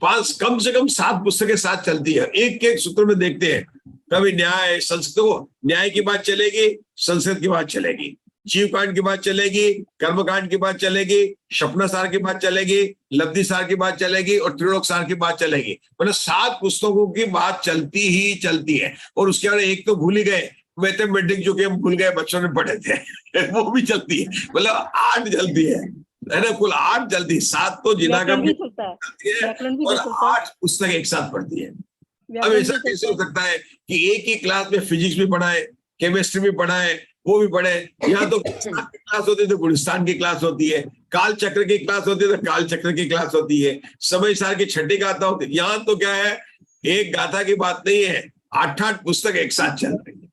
5 कम से कम 7 पुस्तकें साथ चलती है। एक सूत्र में देखते हैं, कभी न्याय संस्कृत, न्याय की बात चलेगी, संस्कृत की बात चलेगी, जीव कांड की बात चलेगी, कर्मकांड की बात चलेगी, सपना सार की बात चलेगी, लब्धि सार की बात चलेगी और त्रिलोक सार की बात चलेगी। मतलब 7 पुस्तकों की बात चलती ही चलती है। और उसके बाद एक तो भूल ही गए, मैथमेटिक्स जो कि हम भूल गए, बच्चों ने पढ़े थे वो भी चलती है। मतलब 8 चलती है ना, कुल 8 चलती है। 7 तो जिनागम भी चलती है और 8 पुस्तक एक साथ पढ़ती है। अब ऐसा कैसे हो सकता है कि एक ही क्लास में फिजिक्स भी पढ़ाए, केमिस्ट्री भी पढ़ाए, वो भी पढ़े? यहाँ तो क्लास होती है तो गुलिस्तान की क्लास होती है, काल चक्र की क्लास होती है तो काल चक्र की क्लास होती है, समय सार की छठी गाथा होती है। यहाँ तो क्या है, एक गाथा की बात नहीं है, 8-8 पुस्तक एक साथ चल रही है।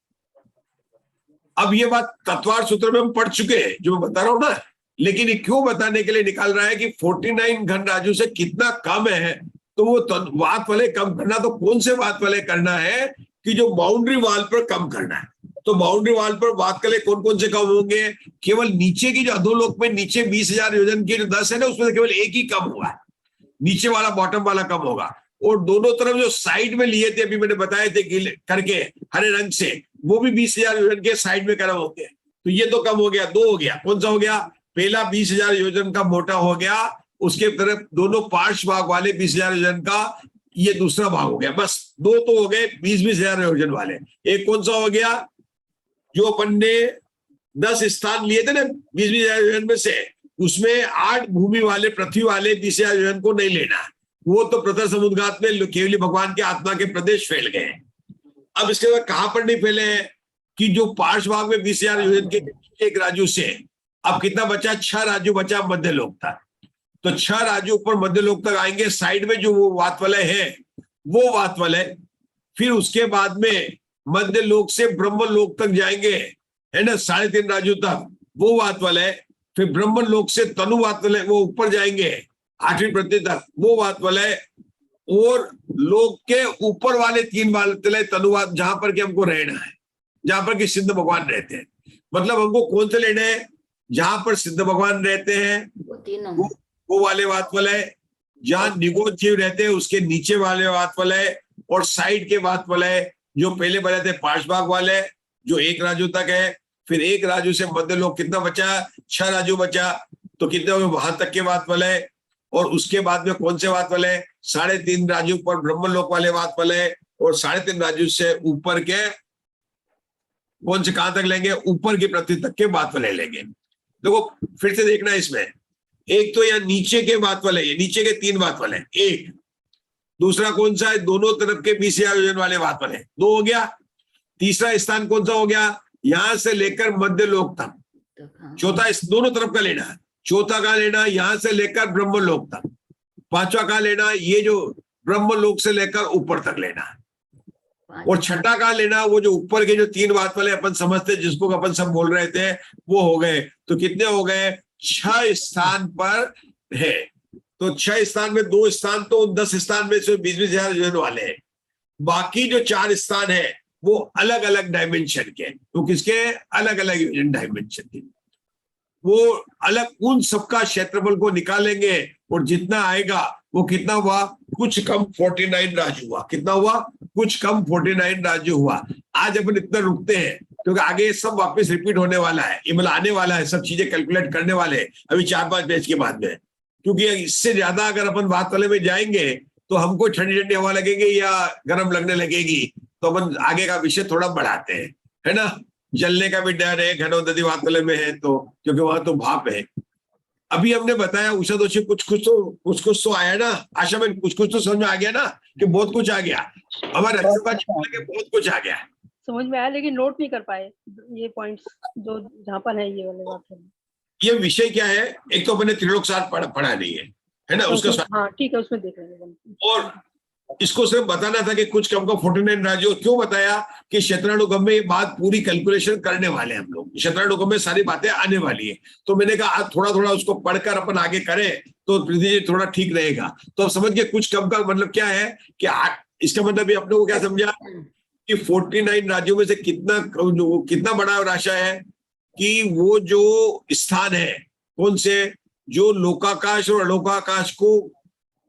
अब ये बात तत्वार सूत्र में हम पढ़ चुके हैं, जो मैं बता रहा हूं ना, लेकिन ये क्यों बताने के लिए निकाल रहा है कि 49 घन राजू से कितना कम है, तो वो वात वाले कम करना। तो कौन से वात वाले करना है? कि जो बाउंड्री वाल पर कम करना है। तो बाउंड्री वाल पर वात वाले कौन कौन से कम होंगे? केवल नीचे की जो अधोलोक में नीचे 20,000 योजन की जो 10 है ना, उसमें केवल एक ही कम हुआ है, नीचे वाला बॉटम वाला कम होगा। और दोनों तरफ जो साइड में लिए थे, अभी मैंने बताए थे करके हरे रंग से, वो भी 20,000 योजन के साइड में कम होते हैं। तो ये तो कम हो गया, 2 हो गया। कौन सा हो गया? पहला 20,000 योजन का मोटा हो गया, उसके तरफ दोनों पार्श्व भाग वाले 20,000 योजन का ये दूसरा भाग हो गया। बस 2 तो हो गए 20,000 योजन वाले। एक कौन सा हो गया? जो अपन ने 10 स्थान लिए थे ना 20,000 योजन में से, उसमें 8 भूमि वाले पृथ्वी वाले 20,000 योजन को नहीं लेना। वो तो प्रतर समुद्घात में केवली भगवान के आत्मा के प्रदेश फैल गए। अब इसके बाद कहां पर नहीं फैले हैं? कि जो पार्श्व भाग में 20,000 योजन के एक राजू से अब कितना बचा? 6 राजू बचा मध्य लोक तक। तो 6 राजू ऊपर मध्य लोक तक आएंगे। साइड में जो वो वात वलय है वो वात वलय, फिर उसके बाद में मध्य लोक से ब्रह्म लोक तक जाएंगे, है ना, 3.5 राजू तक, वो वात वलय। फिर ब्रह्म लोक से तनु वात वलय, वो ऊपर जाएंगे 8वीं प्रति तक, वो वात वलय। और लोक के ऊपर वाले 3 वात वलय तनुवात, जहां पर कि हमको रहना है, जहां पर कि सिद्ध भगवान रहते हैं। मतलब हमको कौन से लेने हैं? जहां पर सिद्ध भगवान रहते हैं वो वाले वात वलय, जहां निगोद जीव रहते हैं उसके नीचे वाले वात वलय, और साइड के वात वलय जो पहले बने थे पार्श्वभाग वाले, जो 1 राजू तक है। फिर 1 राजू से मध्य लोक कितना बचा? 6 राजू बचा। तो कितने हो गए वहां तक के वात वलय। और उसके बाद में कौन से वात वलय? 3.5 राजू पर ब्रह्म लोक वाले वात वलय, और 3.5 राजू से ऊपर के कौन से कहां तक लेंगे? ऊपर की पृथ्वी तक के वात वलय लेंगे। देखो फिर से देखना इसमें, एक तो यहाँ नीचे के वात वलय, ये नीचे के 3 वात वलय, एक। दूसरा कौन सा है? दोनों तरफ के 20,000 योजन वाले वात वलय, 2 हो गया। तीसरा स्थान कौन सा हो गया? यहां से लेकर मध्य लोक तक। चौथा इस दोनों तरफ का लेना है। चौथा कहां लेना? यहां से लेकर ब्रह्म लोक तक। 5वां कहां लेना? ये जो ब्रह्म लोक से लेकर ऊपर तक लेना है। और 6ठा कहां लेना? वो जो ऊपर के जो 3 वात वाले अपन समझते, जिसको अपन सब बोल रहे थे, वो हो गए। तो कितने हो गए? 6 स्थान पर है। तो 6 स्थान में 2 स्थान तो 10 स्थान में से 20,000 योजन वाले हैं। बाकी जो 4 स्थान है वो अलग अलग डायमेंशन के, तो किसके? अलग अलग योजन डायमेंशन के। वो अलग उन सबका क्षेत्रफल को निकालेंगे और जितना आएगा वो कितना हुआ? कुछ कम 49 राजू हुआ। कितना हुआ? कुछ कम 49 राजू हुआ। आज अपन इतना रुकते हैं क्योंकि आगे ये सब वापस रिपीट होने वाला है, ये मतलब आने वाला है, सब चीजें कैलकुलेट करने वाले हैं अभी 4-5 पेज के बाद में। क्योंकि इससे ज्यादा अगर अपन बात वाले में जाएंगे तो हमको ठंडी ठंडी हवा लगेगी या गर्म लगने लगेगी, तो अपन आगे का विषय थोड़ा बढ़ाते हैं, है ना। जलने का भी डर है घनो नदी बात वाले में है तो, क्योंकि वहां तो भाप है। अभी हमने बताया उषा दोषी कुछ कुछ तो आया ना, आशा में कुछ तो समझ में आ गया ना कि बहुत कुछ आ गया, हमारे बहुत कुछ आ गया, समझ में आया, लेकिन नोट नहीं कर पाए ये पॉइंट्स जो जहाँ पर है ये वाले बात है। ये विषय क्या है, एक तो अपने त्रिलोक सार पढ़ा नहीं है ना, उसका हाँ ठीक है, उसमें देख लेंगे। और इसको सिर्फ बताना था कि कुछ कम का 49 राज्यों, क्यों बताया कि क्षेत्रानुगम में ये बात पूरी कैलकुलेशन करने वाले हैं हम लोग, क्षेत्रानुगम में सारी बातें आने वाली है। तो मैंने कहा आज थोड़ा थोड़ा उसको पढ़कर अपन आगे करें तो प्रीति जी थोड़ा ठीक रहेगा। तो अब समझ गए कुछ कम का मतलब क्या है कि इसका मतलब भी अपने को क्या समझा कि 49 राज्यों में से कितना बड़ा राशा है कि वो जो स्थान है कौन से, जो लोकाकाश और अलोकाकाश को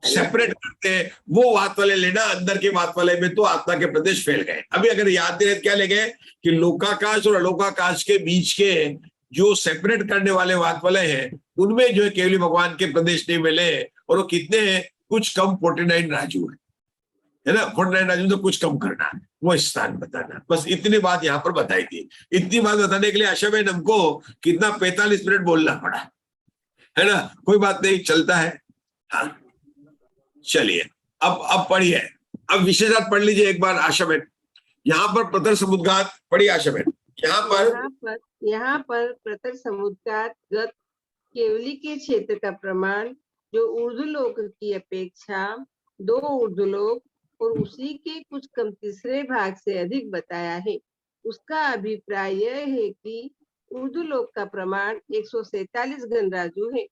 सेपरेट करते हैं वो बात वाले लेना, अंदर के बात वाले में तो आत्मा के प्रदेश फैल गए। अभी अगर याद दे क्या ले गए कि लोकाकाश और अलोकाकाश के बीच के जो सेपरेट करने वाले बात वाले हैं उनमें जो है केवली भगवान के प्रदेश नहीं मिले, और वो कितने हैं, कुछ कम 49 राजू है ना। 49 राजू तो कुछ कम करना है, वो स्थान बताना, बस इतनी बात यहाँ पर बताई थी। इतनी बात बताने के लिए आशा बहन हमको कितना 45 मिनट बोलना पड़ा, है ना। कोई बात नहीं, चलता है। हाँ चलिए अब पढ़िए, अब विशेषार्थ पढ़ लीजिए एक बार आशा बहन। यहाँ पर प्रतर समुद्गात पढ़िए आशा बहन। यहाँ पर प्रतर समुद्गात गत केवली के क्षेत्र का प्रमाण जो ऊर्ध्वलोक की अपेक्षा 2 ऊर्ध्वलोक और उसी के कुछ कम तीसरे भाग से अधिक बताया है। उसका अभिप्राय यह है कि ऊर्ध्वलोक का प्रमाण 147 गणराज्य है।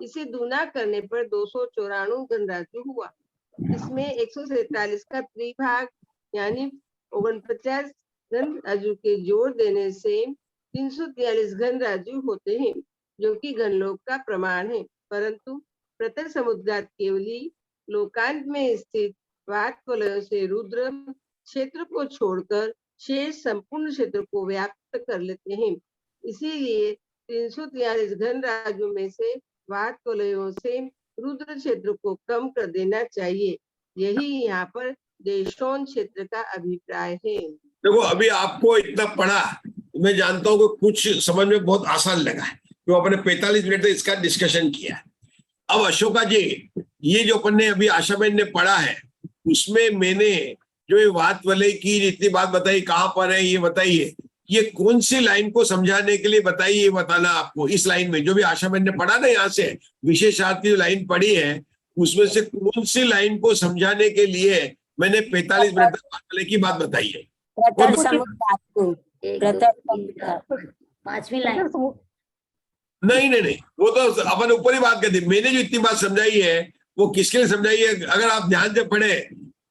इसे दूना करने पर 294 गणराज्य हुआ। इसमें 147 का त्रिभाग यानी 49 गणराज्यों के जोड़ देने से 343 गणराज्य होते हैं, जो कि गणलोक का प्रमाण है। परंतु प्रतर समुद्गात केवली लोकांत में स्थित वात वलयों से रुद्र क्षेत्र को छोड़कर शेष संपूर्ण क्षेत्र को व्याप्त कर लेते हैं। इसीलिए 343 गणराज्यों में से वात वलयों से रुद्र क्षेत्र को कम कर देना चाहिए। यही यहाँ पर देशों क्षेत्र का अभिप्राय है। देखो अभी आपको इतना पढ़ा, मैं जानता हूँ कि कुछ समझ में बहुत आसान लगा है, तो अपने 45 मिनट तक इसका डिस्कशन किया। अब अशोका जी, ये जो अपन ने अभी आशा बहन ने पढ़ा है उसमें मैंने जो ये वात वलय की जितनी बात बताई कहाँ पर है ये बताइए, ये कौन सी लाइन को समझाने के लिए बताइए, ये बताना आपको। इस लाइन में जो भी आशा बहन ने पढ़ा ना, यहाँ से विशेषार्थ की लाइन पढ़ी है उसमें से कौन सी लाइन को समझाने के लिए मैंने 45 मिनट तक वात वलय की बात बताई है। पांचवी लाइन नहीं, वो तो अपन ऊपर ही बात करते। मैंने जो इतनी बात समझाई है वो किसके लिए समझाई है, अगर आप ध्यान से पढ़े,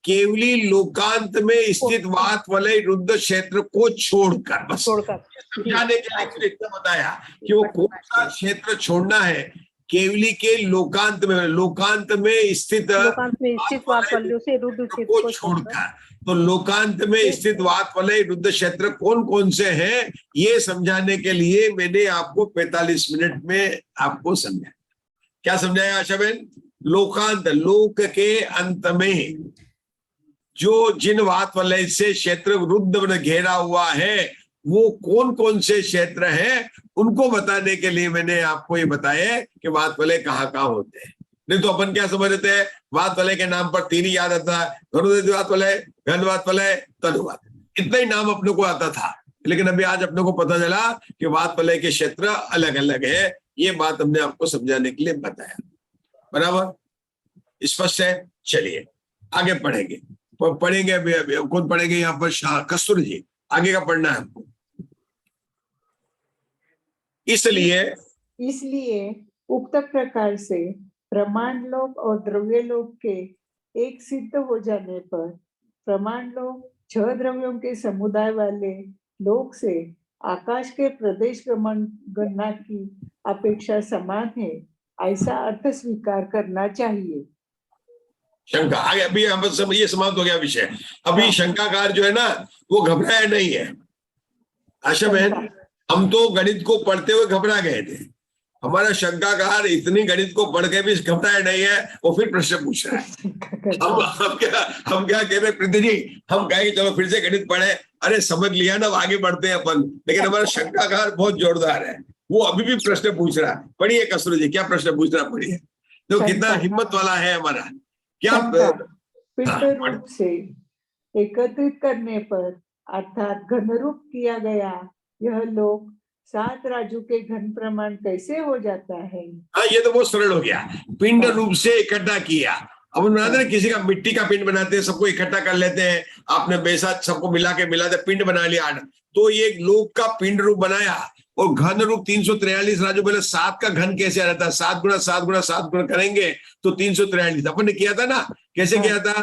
केवली लोकांत में स्थित वात वलय रुद्र क्षेत्र को छोड़कर, बस समझाने के लिए इतना बताया कि वो कौन सा क्षेत्र छोड़ना है। केवली के लोकांत में स्थित वात वलयों से रुद्र क्षेत्र को छोड़कर, तो लोकांत में स्थित वात वलय रुद्र क्षेत्र कौन कौन से हैं ये समझाने के लिए मैंने आपको 45 मिनट में आपको समझाया। क्या समझाया आशा बहन? लोकांत, लोक के अंत में जो जिन वात वलय से क्षेत्र रुद्र घेरा हुआ है वो कौन कौन से क्षेत्र हैं उनको बताने के लिए मैंने आपको ये बताया कि वात वलय कहाँ कहाँ होते हैं। नहीं तो अपन क्या समझ रहे थे, वात वलय के नाम पर 3 ही याद आता है, वात वलय, घन वात वलय, तनुवात, इतना ही नाम अपने को आता था। लेकिन अभी आज अपने को पता चला कि वात वलय के क्षेत्र अलग अलग है। ये बात हमने आपको समझाने के लिए बताया। बराबर स्पष्ट है? चलिए आगे पढ़ेंगे। अभी कौन पढ़ेंगे यहाँ पर? कस्तूरी जी, आगे का पढ़ना है हमको। इसलिए उक्त प्रकार से प्रमाण लोक और द्रव्य लोक के एक सिद्ध हो जाने पर प्रमाण लोक 6 द्रव्यों के समुदाय वाले लोक से आकाश के प्रदेश गणना की अपेक्षा समान है, ऐसा अर्थ स्वीकार करना चाहिए। शंका आगे, अभी हम सब ये समाप्त हो गया विषय। अभी शंकाकार जो है ना वो घबराया नहीं है। आशा बहन, हम तो गणित को पढ़ते हुए घबरा गए थे, हमारा शंकाकार इतनी गणित को पढ़ के भी घबराया नहीं है, वो फिर प्रश्न पूछ रहा है। हम क्या कह रहे प्रीति जी, हम कहेंगे चलो फिर से गणित पढ़े, अरे समझ लिया ना, आगे बढ़ते हैं अपन। लेकिन हमारा शंकाकार बहुत जोरदार है, वो अभी भी प्रश्न पूछ रहा है। पढ़िए कसरू जी, क्या प्रश्न पूछ रहा, पढ़िए। तो कितना हिम्मत वाला है हमारा। क्या पिंड रूप से एकत्रित करने पर अर्थात घनरूप किया गया यह लोक 7 राजू के घन प्रमाण कैसे हो जाता है? हाँ, ये तो बहुत सरल हो गया। पिंड रूप से इकट्ठा किया। अब बनाते हैं किसी का मिट्टी का पिंड बनाते हैं, सबको इकट्ठा कर लेते हैं, आपने बेसाथ सबको मिलाते पिंड बना लिया। तो ये लोक का पिंड रूप बनाया और घन रूप 343 राजू। बोले 7 का घन कैसे आ रहता है? 7 गुणा 7 गुणा 7 गुणा करेंगे तो 343। अपन ने किया था ना, कैसे किया था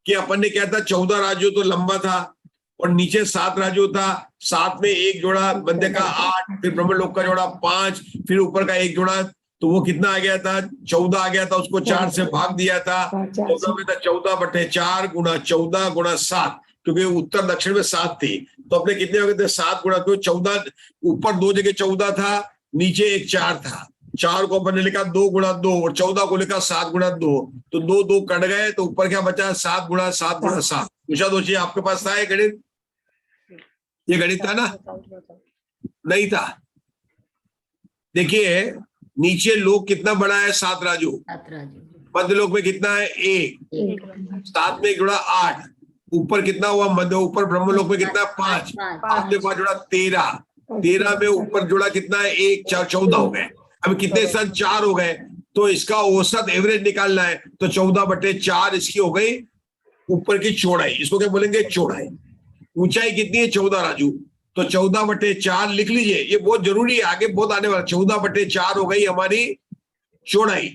कि अपन ने किया था 14 राजू तो लंबा था और नीचे 7 राजू था, 7 में एक जोड़ा मध्य का 8, फिर ब्रह्म लोक का जोड़ा 5, फिर ऊपर का एक जोड़ा, तो वो कितना आ गया था? 14 आ गया था। उसको 4 से भाग दिया था, 14 में था 14/4 गुणा 14 गुणा 7, क्योंकि उत्तर दक्षिण में 7 थी। तो अपने कितने हो गए थे? 7 गुणा 14, ऊपर 2 जगह 14 था, नीचे एक 4 था। 4 को अपन ने लिखा 2 गुणा 2 और 14 को लिखा 7 गुणा 2, तो 2 2 कट गए, तो ऊपर क्या बचा? 7 गुणा 7 गुणा 7। उषा दोषी, आपके पास था ये गणित? ये गणित था ना? नहीं था। देखिए नीचे लोक कितना बड़ा है? 7 राजू। मध्य लोक में कितना है? 1। 7 में 1 जोड़ा 8। ऊपर कितना हुआ? मध्य ऊपर ब्रह्म लोक में कितना? 5। 5 में 5 जोड़ा 13। 13 में ऊपर जोड़ा कितना है? 1 4 14 हो गए। अब कितने साथ? 4 हो गए। तो इसका औसत एवरेज निकालना है, तो 14/4 इसकी हो गई ऊपर की चौड़ाई। इसको क्या बोलेंगे? चौड़ाई। ऊंचाई कितनी है? 14 राजू। तो 14/4 लिख लीजिए, ये बहुत जरूरी है, आगे बहुत आने वाला। 14/4 हो गई हमारी चौड़ाई,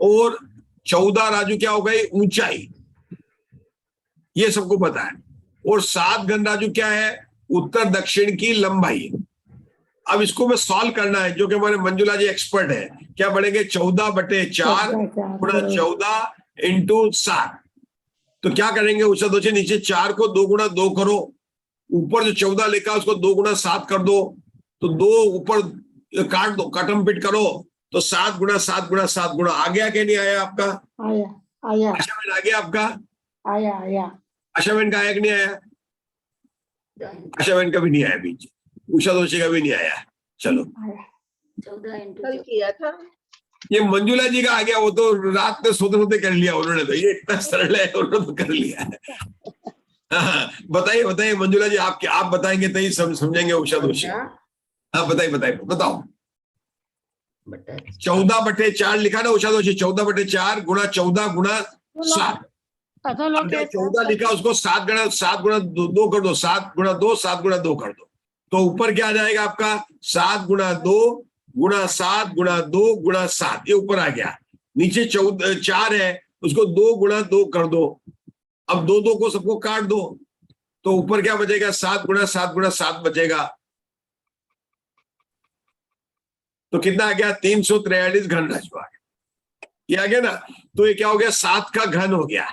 और 14 राजू क्या हो गई? ऊंचाई। ये सबको पता है। और 7 घन राजू क्या है? उत्तर दक्षिण की लंबाई। अब इसको में सॉल्व करना है, जो कि हमारे मंजुला जी एक्सपर्ट है। क्या बढ़ेंगे? 14/4 गुणा 14 इंटू 7। तो क्या करेंगे? उषा दोषी, नीचे 4 को 2 गुणा 2 करो, ऊपर जो 14 लिखा उसको 2 गुणा 7 कर दो, तो 2 ऊपर काट दो, कटम पिट करो, तो 7 गुणा 7 गुणा 7 गुणा। आ गया कि नहीं आया आपका? आया। आशा बहन, आ गया आपका? आया। आशा बहन का आया कि नहीं आया? आशा बहन का भी नहीं आया बीच, उषा दोषी का भी नहीं आया। चलो 14 किया था। ये मंजुला जी का आ गया, वो तो रात में सोते सोते कर लिया उन्होंने, तो ये इतना सरल है, उन्होंने तो कर लिया है। हाँ, बताइए बताइए मंजुला जी, आप बताएंगे तो ही समझेंगे उषा दोषी। हाँ बताओ। 14/4 लिखा ना उषा दोषी? 14/4 गुणा 14 गुणा 7। 14 लिखा, उसको 7 गुणा 2 कर दो, 7 गुणा 2 7 गुणा 2 कर दो, तो ऊपर क्या आ जाएगा आपका? 7 गुणा 2 गुणा 7 गुणा 2 गुणा 7। ये ऊपर आ गया। नीचे 4 है, उसको 2 गुणा 2 कर दो। अब 2 2 को सबको काट दो, तो ऊपर क्या बचेगा? 7 गुणा 7 गुणा 7 बचेगा। तो कितना आ गया? 343 घन राजू आ गया। ये आ गया ना? तो ये क्या हो गया? 7 का घन हो गया।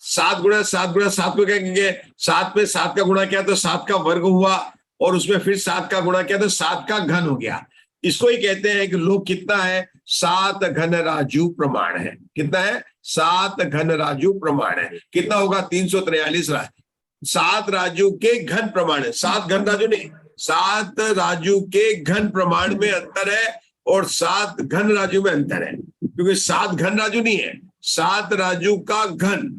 7 गुणा 7 गुणा 7 को क्या कहेंगे? 7 में 7 का गुणा किया तो 7 का वर्ग हुआ, और उसमें फिर 7 का गुणा किया तो 7 का घन हो गया। इसको ही कहते हैं कि लोक कितना है? 7 घन राजू प्रमाण है। कितना है? 7 घन राजू प्रमाण है। कितना होगा? 343 राजू। 7 राजू के घन प्रमाण है, 7 घन राजू नहीं, 7 राजू के घन प्रमाण में अंतर है और 7 घन राजू में अंतर है, क्योंकि 7 घन राजू नहीं है, 7 राजू का घन।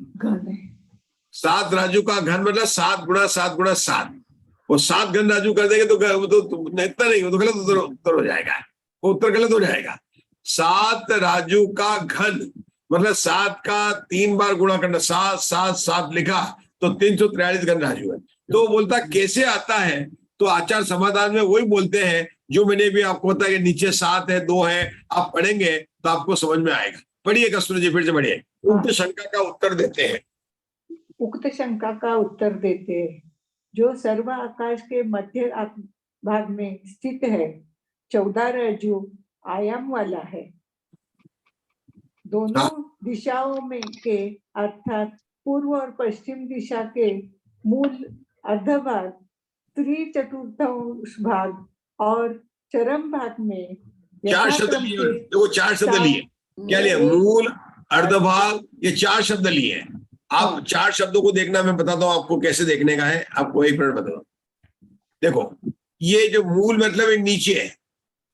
7 राजू का घन मतलब 7 गुणा 7 गुणा 7। वो 7 घन राजू कर देंगे तो इतना नहीं, वो तो गलत उत्तर हो जाएगा, वो उत्तर गलत हो जाएगा। 7 राजू का घन मतलब 7 का 3 बार गुणा करना, 7 7 7 लिखा तो 343 घन राजू है। तो बोलता कैसे आता है? तो आचार समाधान में वही बोलते हैं जो मैंने भी आपको बताया कि नीचे 7 है 2 है, आप पढ़ेंगे तो आपको समझ में आएगा। पढ़िए कस्तूरी जी, फिर से पढ़िए। उक्त शंका का उत्तर देते हैं। उक्त शंका का उत्तर देते हैं। जो सर्व आकाश के मध्य भाग में स्थित है, 14 राजू आयाम वाला है। दोनों दिशाओं में के अर्थात पूर्व और पश्चिम दिशा के मूल अर्धभाग, त्रिचतुर्थांश भाग और चरम भाग में चार शब्द यथाक्रम लिए, से देखो 4 शब्द लिए, क्या लिए? मूल, अर्धभाग, ये 4 शब्द लिए हैं। आप 4 शब्दों को देखना, मैं बताता हूँ आपको कैसे देखने का है। आपको 1 मिनट बताओ। देखो, ये जो मूल मतलब ये नीचे है।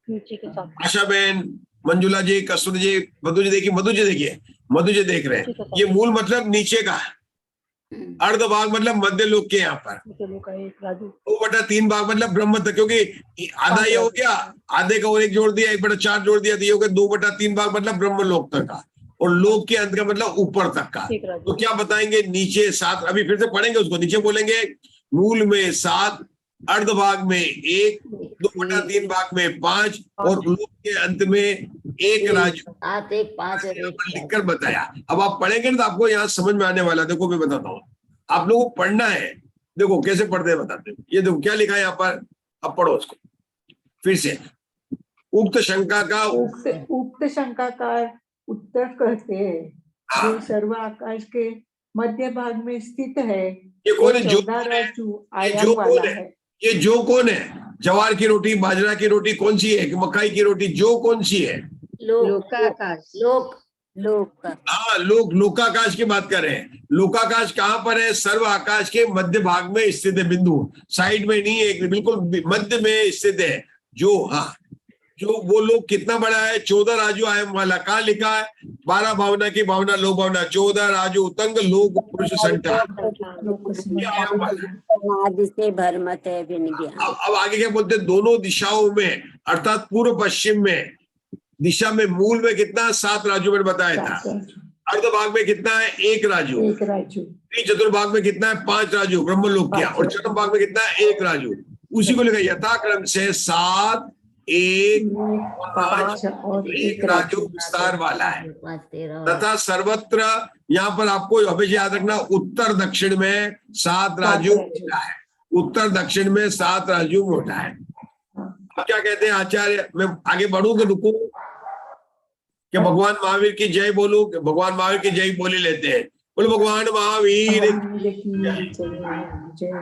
नीचे के साथ आशा बहन, मंजुला जी, कस्तूरी जी, मधु जी देखिए, मधु जी देखिए, मधु जी देख रहे हैं। ये मूल मतलब नीचे का है। अर्धभाग मतलब मध्य लोक के यहाँ पर। 2/3 भाग मतलब ब्रह्म तक, क्योंकि आधा ये हो गया, आधे का और 1 जोड़ दिया, 1/4 जोड़ दिया, तो ये हो गया 2/3 भाग मतलब ब्रह्म लोक तक का, और लोक के अंत का मतलब ऊपर तक का। तो क्या बताएंगे? नीचे 7, अभी फिर से पढ़ेंगे उसको। नीचे बोलेंगे मूल में 7, अर्धभाग में 1, 2/3 भाग में 5, और लोक के अंत में 1 राजू। 7, 1, 5 और 1 लिखकर बताया। अब आप पढ़ेंगे ना तो आपको यहाँ समझ में आने वाला। देखो मैं बताता हूँ, आप लोगों को पढ़ना है। देखो कैसे पढ़ते हैं बताते हैं। ये देखो क्या लिखा है यहाँ पर, अब पढ़ो उसको फिर से। उक्त शंका का उक्त शंका का उत्तर कहते हैं, जो सर्व आकाश के मध्य भाग में स्थित है। ये कौन है? जो 14 राजू ये आयाम जो वाला कौन है? ये जो कौन है? जवार की रोटी, बाजरा की रोटी कौन सी है? मकाई की रोटी जो कौन सी है? लोकाकाश। लोक। हाँ, लोकाकाश की बात कर रहे हैं। लोकाकाश कहाँ पर है? सर्व आकाश के मध्य भाग में स्थित है। बिंदु साइड में नहीं है, बिल्कुल मध्य में स्थित है। जो वो लोग कितना बड़ा है? 14 राजू आयम वाला। कहाँ लिखा है? 12 भावना की भावना, लोक भावना, 14 राजू उतंग लोक पुरुष संख्या। से भरमत है विनिज्ञान। अब आगे क्या बोलते हैं? दोनों दिशाओं में अर्थात पूर्व पश्चिम में दिशा में मूल में कितना? 7 राजू मैंने बताया था। अर्धभाग में कितना है? 1 राजू। चतुर्भाग में कितना है? 5 राजू ब्रह्मलोक किया। और चरम भाग में कितना है? 1 राजू। उसी को लिखा यथाक्रम से 7, 1, 5 और 1 राजू विस्तार वाला है। तथा सर्वत्र यहाँ पर आपको हमेशा याद रखना, उत्तर दक्षिण में 7 राजू मोटा है। उत्तर दक्षिण में 7 राजू मोटा है। अब क्या कहते हैं आचार्य? मैं आगे बढ़ूं कि रुकूं? कि भगवान महावीर की जय बोलूं? भगवान महावीर की जय बोली लेते हैं। बोलो भगवान महावीर।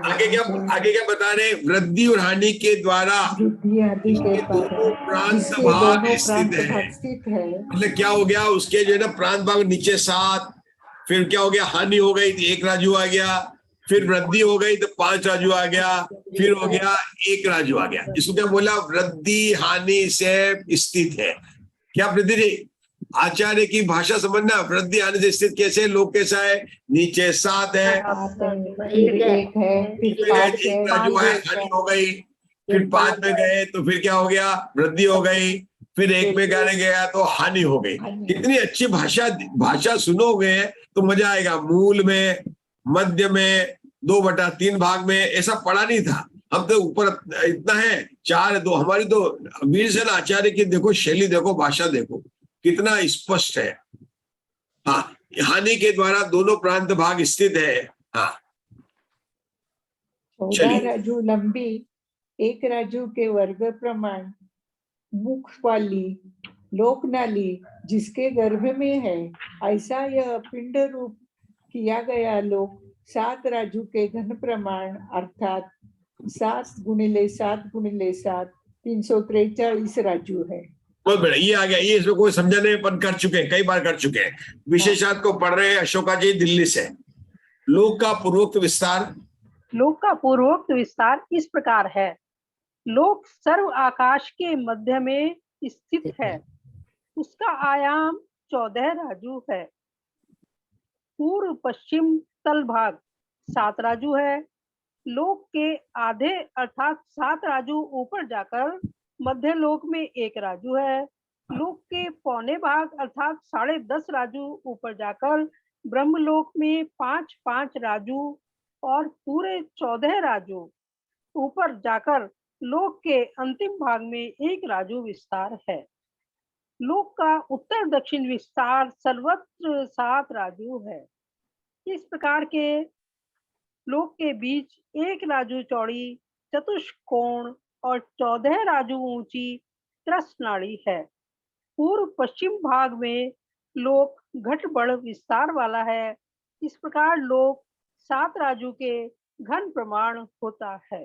आगे क्या बता रहे? वृद्धि और हानि के द्वारा दोनों प्रांत भाग स्थित है। मतलब क्या हो गया? उसके जो है ना प्रांत भाग नीचे 7, फिर क्या हो गया? हानि हो गई तो 1 राजू आ गया, फिर वृद्धि हो गई तो 5 राजू आ गया, फिर हो गया 1 राजू आ गया। इसको क्या बोला? वृद्धि हानि से स्थित है। क्या वृद्धि जी? आचार्य की भाषा समझना। वृद्धि हानि से स्थित कैसे? लोक कैसा है? नीचे 7 है, फिर 1 है, फिर 5 है, 1 राजू है, हानि हो गई, फिर 5 में गए तो फिर क्या हो गया? वृद्धि हो गई, फिर 1 में गाने गया तो हानि हो गई। कितनी अच्छी भाषा सुनोगे तो मजा आएगा। मूल में, मध्य में, 2/3 भाग में ऐसा पढ़ा नहीं था। हम तो ऊपर इतना है 4 2। हमारी तो वीरसेन आचार्य की देखो शैली, देखो भाषा, देखो कितना स्पष्ट है। हाँ, हानि के द्वारा दोनों प्रांत भाग स्थित है। हाँ 14 राजू लंबी, 1 राजू के वर्ग प्रमाण मुख वाली लोकनाली जिसके गर्भ में है, ऐसा यह पिंड रूप किया गया लोक 7 राजू के घन प्रमाण अर्थात 7 × 7 × 7 343 राजू है। बहुत बढ़िया, ये आ गया। ये इसमें कोई समझाने अपन कर चुके हैं, कई बार कर चुके हैं। विशेषात को पढ़ रहे हैं अशोका जी दिल्ली से। लोक का पूर्वोक्त विस्तार। लोक का पूर्वोक्त विस्तार इस प्रकार है। लोक सर्व आकाश के मध्य में स्थित है। उसका आयाम 14 राजू है। पूर्व पश्चिम तल भाग 7 राजू है। लोक के आधे अर्थात 7 राजू ऊपर जाकर मध्य लोक में 1 राजू है। लोक के पौने भाग अर्थात 10.5 राजू ऊपर जाकर ब्रह्मलोक में 5-5 राजू और पूरे 14 राजू ऊपर जाकर लोक के अंतिम भाग में 1 राजू विस्तार है। लोक का उत्तर दक्षिण विस्तार सर्वत्र 7 राजू है। इस प्रकार के लोक के बीच 1 राजू चौड़ी चतुष्कोण और 14 राजू ऊंची त्रस्त नाड़ी है। पूर्व पश्चिम भाग में लोक घट बढ़ विस्तार वाला है। इस प्रकार लोक 7 राजू के घन प्रमाण होता है।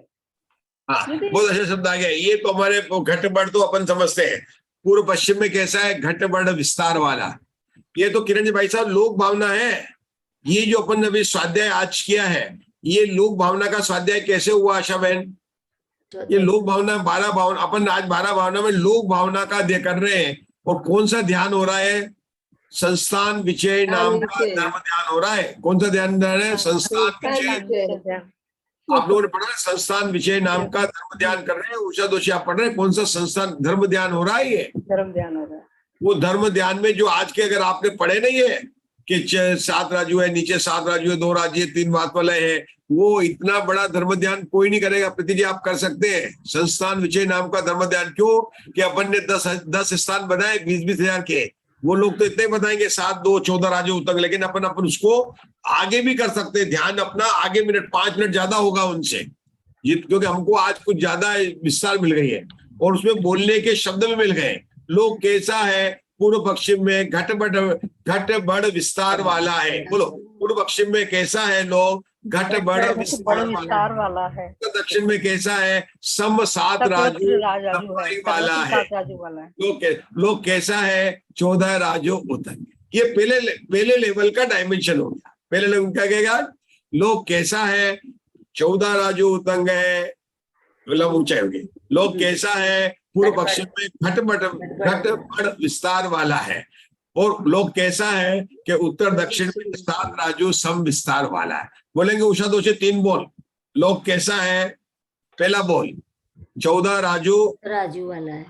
हाँ, बहुत अच्छे शब्द आ गए। ये तो हमारे घट बढ़ तो अपन समझते हैं। पूर्व पश्चिम में कैसा है? घट बढ़ विस्तार वाला। ये तो किरण जी भाई साहब लोक भावना है। ये जो अपन ने अभी स्वाध्याय आज किया है, ये लोक भावना का स्वाध्याय कैसे हुआ आशा बहन? ये लोक भावना 12 भावना, अपन आज 12 भावना में लोक भावना का कर रहे हैं। और कौन सा ध्यान हो रहा है? संस्थान विषय नाम का धर्म ध्यान हो रहा है। कौन सा ध्यान है? संस्थान विषय। आप लोगों ने पढ़ा है संस्थान विषय नाम का धर्म ध्यान कर रहे हैं। उषा दोषी आप पढ़ रहे हैं। कौन सा संस्थान धर्म ध्यान हो रहा है? ये धर्म ध्यान हो रहा है। वो धर्म ध्यान में जो आज के अगर आपने पढ़े नहीं है कि 7 राजू है, नीचे 7 राजू है, 2 राज्य, 3 बात वाले है, वो इतना बड़ा धर्म ध्यान कोई नहीं करेगा। प्रीति जी आप कर सकते हैं संस्थान विषय नाम का धर्म ध्यान। क्यों कि अपन ने 10 स्थान बनाए 20-20 हजार के। वो लोग तो इतने बताएंगे 7, 2, 14 राजू तक, लेकिन अपन उसको आगे भी कर सकते हैं। ध्यान अपना आगे 5 मिनट ज्यादा होगा उनसे, क्योंकि हमको आज कुछ ज्यादा विस्तार मिल गई है और उसमें बोलने के शब्द भी मिल गए। लोग कैसा है? पूर्व पश्चिम में घट बढ़ विस्तार वाला है। बोलो पूर्व पश्चिम में कैसा है? लोग घट बढ़ विस्तार वाला है। दक्षिण में कैसा है? सम 7 राजू वाला है। लोग कैसा है? 14 राजू उतंग। ये पहले लेवल का डायमेंशन हो गया। पहले लेवल क्या कहेगा? लोग कैसा है? 14 राजू उतंग है, मतलब ऊंचाई होगी। लोग कैसा है? पूर्व पश्चिम में घट बढ़ विस्तार वाला है। और लोग कैसा है कि उत्तर दक्षिण में 7 राजू सम विस्तार वाला है। बोलेंगे उषा दोषी 3 बोल। लोग कैसा है? पहला बोल 14 राजू वाला है।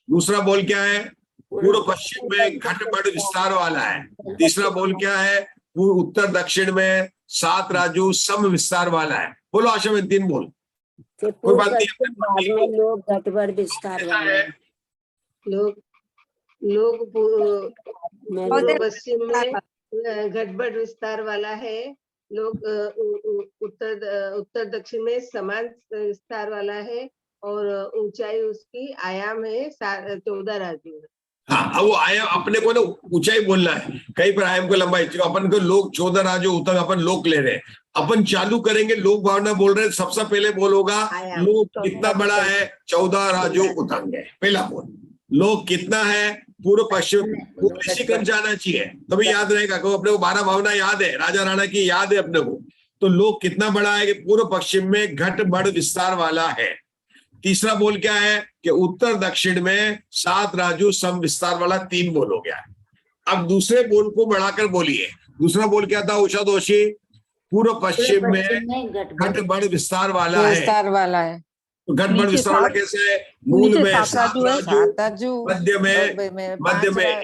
दूसरा बोल क्या है? पूर्व पश्चिम में घट बढ़ विस्तार वाला है। तीसरा बोल क्या है? उत्तर दक्षिण में 7 राजू सम विस्तार वाला है। बोलो आशा में 3 बोल। कोई बात नहीं। लोग घट बढ़ विस्तार वाला है। लोग पूर्व पश्चिम में घटबढ़ विस्तार वाला है। लोग उत्तर दक्षिण में समान विस्तार वाला है और ऊंचाई उसकी आयाम है 14 राजू। हाँ, वो आयाम अपने को ना ऊंचाई बोलना है, कहीं पर आयाम को लंबाई। अपन को लोग 14 राजू उतंग अपन लोक ले रहे हैं। अपन चालू करेंगे लोक भावना बोल रहे हैं। सबसे पहले बोल होगा लोक कितना बड़ा है? 14 राजू उतंग है। पहला बोल। लोक कितना है? पूर्व पश्चिम पूर्व जाना चाहिए, तभी याद रहेगा। अपने को 12 भावना याद है, राजा राणा की याद है अपने को। तो लोक कितना बड़ा है? कि पूर्व पश्चिम में घट बढ़ विस्तार वाला है। तीसरा बोल क्या है? कि उत्तर दक्षिण में 7 राजू सम विस्तार वाला। 3 बोल हो गया। अब दूसरे बोल को बढ़ाकर बोलिए। दूसरा बोल क्या था उषा दोषी? पूर्व पश्चिम में घट बढ़ विस्तार वाला है। तो घट बढ़ विस्तार वाला कैसे है? मूल में 7 राजू, मध्य में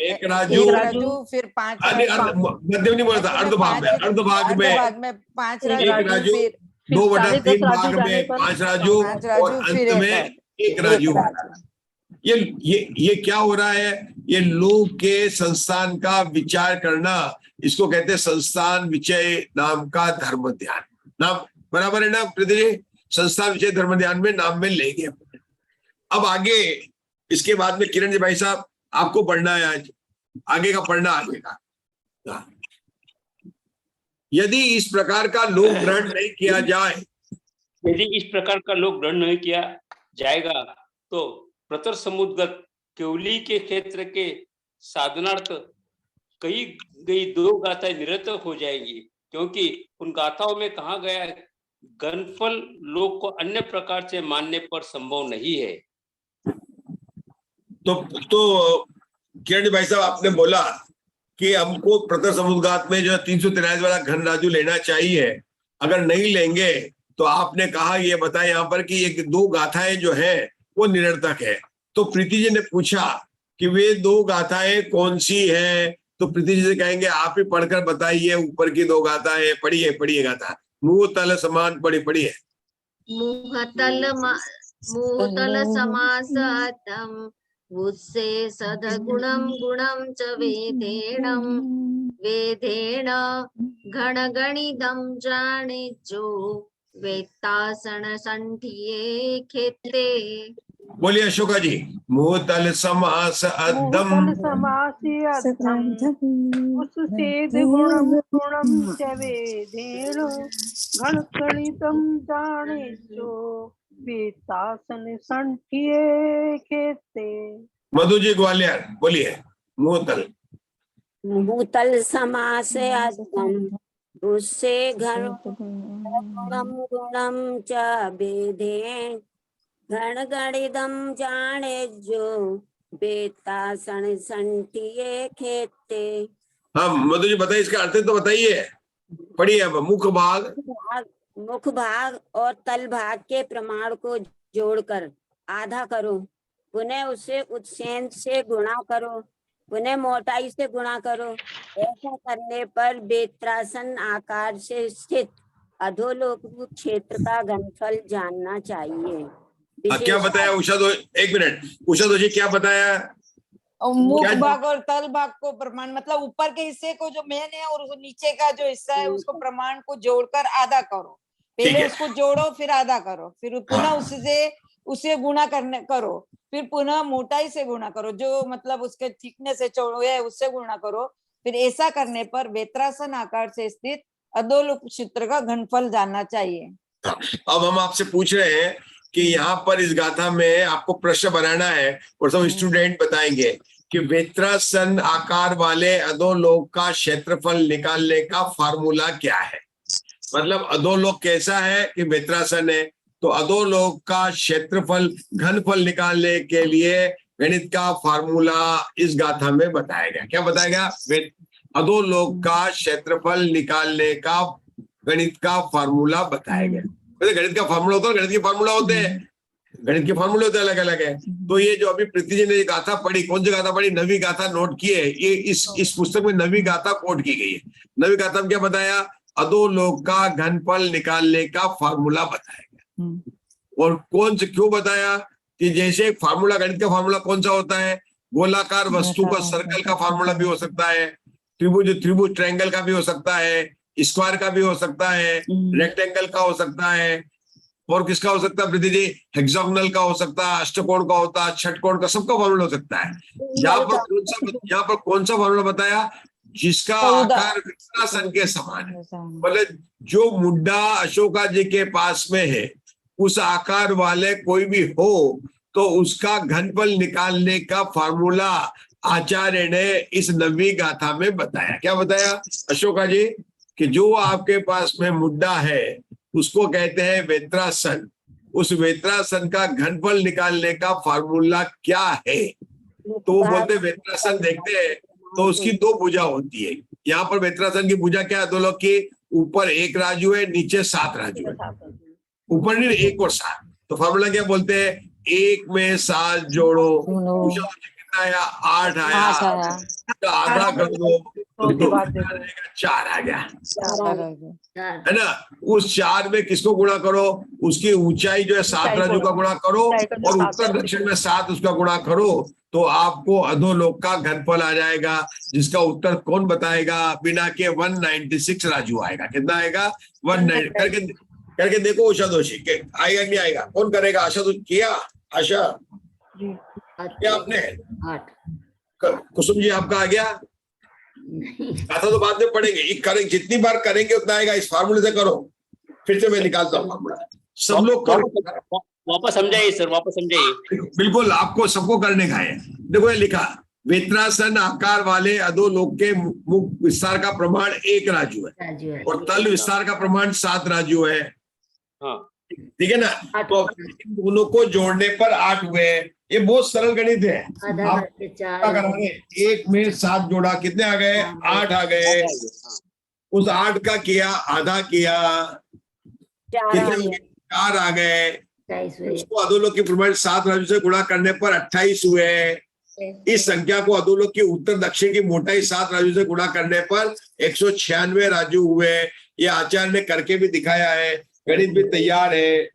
1 राजू, फिर 5 मध्य नहीं बोला था, अर्ध भाग में 5 1 राजू, 2/3 भाग में 5 राजू और अंत में 1 राजू। ये क्या हो रहा है? ये लोग के संस्थान का विचार करना, इसको कहते हैं संस्थान विषय नाम का धर्म ध्यान। नाम बराबर है ना प्रीति जी? संस्थान विषय धर्म ध्यान में नाम में लेंगे। अब आगे इसके बाद में किरण जी भाई साहब आपको पढ़ना है आज, आगे का पढ़ना आगे का। यदि इस प्रकार का लोक ग्रहण नहीं किया जाए, यदि इस प्रकार का लोक ग्रहण नहीं किया जाएगा तो प्रतर समुद्गत केवली के क्षेत्र के साधनार्थ कई गई 2 गाथाएं निरर्थक हो जाएंगी, क्योंकि उन गाथाओं में कहा गया घनफल लोक को अन्य प्रकार से मानने पर संभव नहीं है। तो किरण भाई साहब आपने बोला कि हमको प्रतर समुद्गात में जो 383 वाला घन राजू लेना चाहिए। अगर नहीं लेंगे तो आपने कहा ये बताया यहाँ पर कि ये 2 गाथाएं जो है वो निरर्थक है। तो प्रीति जी ने पूछा कि वे 2 गाथाएं कौन सी है? तो प्रीति जी से कहेंगे आप ही पढ़कर बताइए। ऊपर की 2 गाथाएं पढ़िए गाथा। मुंह तल समान पढ़िए। मुहतल समासतम उत्से सदगुणं गुणं च वेदेन घणगणितं जाने जो वेत्तासन संठिये खेते बोलिए अशोका जी। मुतल समास अद्धम। मुतल समासी अद्धम उससेद गुणम गुणम च वेदेन गणगणितम जानेचो वेतासन संठिये खेते। मधु जी ग्वालियर बोलिए। मुतल भूतल समास अद्धम उससे घन गुणम गुणम च भेदेन गण गणितम जाने जो बेतासन संठिये खेते। हाँ मधु जी बताइए, इसका अर्थ तो बताइए, पढ़िए। अब मुख भाग मुख भाग और तल भाग के प्रमाण को जोड़कर आधा करो, पुनः उसे उत्सेन से गुणा करो, पुनः मोटाई से गुणा करो। ऐसा करने पर बेत्रासन आकार से स्थित अधोलोक क्षेत्र का घनफल जानना चाहिए। क्या बताया उषा दो, एक मिनट उषा दोषी, क्या बताया? मुख भाग और तल भाग को प्रमाण मतलब ऊपर के हिस्से को जो मेन है और नीचे का जो हिस्सा है उसको प्रमाण को जोड़कर आधा करो। पहले उसको जोड़ो फिर आधा करो, फिर पुनः उसे गुणा करो, फिर पुनः मोटाई से गुणा करो, जो मतलब उसके थिकनेस से चौड़ाई है उससे गुणा करो। फिर ऐसा करने पर वेत्रासन आकार से स्थित अधोलोक क्षेत्र का घनफल जानना चाहिए। अब हम आपसे पूछ रहे हैं कि यहाँ पर इस गाथा में आपको प्रश्न बनाना है और सब स्टूडेंट बताएंगे कि वेत्रासन आकार वाले अधोलोक का क्षेत्रफल निकालने का फार्मूला क्या है। मतलब अधोलोक कैसा है कि वेत्रासन है, तो अधोलोक का क्षेत्रफल घनफल निकालने के लिए गणित का फार्मूला इस गाथा में बताया गया। क्या बताया गया? अधोलोक का क्षेत्रफल निकालने का गणित का फार्मूला बताया गया। गणित का फार्मूला होता है, गणित के फार्मूला होते हैं, गणित के फार्मूले होते अलग अलग है। तो ये जो अभी प्रीति जी ने गाथा पढ़ी, कौन सी गाथा पढ़ी? नवी गाथा नोट की है। ये इस पुस्तक में नवी गाथा कोट की गई है। नवी गाथा में क्या बताया? अधोलोक का घनफल निकालने का फार्मूला बताया गया। और कौन से क्यों बताया? कि जैसे फार्मूला, गणित का फार्मूला कौन सा होता है? गोलाकार वस्तु का सर्कल का फार्मूला भी हो सकता है, त्रिभुज ट्रायंगल का भी हो सकता है, स्क्वायर का भी हो सकता है, रेक्टेंगल का हो सकता है, और किसका हो सकता है प्रीति जी? हेक्सागोनल का हो सकता है, अष्टकोण का होता है, षटकोण का, सबका फार्मूला हो सकता है। यहाँ पर कौन सा फार्मूला बताया? जिसका आकार वेत्रासन के समान है। मतलब जो मुद्दा अशोका जी के पास में है उस आकार वाले कोई भी हो तो उसका घनफल निकालने का फार्मूला आचार्य ने इस नवी गाथा में बताया। क्या बताया अशोका जी? कि जो आपके पास में मुद्दा है उसको कहते हैं वेत्रासन। उस वेत्रासन का घनफल निकालने का फार्मूला क्या है? तो वो बोलते वेत्रासन देखते हैं तो उसकी दो भुजा होती है। यहाँ पर वेत्रासन की भुजा क्या है? दो लोग की, ऊपर 1 राजू है, नीचे 7 राजू है। ऊपर नहीं, 1 और 7। तो फार्मूला क्या बोलते हैं? 1 में 7 जोड़ो, कितना आया? 8 आया, आधा कर दो तो 4 आ गया, है ना। उस 4 में किसको गुणा करो? उसकी ऊंचाई जो है 7 राजू का गुणा करो और उत्तर दक्षिण में 7 उसका गुणा करो, तो आपको अधोलोक का घनफल आ जाएगा, जिसका उत्तर कौन बताएगा? बिना के 196 राजू आएगा। कितना आएगा? 190। करके देखो उषा दोषी के आएगा नहीं आएगा? कौन करेगा? आशा तो किया। आशा क्या आपने? 8। कुसुम जी आपका आ गया? गाथा तो बाद में पढ़ेंगे, करेंगे जितनी बार करेंगे उतना आएगा। इस फार्मूले से करो, फिर से मैं निकालता हूँ फार्मूला। सब लोग करो, वापस समझाइए सर, वापस समझाइए। बिल्कुल आपको सबको करने का है। देखो ये लिखा, वेत्रासन आकार वाले अधोलोक के मुख विस्तार का प्रमाण 1 राजू है और तल विस्तार का प्रमाण 7 राजू है। ठीक है ना। तो दोनों को जोड़ने पर 8 हुए। ये बहुत सरल गणित है। आप क्या करोगे? 1 में 7 जोड़ा, कितने आ गए? 8 आ गए। उस 8 का किया, आधा किया, कितने? 4 आ गए। उसको अधोलोक के प्रमाण 7 राजू से गुणा करने पर 28 हुए। इस संख्या को अधोलोक की उत्तर दक्षिण की मोटाई 7 राजू से गुणा करने पर 196 राजू हुए। ये आचार्य ने करके भी दिखाया है, गणित भी तैयार है,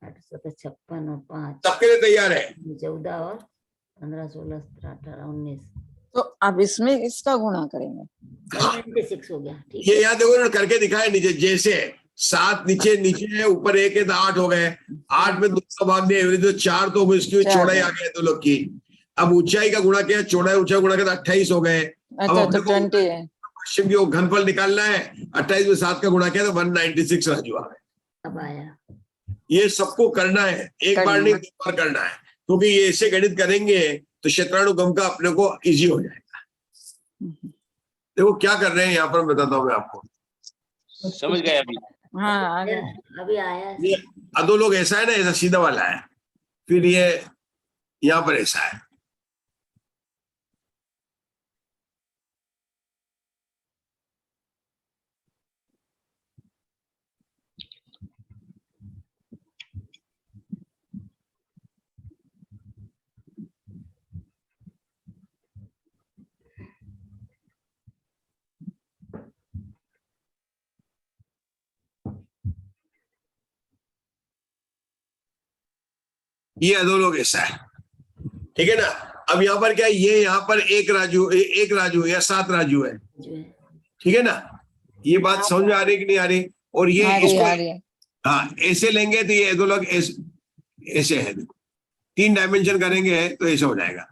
856 और 5 सबके लिए तैयार है। 14 और 15 16 17 18 19। तो अब इसमें इसका गुणा करेंगे। 96 हो गया। ठीक ये याद देखो करके दिखाया नीचे। जैसे 7 नीचे नीचे है, ऊपर 1 है तो 8 हो गए। 8 में 2 का भाग दिया एवरेज तो 4, तो इसकी चौड़ाई आ गई 2 लोग की। अब ऊंचाई का गुणा किया, चौड़ाई ऊंचाई गुणा किया तो 28 हो गए। अब अपने को पश्चिम की घनफल निकालना है, 28 में 7 का गुणा किया तो 196 राजू आ गए। अब आया। ये सबको करना है, एक बार नहीं 2 बार करना है, क्योंकि ये ऐसे गणित करेंगे तो क्षेत्रानुगम का अपने को इजी हो जाएगा। देखो क्या कर रहे हैं यहाँ पर, बताता हूँ मैं आपको। समझ गए अभी? हाँ अभी आया। ये अधोलोक ऐसा है ना, ऐसा सीधा वाला है, फिर ये यहाँ पर ऐसा है। ये अधोलोक ऐसा है, ठीक है ना। अब यहाँ पर क्या है, ये यहाँ पर 1 राजू या 7 राजू है, ठीक है ना। ये बात समझ में आ रही कि नहीं आ रही? और ये इसको हाँ ऐसे लेंगे तो ये अधोलोक ऐसे है, 3 डायमेंशन करेंगे तो ऐसा हो जाएगा।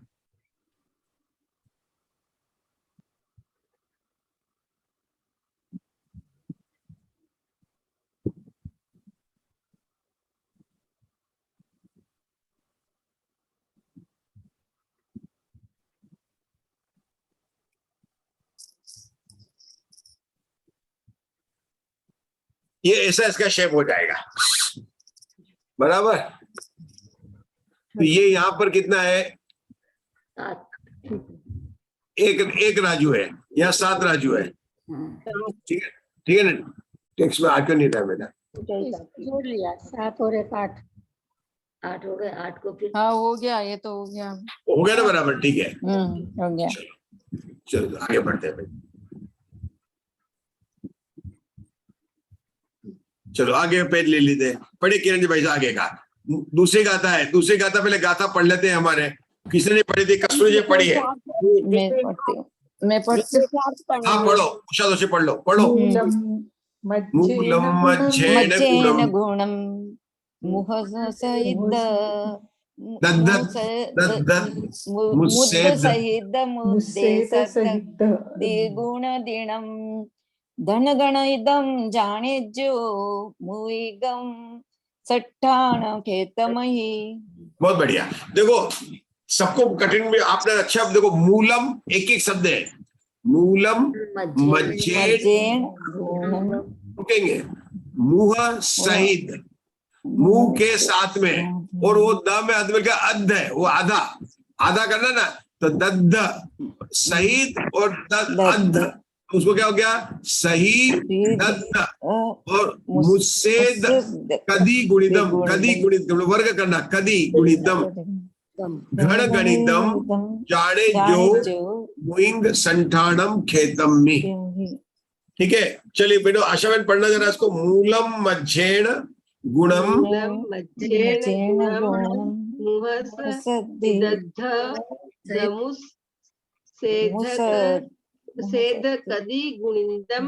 ये ऐसा इसका शेप हो जाएगा, बराबर। तो ये यहाँ पर कितना है, 1 राजू है, यहाँ 7 राजू है, ठीक है, ठीक है ना। टेक्स्ट में आके नहीं था बेटा, जोड़ लिया 7 और 1 8 8 हो गए। 8 को फिर हाँ हो गया, ये तो हो गया ना बराबर, ठीक है। हो गया। चलो आगे बढ़ते हैं भाई। चलो आगे पेज ले लेते हैं, पढ़े किरण जी भाई से आगे का। दूसरी गाथा है, दूसरी गाथा पहले गाथा पढ़ लेते हैं। हमारे किसने नहीं पढ़ी थी? कस्तूरी जी पढ़ी है। मैं पढ़ती हाँ पढ़ो, उषा दोषी पढ़ लो, पढ़ो। मूलम मज्जेन गुणम मुहसहित मुस्सेद द्विगुण दिणम धन गण इदम जाने जो मुइगम सट्ठाण खेतमही। बहुत बढ़िया। देखो सबको कठिन में आपने अच्छा, देखो मूलम एक एक शब्द है, मूलम मज्जेन रुकेंगे, मुह सहित, मुंह के साथ में, और वो द में अद्ध का अद्ध है, वो आधा आधा करना ना, तो दद्ध सहित और दद्ध अद्ध, उसको क्या हो गया? सही दद्ध और मुस्सेद कदी गुणितम, कदी गुणित वर्ग करना, कदी गुणितम घण गणितम जाने जो मुइंग संठानम खेतम। ठीक है, चलिए बेटो आशा बहन पढ़ना जरा इसको। मूलम मज्जेन गुणम सेध कदी गुणिंदम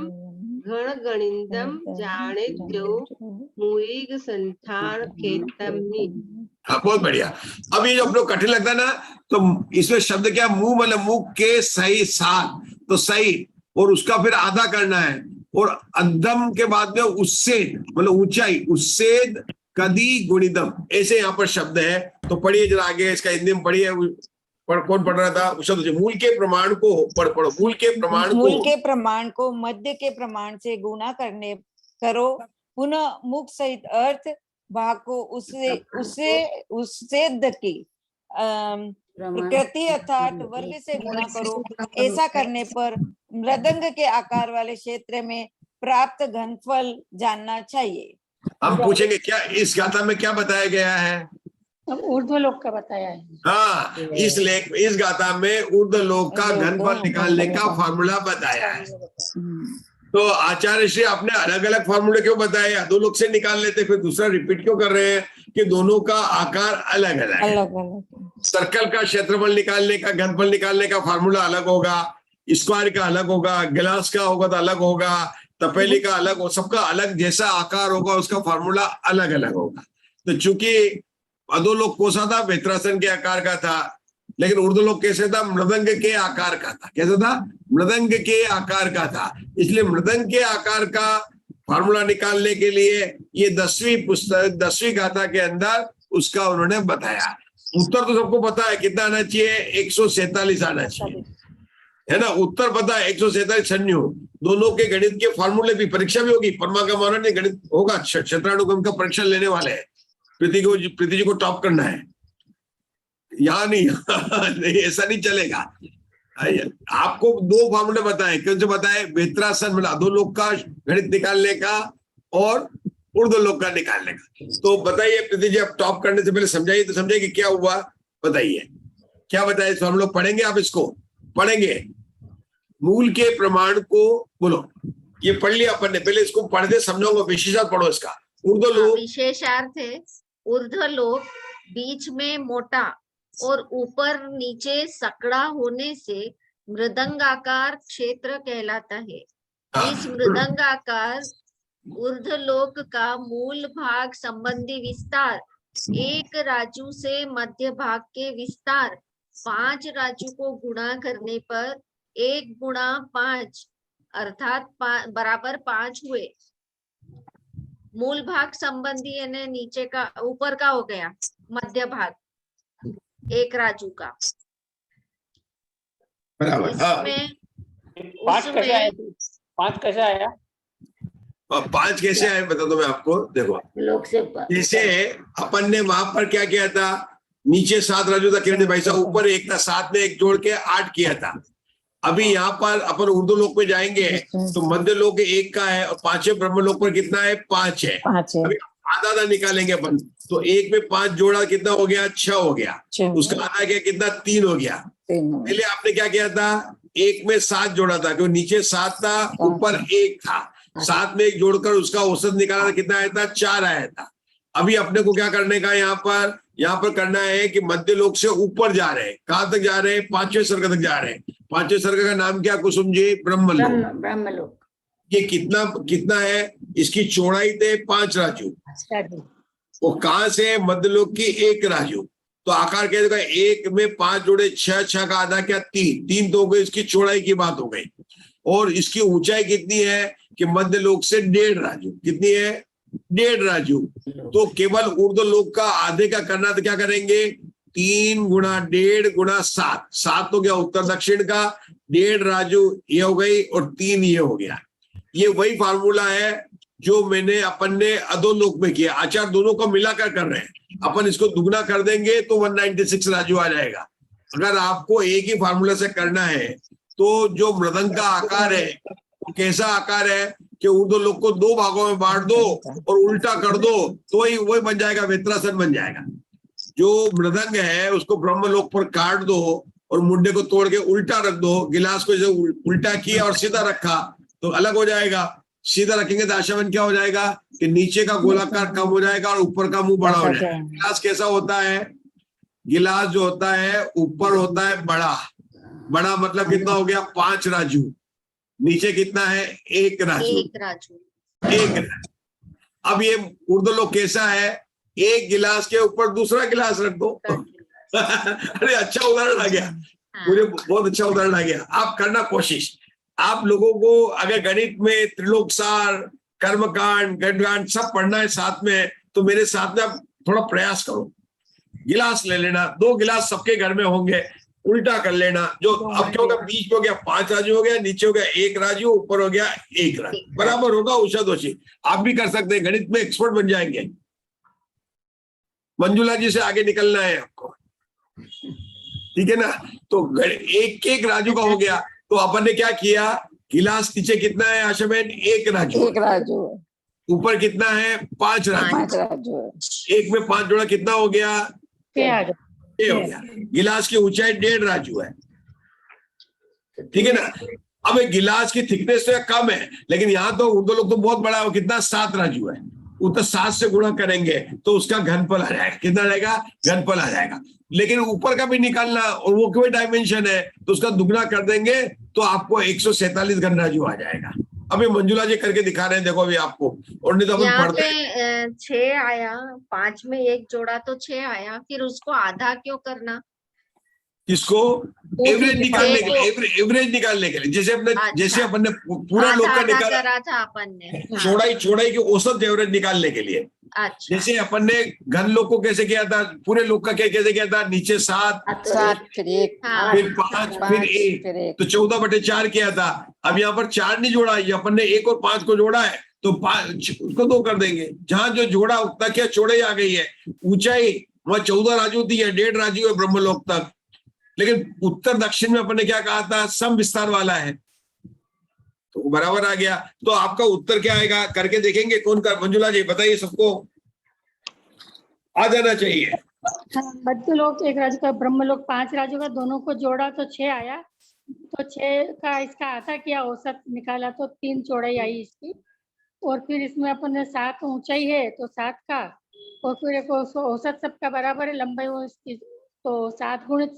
घण गणिंदम जाने जो मुइग संठान खेतमी। हाँ बहुत बढ़िया। अब ये जो अपने कठिन लगता है ना, तो इसमें शब्द क्या? मुंह मतलब मुंह के सही साथ, तो सही और उसका फिर आधा करना है, और अद्धम के बाद में उससे मतलब ऊंचाई, उससे कदी गुणितम, ऐसे यहाँ पर शब्द है। तो पढ़िए जरा आगे, इसका हिंदी में पढ़िए। कौन पढ़ रहा था? शब्द मूल के प्रमाण को पढ़ो। मूल के प्रमाण को मध्य के प्रमाण से गुणा करने करो, पुनः मुख सहित अर्थ भाग को उससे की प्रकृति अर्थात वर्ग से गुणा करो। ऐसा करने पर मृदंग के आकार वाले क्षेत्र में प्राप्त घनफल जानना चाहिए। हम पूछेंगे क्या इस गाथा में क्या बताया गया है? ऊर्ध्वलोक का बताया है। हाँ, इस गाथा में ऊर्ध्वलोक का घनफल निकालने का फॉर्मूला बताया है। तो आचार्य श्री आपने अलग अलग फॉर्मूले क्यों बताए? दो लोग से निकाल लेते, फिर दूसरा रिपीट क्यों कर रहे हैं कि दोनों का आकार अलग अलग है। सर्कल का क्षेत्रफल निकालने का, घनफल निकालने का फॉर्मूला अलग होगा, स्क्वायर का अलग होगा, गिलास का होगा तो अलग होगा, तपेली का अलग हो, सबका अलग जैसा आकार होगा उसका फॉर्मूला अलग अलग होगा। तो चूंकि अधोलोक कोसा था, वेत्रासन के आकार का था, लेकिन ऊर्ध्वलोक कैसे था? मृदंग के आकार का था। कैसा था? मृदंग के आकार का था। इसलिए मृदंग के आकार का फॉर्मूला निकालने के लिए ये 10वीं पुस्तक 10वीं गाथा के अंदर उसका उन्होंने बताया। उत्तर तो सबको पता है कितना आना चाहिए, 147 आना चाहिए, है ना। उत्तर पता है 147 संज्ञो। दोनों के गणित के फॉर्मूले भी, परीक्षा भी होगी, परमा का मानव ने गणित होगा, क्षेत्रानुगम का परीक्षा लेने वाले हैं। प्रीति जी को टॉप करना है, यहाँ नहीं, नहीं ऐसा नहीं चलेगा। आपको 2 फॉर्मूले बताए, कौन से बताए? वेत्रासन मतलब अधोलोक का गणित निकालने का और ऊर्ध्वलोक का निकालने का। तो बताइए प्रीति जी, आप टॉप करने से पहले समझाइए, तो समझाइए कि क्या हुआ, बताइए क्या बताए। तो हम लोग पढ़ेंगे, आप इसको पढ़ेंगे। मूल के प्रमाण को बोलो, ये पढ़ लिया अपन ने, पहले इसको पढ़ते समझाऊंगा, विशेषार्थ पढ़ो इसका। ऊर्ध्वलोक, विशेषार्थ है ऊर्ध्वलोक बीच में मोटा और ऊपर नीचे सकड़ा होने से मृदंगाकार क्षेत्र कहलाता है। इस मृदंगाकार ऊर्ध्वलोक का मूल भाग संबंधी विस्तार 1 राजू से मध्य भाग के विस्तार 5 राजू को गुणा करने पर 1 गुणा 5 अर्थात बराबर 5 हुए। मूल भाग संबंधी यानी नीचे का, ऊपर का हो गया मध्य भाग 1 राजू का। इसमें 5 कैसे आया? 5 कैसे आया? 5 कैसे आए बता दो मैं आपको। देखो, लोक से जैसे अपन ने वहां पर क्या किया था, नीचे 7 राजू था किरण भाई साहब, ऊपर 1 था, 7 में 1 जोड़ के 8 किया था। अभी यहाँ पर अपन ऊर्ध्वलोक पे जाएंगे तो मध्य लोक 1 का है और 5वें ब्रह्मलोक पर कितना है? 5 है। अभी आधा निकालेंगे अपन, तो 1 में 5 जोड़ा कितना हो गया? 6 हो गया। उसका आधा क्या कितना? 3 हो गया। पहले आपने क्या किया था? 1 में 7 जोड़ा था, क्योंकि नीचे 7 था, ऊपर 1 था। 7 में 1 जोड़कर उसका औसत निकाला था, कितना आया था? 4 आया था। अभी अपने को क्या करने का यहाँ पर करना है कि मध्य लोक से ऊपर जा रहे हैं। कहां तक जा रहे हैं? 5वें स्वर्ग तक जा रहे हैं। 5वें स्वर्ग का नाम क्या कुसुम जी? ब्रह्मलोक। ये कितना है? इसकी चौड़ाई थे 5 राजू। वो कहां से? मध्यलोक की 1 राजू। तो आकार क्या देगा? 1 में 5 जोड़े 6, 6 का आधा क्या? 3 तो हो गई। इसकी चौड़ाई की बात हो गई। और इसकी ऊंचाई कितनी है कि मध्य लोक से 1.5 राजू। कितनी है? 1.5 राजू। तो केवल ऊर्ध्वलोक का आधे का करना, तो क्या करेंगे? 3 गुणा 1.5 गुणा 7। 7 हो गया उत्तर दक्षिण का, 1.5 राजू ये हो गई और 3 ये हो गया। ये वही फार्मूला है जो मैंने अपन ने अधोलोक में किया। आचार दोनों को मिलाकर कर रहे हैं। अपन इसको दुगना कर देंगे तो 196 राजू आ जाएगा। अगर आपको एक ही फार्मूला से करना है तो जो मृदंग का आकार है वो कैसा आकार है कि ऊर्ध्वलोक को 2 भागों में बांट दो और उल्टा कर दो तो वही बन जाएगा, वेत्रासन बन जाएगा। जो मृदंग है उसको ब्रह्मलोक पर काट दो और मुंडे को तोड़ के उल्टा रख दो। गिलास को जो उल्टा किया और सीधा रखा तो अलग हो जाएगा। सीधा रखेंगे तो आशा क्या हो जाएगा कि नीचे का गोलाकार कम हो जाएगा और ऊपर का मुंह बड़ा हो जाएगा। गिलास कैसा होता है? गिलास जो होता है ऊपर होता है बड़ा। बड़ा मतलब कितना हो गया? 5 राजू। नीचे कितना है? 1 राजू। 1 राजू। अब ये ऊर्ध्वलोक कैसा है? 1 गिलास के ऊपर दूसरा गिलास रख दो। अरे अच्छा उदाहरण आ गया, मुझे बहुत अच्छा उदाहरण आ गया। आप करना कोशिश। आप लोगों को अगर गणित में त्रिलोकसार, कर्मकांड, गणकांड सब पढ़ना है साथ में, तो मेरे साथ में आप थोड़ा प्रयास करो। गिलास ले लेना, 2 गिलास सबके घर में होंगे, उल्टा कर लेना। जो अब क्या होगा? बीच में हो गया 5 राजू हो गया, नीचे हो गया 1 राजू, ऊपर हो गया 1 राजू, बराबर होगा उषा दोषी। आप भी कर सकते हैं, गणित में एक्सपर्ट बन जाएंगे। मंजुला जी से आगे निकलना है आपको, ठीक है ना। तो 1 राजू का हो गया। तो अपन ने क्या किया? गिलास नीचे कितना है आशाबेन? 1 राजू। 1 राजू। ऊपर कितना है? 5 राजू। 5 राजू। 1 में 5 जोड़ा कितना हो गया? 6 हो गया। गिलास की ऊंचाई 1.5 राजू है, ठीक है ना। अब एक गिलास की थिकनेस तो कम है, लेकिन यहाँ तो ऊर्ध्वलोक तो बहुत बड़ा है। वो कितना? 7 राजू है। उत्तर 7 से गुणा करेंगे तो उसका घनफल आ जाएगा। कितना रहेगा? घनफल आ जाएगा। लेकिन ऊपर का भी निकालना और वो कोई डायमेंशन है तो उसका दुगना कर देंगे तो आपको 147 घन राजू आ जाएगा। अभी मंजुला जी करके दिखा रहे हैं, देखो अभी आपको, और नहीं तो अपन यहाँ पढ़ते पे 6 आया, 5 में 1 जोड़ा तो 6 आया, फिर उसको आधा क्यों करना? किसको एवरेज निकालने के लिए, एवरेज निकालने के लिए, जैसे अपने अच्छा। जैसे अपन ने पूरा लोग का आधा निकाला, करा था अपन ने। हाँ, चौड़ाई की औसत एवरेज निकालने के लिए। अच्छा जैसे अपन ने घन लोग को कैसे किया था, पूरे लोग का कैसे किया था, नीचे 7 7 फिर 1 हाँ, फिर 5 फिर 1 फिर 1 तो 14/4 किया था। अब यहाँ पर 4 नहीं जोड़ा, ये अपन ने 1 और 5 को जोड़ा है, तो 5 उसको 2 कर देंगे। जहां जो जोड़ा उतना क्या चौड़ाई आ गई है, ऊंचाई वहां 14 राजू थी, 1.5 राजू है ब्रह्मलोक तक। लेकिन उत्तर दक्षिण में अपन ने क्या कहा था, सम विस्तार वाला है, तो बराबर आ गया। तो आपका उत्तर क्या आएगा, करके देखेंगे कौन का? मंजुला जी बताइए, सबको आ जाना चाहिए। बच्चे लोग एक राजू का, ब्रह्म लोग 5 राजू का, दोनों को जोड़ा तो 6 आया, तो 6 का इसका आधा किया, औसत निकाला तो 3 चौड़ाई आई इसकी, और फिर इसमें अपन ने 7 ऊंचाई है तो 7 का, और फिर एक औसत सबका बराबर है लंबाई वो इसकी, तो 7 गुणित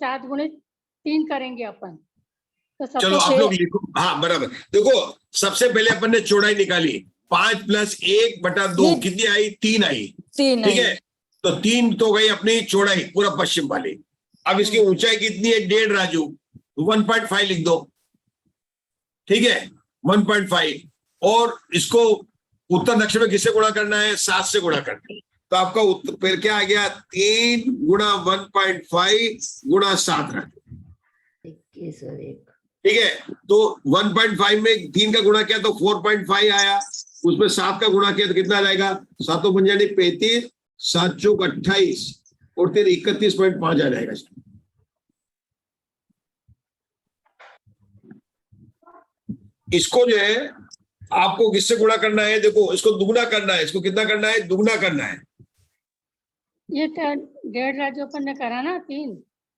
3 करेंगे अपन, तो चलो सबको आप 6 लोग लिखो। हाँ बराबर, देखो सबसे पहले अपन ने चौड़ाई निकाली, 5 + 1/2 कितनी आई? 3 आई, 3 ठीक है। तो 3 तो गई अपनी चौड़ाई पूरा पश्चिम वाली। अब इसकी ऊंचाई कितनी है? 1.5 राजू, 1.5 लिख दो, ठीक है, 1.5। और इसको उत्तर दक्षिण में किससे गुणा करना है? 7 से गुणा करना है। तो आपका उत्तर फिर क्या आ गया? 3 × 1.5 × 7 राजू, 21 और 1, ठीक है। तो 1.5 में 3 का गुणा किया तो 4.5 आया, उसमें 7 का गुणा किया तो कितना आ जाएगा? 7 × 5 = 35, 7 × 4 = 28 और 3 31.5 आ जाएगा। इसको जो है आपको किससे गुणा करना है? देखो इसको दुगना करना है। इसको कितना करना है? दुगना करना है। ये 1.5 राजू अपन ने करा ना 3,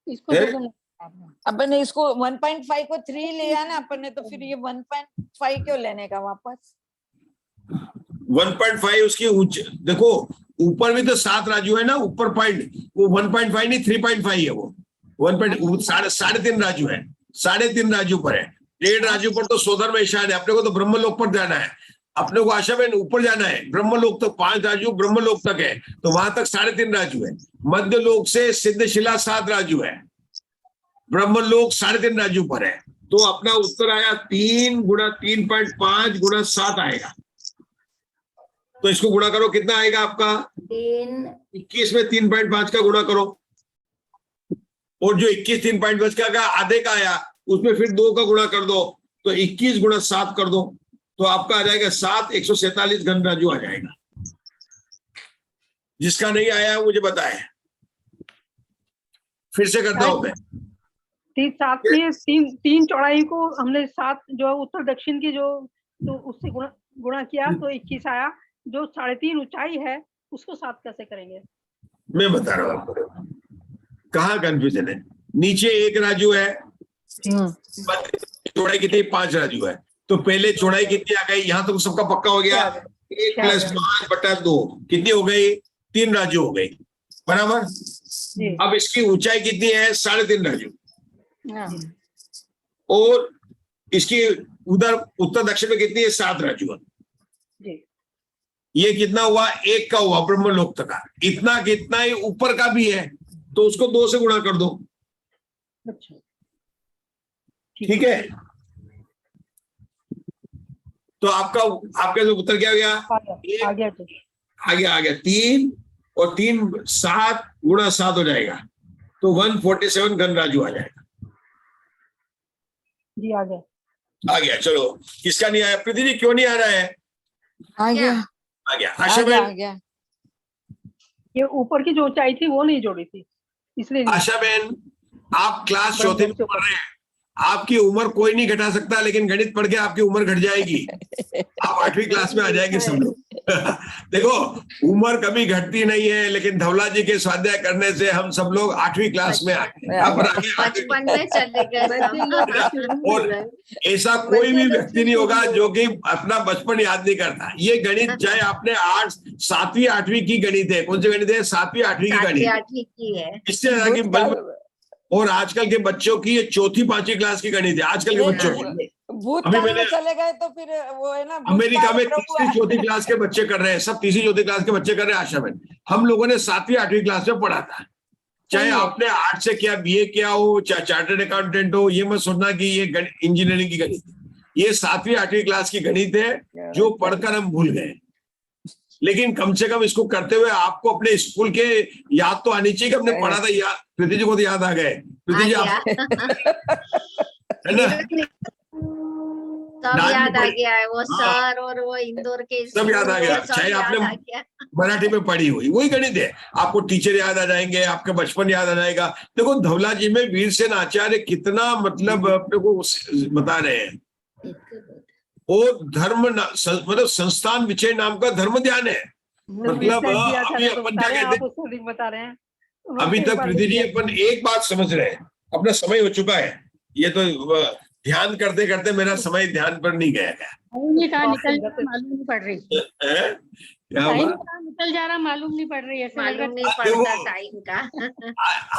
इसको है? दोगुना करना। अपन ने इसको 1.5 को 3 लिया ना अपन ने, तो फिर ये 1.5 क्यों लेने का वापस? 1.5 उसकी देखो ऊपर भी तो 7 राजू है ना, ऊपर पॉइंट, वो 1.5 नहीं 3.5 है, वो 3.5 राजू है, 3.5 राजू पर है। 1.5 राजू पर तो सोधर में ईशान है, अपने को तो ब्रह्मलोक पर जाना है, अपने को आशा में ऊपर जाना है, ब्रह्मलोक तक 5 राजू ब्रह्मलोक तक है, तो वहां तक 3.5 राजू है। मध्य लोक से सिद्धशिला 7 राजू है, ब्रह्मलोक 3.5 राजू पर है। तो अपना उत्तर आया 3 × 3.5 × 7 आएगा। तो इसको गुणा करो, कितना आएगा आपका? 21 में 3.5 का गुणा करो, और जो 21 3.5 का आधे का आया उसमें फिर 2 का गुणा कर दो, तो 21 × 7 कर दो, तो आपका आ जाएगा 7, 147 घन राजू आ जाएगा। जिसका नहीं आया मुझे बताए, फिर से करता हूं मैं। 7 में 3 चौड़ाई को हमने 7 जो उत्तर दक्षिण की जो, तो उससे गुणा किया तो 21 आया। जो 3.5 ऊंचाई है उसको 7 कैसे करेंगे? मैं बता रहा हूं आपको कहाँ कंफ्यूजन है। नीचे 1 राजू है, चौड़ाई कितनी? 5 राजू है, तो पहले चौड़ाई कितनी आ गई? यहाँ तक सबका पक्का हो गया। 1 + 5/2 कितनी हो गई? 3 राजू हो गई, बराबर। अब इसकी ऊंचाई कितनी है? 3.5 राजू, और इसकी उधर उत्तर दक्षिण में कितनी है? 7 राजू है। ये कितना हुआ? 1 का हुआ ब्रह्मलोक तक का। इतना कितना ही ऊपर का भी है, तो उसको 2 से गुणा कर दो, ठीक है। तो आपका जो उत्तर क्या हो गया? आ गया 3 और 3 7 × 7 हो जाएगा, तो 147 घन राजू आ जाएगा। जी आ गया। चलो, किसका नहीं आया? प्रीति जी क्यों नहीं आ रहा है? आ गया। आशा आ बहन, गया। ये ऊपर की जो ऊंचाई थी वो नहीं जोड़ी थी, इसलिए नहीं। आशा बहन आप क्लास 4थी में पढ़ रहे हैं, आपकी उम्र कोई नहीं घटा सकता, लेकिन गणित पढ़ के आपकी उम्र घट जाएगी, आप 8वीं क्लास में आ जाएंगे सब लोग। देखो उम्र कभी घटती नहीं है, लेकिन धवला जी के स्वाध्याय करने से हम सब लोग 8वीं क्लास में आ गए। अब बचपन में चले गए। और ऐसा कोई भी व्यक्ति नहीं होगा जो कि अपना बचपन याद नहीं करता। ये गणित चाहे आपने 7वीं 8वीं की गणित है, कौन सी गणित है? 7वीं 8वीं की गणित, 8वीं की है। इससे ज्यादा की और आजकल के बच्चों की ये 4थी 5वीं क्लास की गणित है आजकल के बच्चों की। भूतकाल में चले गए तो फिर वो है ना, अमेरिका में प्रभु तीसरी चौथी क्लास के बच्चे कर रहे हैं, सब तीसरी चौथी क्लास के बच्चे कर रहे हैं आशा में। हम लोगों ने 7वीं 8वीं क्लास में पढ़ा था। चाहे आपने आर्ट से किया, बीए किया हो, चाहे चार्टर्ड अकाउंटेंट हो, ये मत सोचना कि ये इंजीनियरिंग की गणित, ये 7वीं 8वीं क्लास की गणित है जो पढ़कर हम भूल गए। लेकिन कम से कम इसको करते हुए आपको अपने स्कूल के याद तो आनी चाहिए कि हमने पढ़ा था। याद प्रीति जी को तो याद आ गए। प्रीति जी आप है ना, सब याद आ गया है, वो सर और वो इंदौर के सब याद आ गया। सब चाहे याद आपने आ गया। मराठी में पढ़ी हुई, वही गणित है। आपको टीचर याद आ जाएंगे, आपके बचपन याद आ जाएगा। देखो धवला जी में वीरसेन आचार्य कितना मतलब अपने को बता रहे हैं। वो धर्म मतलब संस्थान विषय नाम का धर्म ध्यान है। मतलब अभी अपन क्या कहते बता रहे हैं, अभी तक प्रीति जी अपन एक बात समझ रहे हैं, अपना समय हो चुका है। ये तो ध्यान करते करते मेरा समय ध्यान पर नहीं गया है। मालूम नहीं पड़ रही, क्या टाइम हुआ? कहाँ निकल जा रहा मालूम नहीं पड़ रही, ऐसे लग मालूम नहीं रहा पड़ता टाइम का।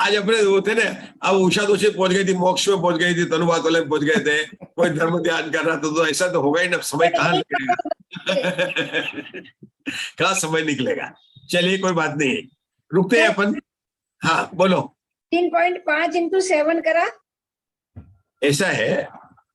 आज अपने वो थे ना, अब उषा दोषी पहुंच गई थी, मोक्ष में पहुंच गई थी, तनुबात वाले पहुंच गए थे, कोई धर्म ध्यान कर रहा था, तो ऐसा तो होगा ही ना, समय कहाँ निकलेगा। कहाँ समय निकलेगा। चलिए कोई बात नहीं, रुकते हैं अपन। हाँ बोलो। 3.5 into 7 करा। ऐसा है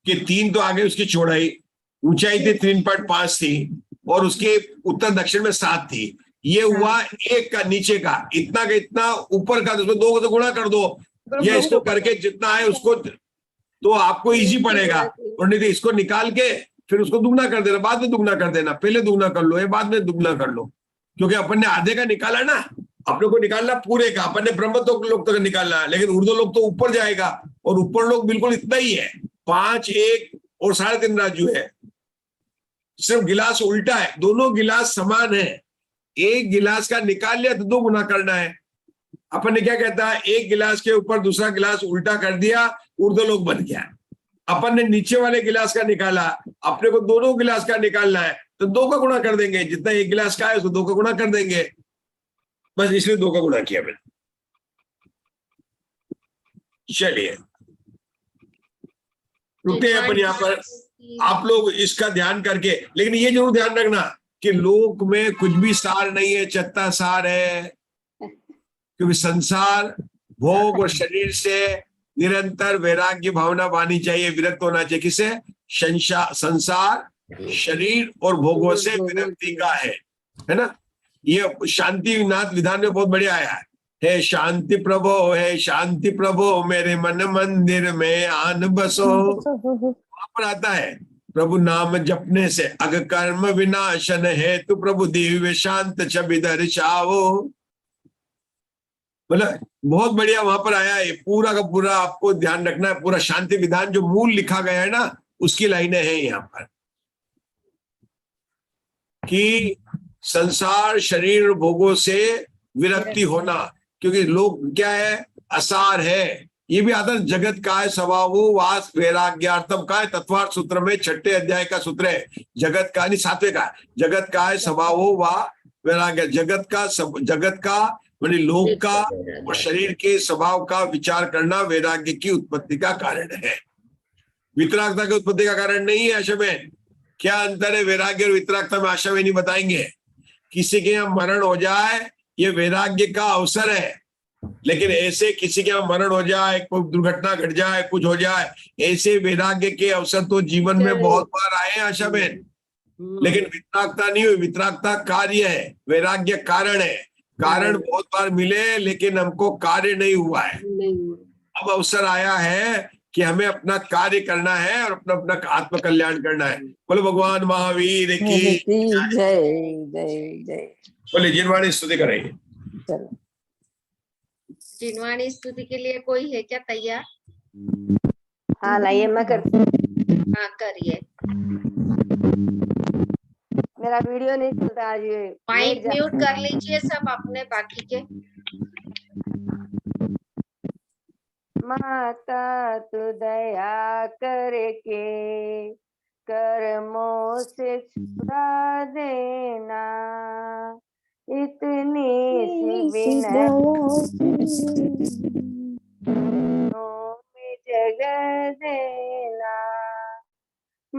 कि 3 तो आगे उसकी चौड़ाई, ऊंचाई थी 3.5 थी, और उसके उत्तर दक्षिण में 7 थी। ये हुआ 1 का नीचे का, इतना का इतना ऊपर का, तो उसको 2 से गुणा कर दो, या इसको करके जितना है उसको, तो आपको इजी पड़ेगा। और नहीं तो इसको निकाल के फिर उसको दुगना कर देना, बाद में दुगना कर देना, पहले दुगना कर लो या बाद में दुगना कर लो, क्योंकि अपन ने आधे का निकाला ना, अपने को निकालना पूरे का। अपन ने ब्रह्म लोक तक निकालना है, लेकिन ऊर्ध्व लोक तो ऊपर जाएगा, और ऊपर लोक बिल्कुल इतना ही है, 5, 1 और 3.5 राजू है। सिर्फ गिलास उल्टा है, दोनों गिलास समान है। एक गिलास का निकाल लिया तो 2 गुना करना है। अपन ने क्या कहता है, एक गिलास के ऊपर दूसरा गिलास उल्टा कर दिया, ऊर्ध्व लोक बन गया। अपन ने नीचे वाले गिलास का निकाला, अपने को दोनों गिलास का निकालना है, तो 2 का गुणा कर देंगे। जितना एक गिलास का है उसको 2 का गुणा कर देंगे, बस इसलिए 2 का गुणा किया मैंने। चलिए रुकते हैं अपन यहाँ पर। आप लोग इसका ध्यान करके, लेकिन ये जरूर ध्यान रखना कि लोक में कुछ भी सार नहीं है, चत्ता सार है। क्योंकि संसार, भोग और शरीर से निरंतर वैराग्य भावना पानी चाहिए, विरक्त होना चाहिए। किसे? संसार, शरीर और भोगों से विरक्ति का है ना। ये शांतिनाथ विधान में बहुत बढ़िया आया है। हे शांति प्रभो, हे शांति प्रभो, मेरे मन मंदिर में आन बसो। वहां पर आता है, प्रभु नाम जपने से अग कर्म विनाशन है, तू प्रभु दिव्य शांत छवि दर्शाओ। मतलब बहुत बढ़िया वहां पर आया है। पूरा का पूरा आपको ध्यान रखना है, पूरा शांति विधान जो मूल लिखा गया है ना, उसकी लाइनें हैं यहाँ पर कि संसार, शरीर और भोगों से विरक्ति होना। क्योंकि लोग क्या है, असार है। ये भी आता है, जगत का है स्वभाव वास वैराग्यार्थम का है, तत्वार्थ सूत्र में 6ठे अध्याय का सूत्र है। जगत का नहीं, 7वें का, जगत का है स्वभाव वा वैराग्य। जगत का मानी लोक का और शरीर के स्वभाव का विचार करना वैराग्य की उत्पत्ति का कारण है। वितरागता की उत्पत्ति का कारण नहीं है। आशा में क्या अंतर है वैराग्य और वितरागता में? आशा में नहीं बताएंगे। किसी के यहाँ मरण हो जाए ये वैराग्य का अवसर है, लेकिन ऐसे किसी के यहाँ मरण हो जाए, कोई दुर्घटना घट जाए, कुछ हो जाए, ऐसे वैराग्य के अवसर तो जीवन में बहुत बार आए हैं आशा में। लेकिन वितरागता नहीं हुई। वितरागता कार्य है, वैराग्य कारण है। कारण बहुत बार मिले लेकिन हमको कार्य नहीं हुआ है। अब अवसर आया है कि हमें अपना कार्य करना है और अपना अपना आत्म कल्याण करना है। बोलो भगवान महावीर की जय जय जय। बोले जिनवाणी स्तुति करेंगे। जिनवाणी स्तुति के लिए कोई है क्या तैयार? हाँ लाइए, मैं करती हूँ। हाँ करिए। मेरा वीडियो नहीं चलता आज, ये माइक म्यूट कर लीजिए सब अपने बाकी के। माता तू दया करके कर्मों से छुड़ा देना, इतनी सी विनती में जगह देना।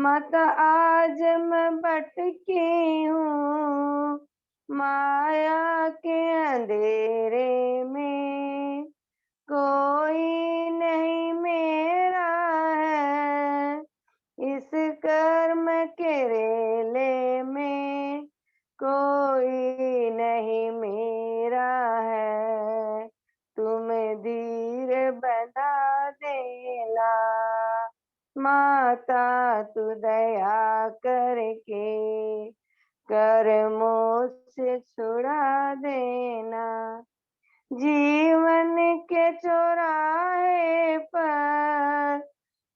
माता आज मैं भटकी हूँ माया के अंधेरे में, कोई नहीं मेरा है इस कर्म के रेले में, कोई नहीं मेरा है, तुम धीर बना देना माता तू दया करके, कर्मों से छुड़ा देना। जीवन के चौराहे पर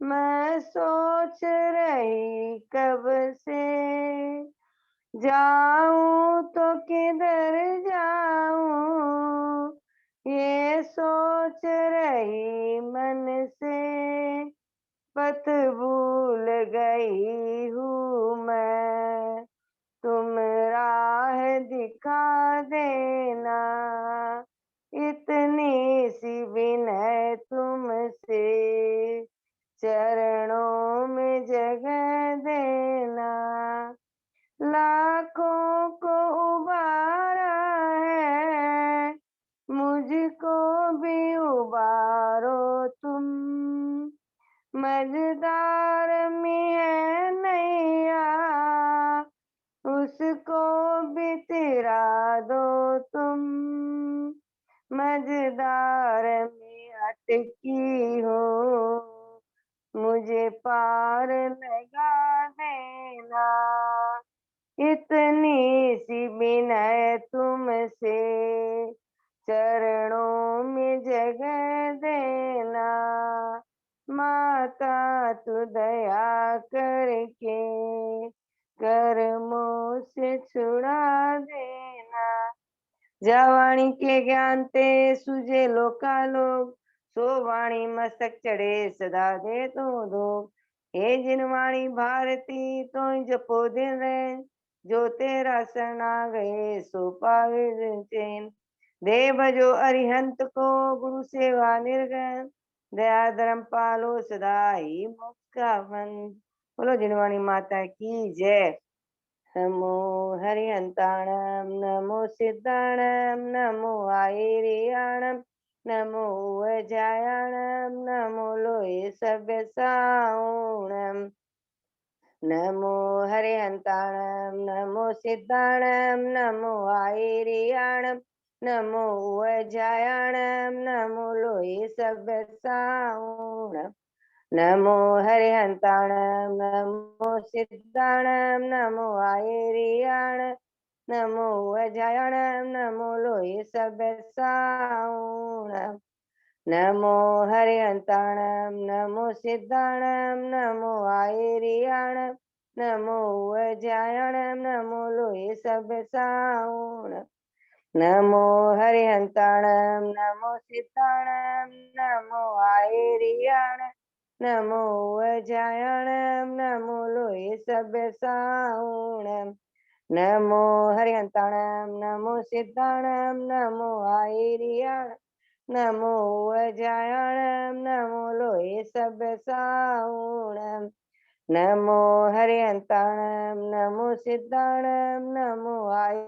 मैं सोच रही कब से, जाऊं तो किधर जाऊं ये सोच रही मन से, पथ भूल गई हूँ मैं, तुम राह दिखा देना, इतनी सी विनय तुमसे, चरणों में जगह देना। लाखों को उबारा है मुझको भी उबारो तुम, मझदार में है नैया उसको भी तिरा दो तुम, मझदार में अटकी हो मुझे पार लगा देना, इतनी सी विनय तुमसे, चरणों में जगह देना माता तू दया करके, कर्मों से छुड़ा देना। जावाणी के ज्ञान ते सुझे लोकालोक, सो वाणी मस्तक चढ़े सदा दे तो दो, हे जिनवाणी भारती तो जपो दिन रहे, जो तेरा शरणा गए सो पावे चैन, दे भजो अरिहंत को गुरु सेवा निर्गन, दया धर्म पालो सदा ही मोक्ष का वन। बोलो जिनवाणी माता की जय। नमो हरिहंताणम नमो सिद्धाणम नमो आयरियाणम नमो अजायाणम नमो लोये सभ्य साऊणम, नमो हरिहंताणम नमो सिद्धाणम नमो आयरियाणम नमो अजायाणम नमो लोये सभ्य साऊणम, नमो हरिहंताणम नमो सिद्धाणम नमो आयरियाणम नमो अजायाणम नमो लोये सभ्य साऊणम, नमो हरिहंताणम नमो सिद्धाणम नमो आयरियाणम नमो अजायाणम नमो लोये सभ्य साऊणम, नमो हरिहंताणम नमो सिद्धाणम नमो आयरियाणम नमो अजायाणम नमो लोये सभ्य साऊणम, नमो हरिहंताणम नमो सिद्धाणम नमो आयरियाणम नमो अजायाणम नमो लोये सभ्य साऊणम, नमो हरिहंताणम नमो सिद्धाणम नमो आय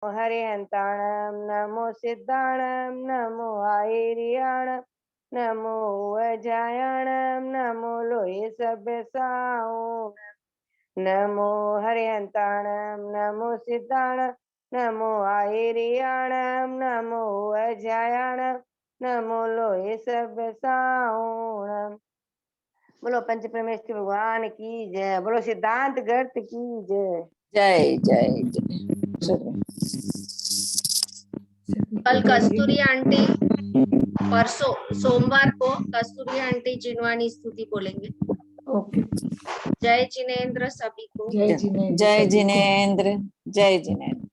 हरिहंताणम नमो सिद्धाणम नमो आयरियाणम नमो अजायाणम नमो लोये सभ्य साऊणम, नमो हरिहंताणम नमो सिद्धाणम नमो आयरियाणम नमो अजायाणम नमो लोये सभ्य साऊणम। बोलो पंच परमेश्वर भगवान की जय, बोलो सिद्धांत गर्त की जय। जय जय जय। कल कस्तूरी आंटी, परसों सोमवार को कस्तूरी आंटी जिनवानी स्तुति बोलेंगे। ओके। जय जिनेन्द्र सभी को। जय जिनेन्द्र। जय जिनेन्द्र। जय जिनेन्द्र।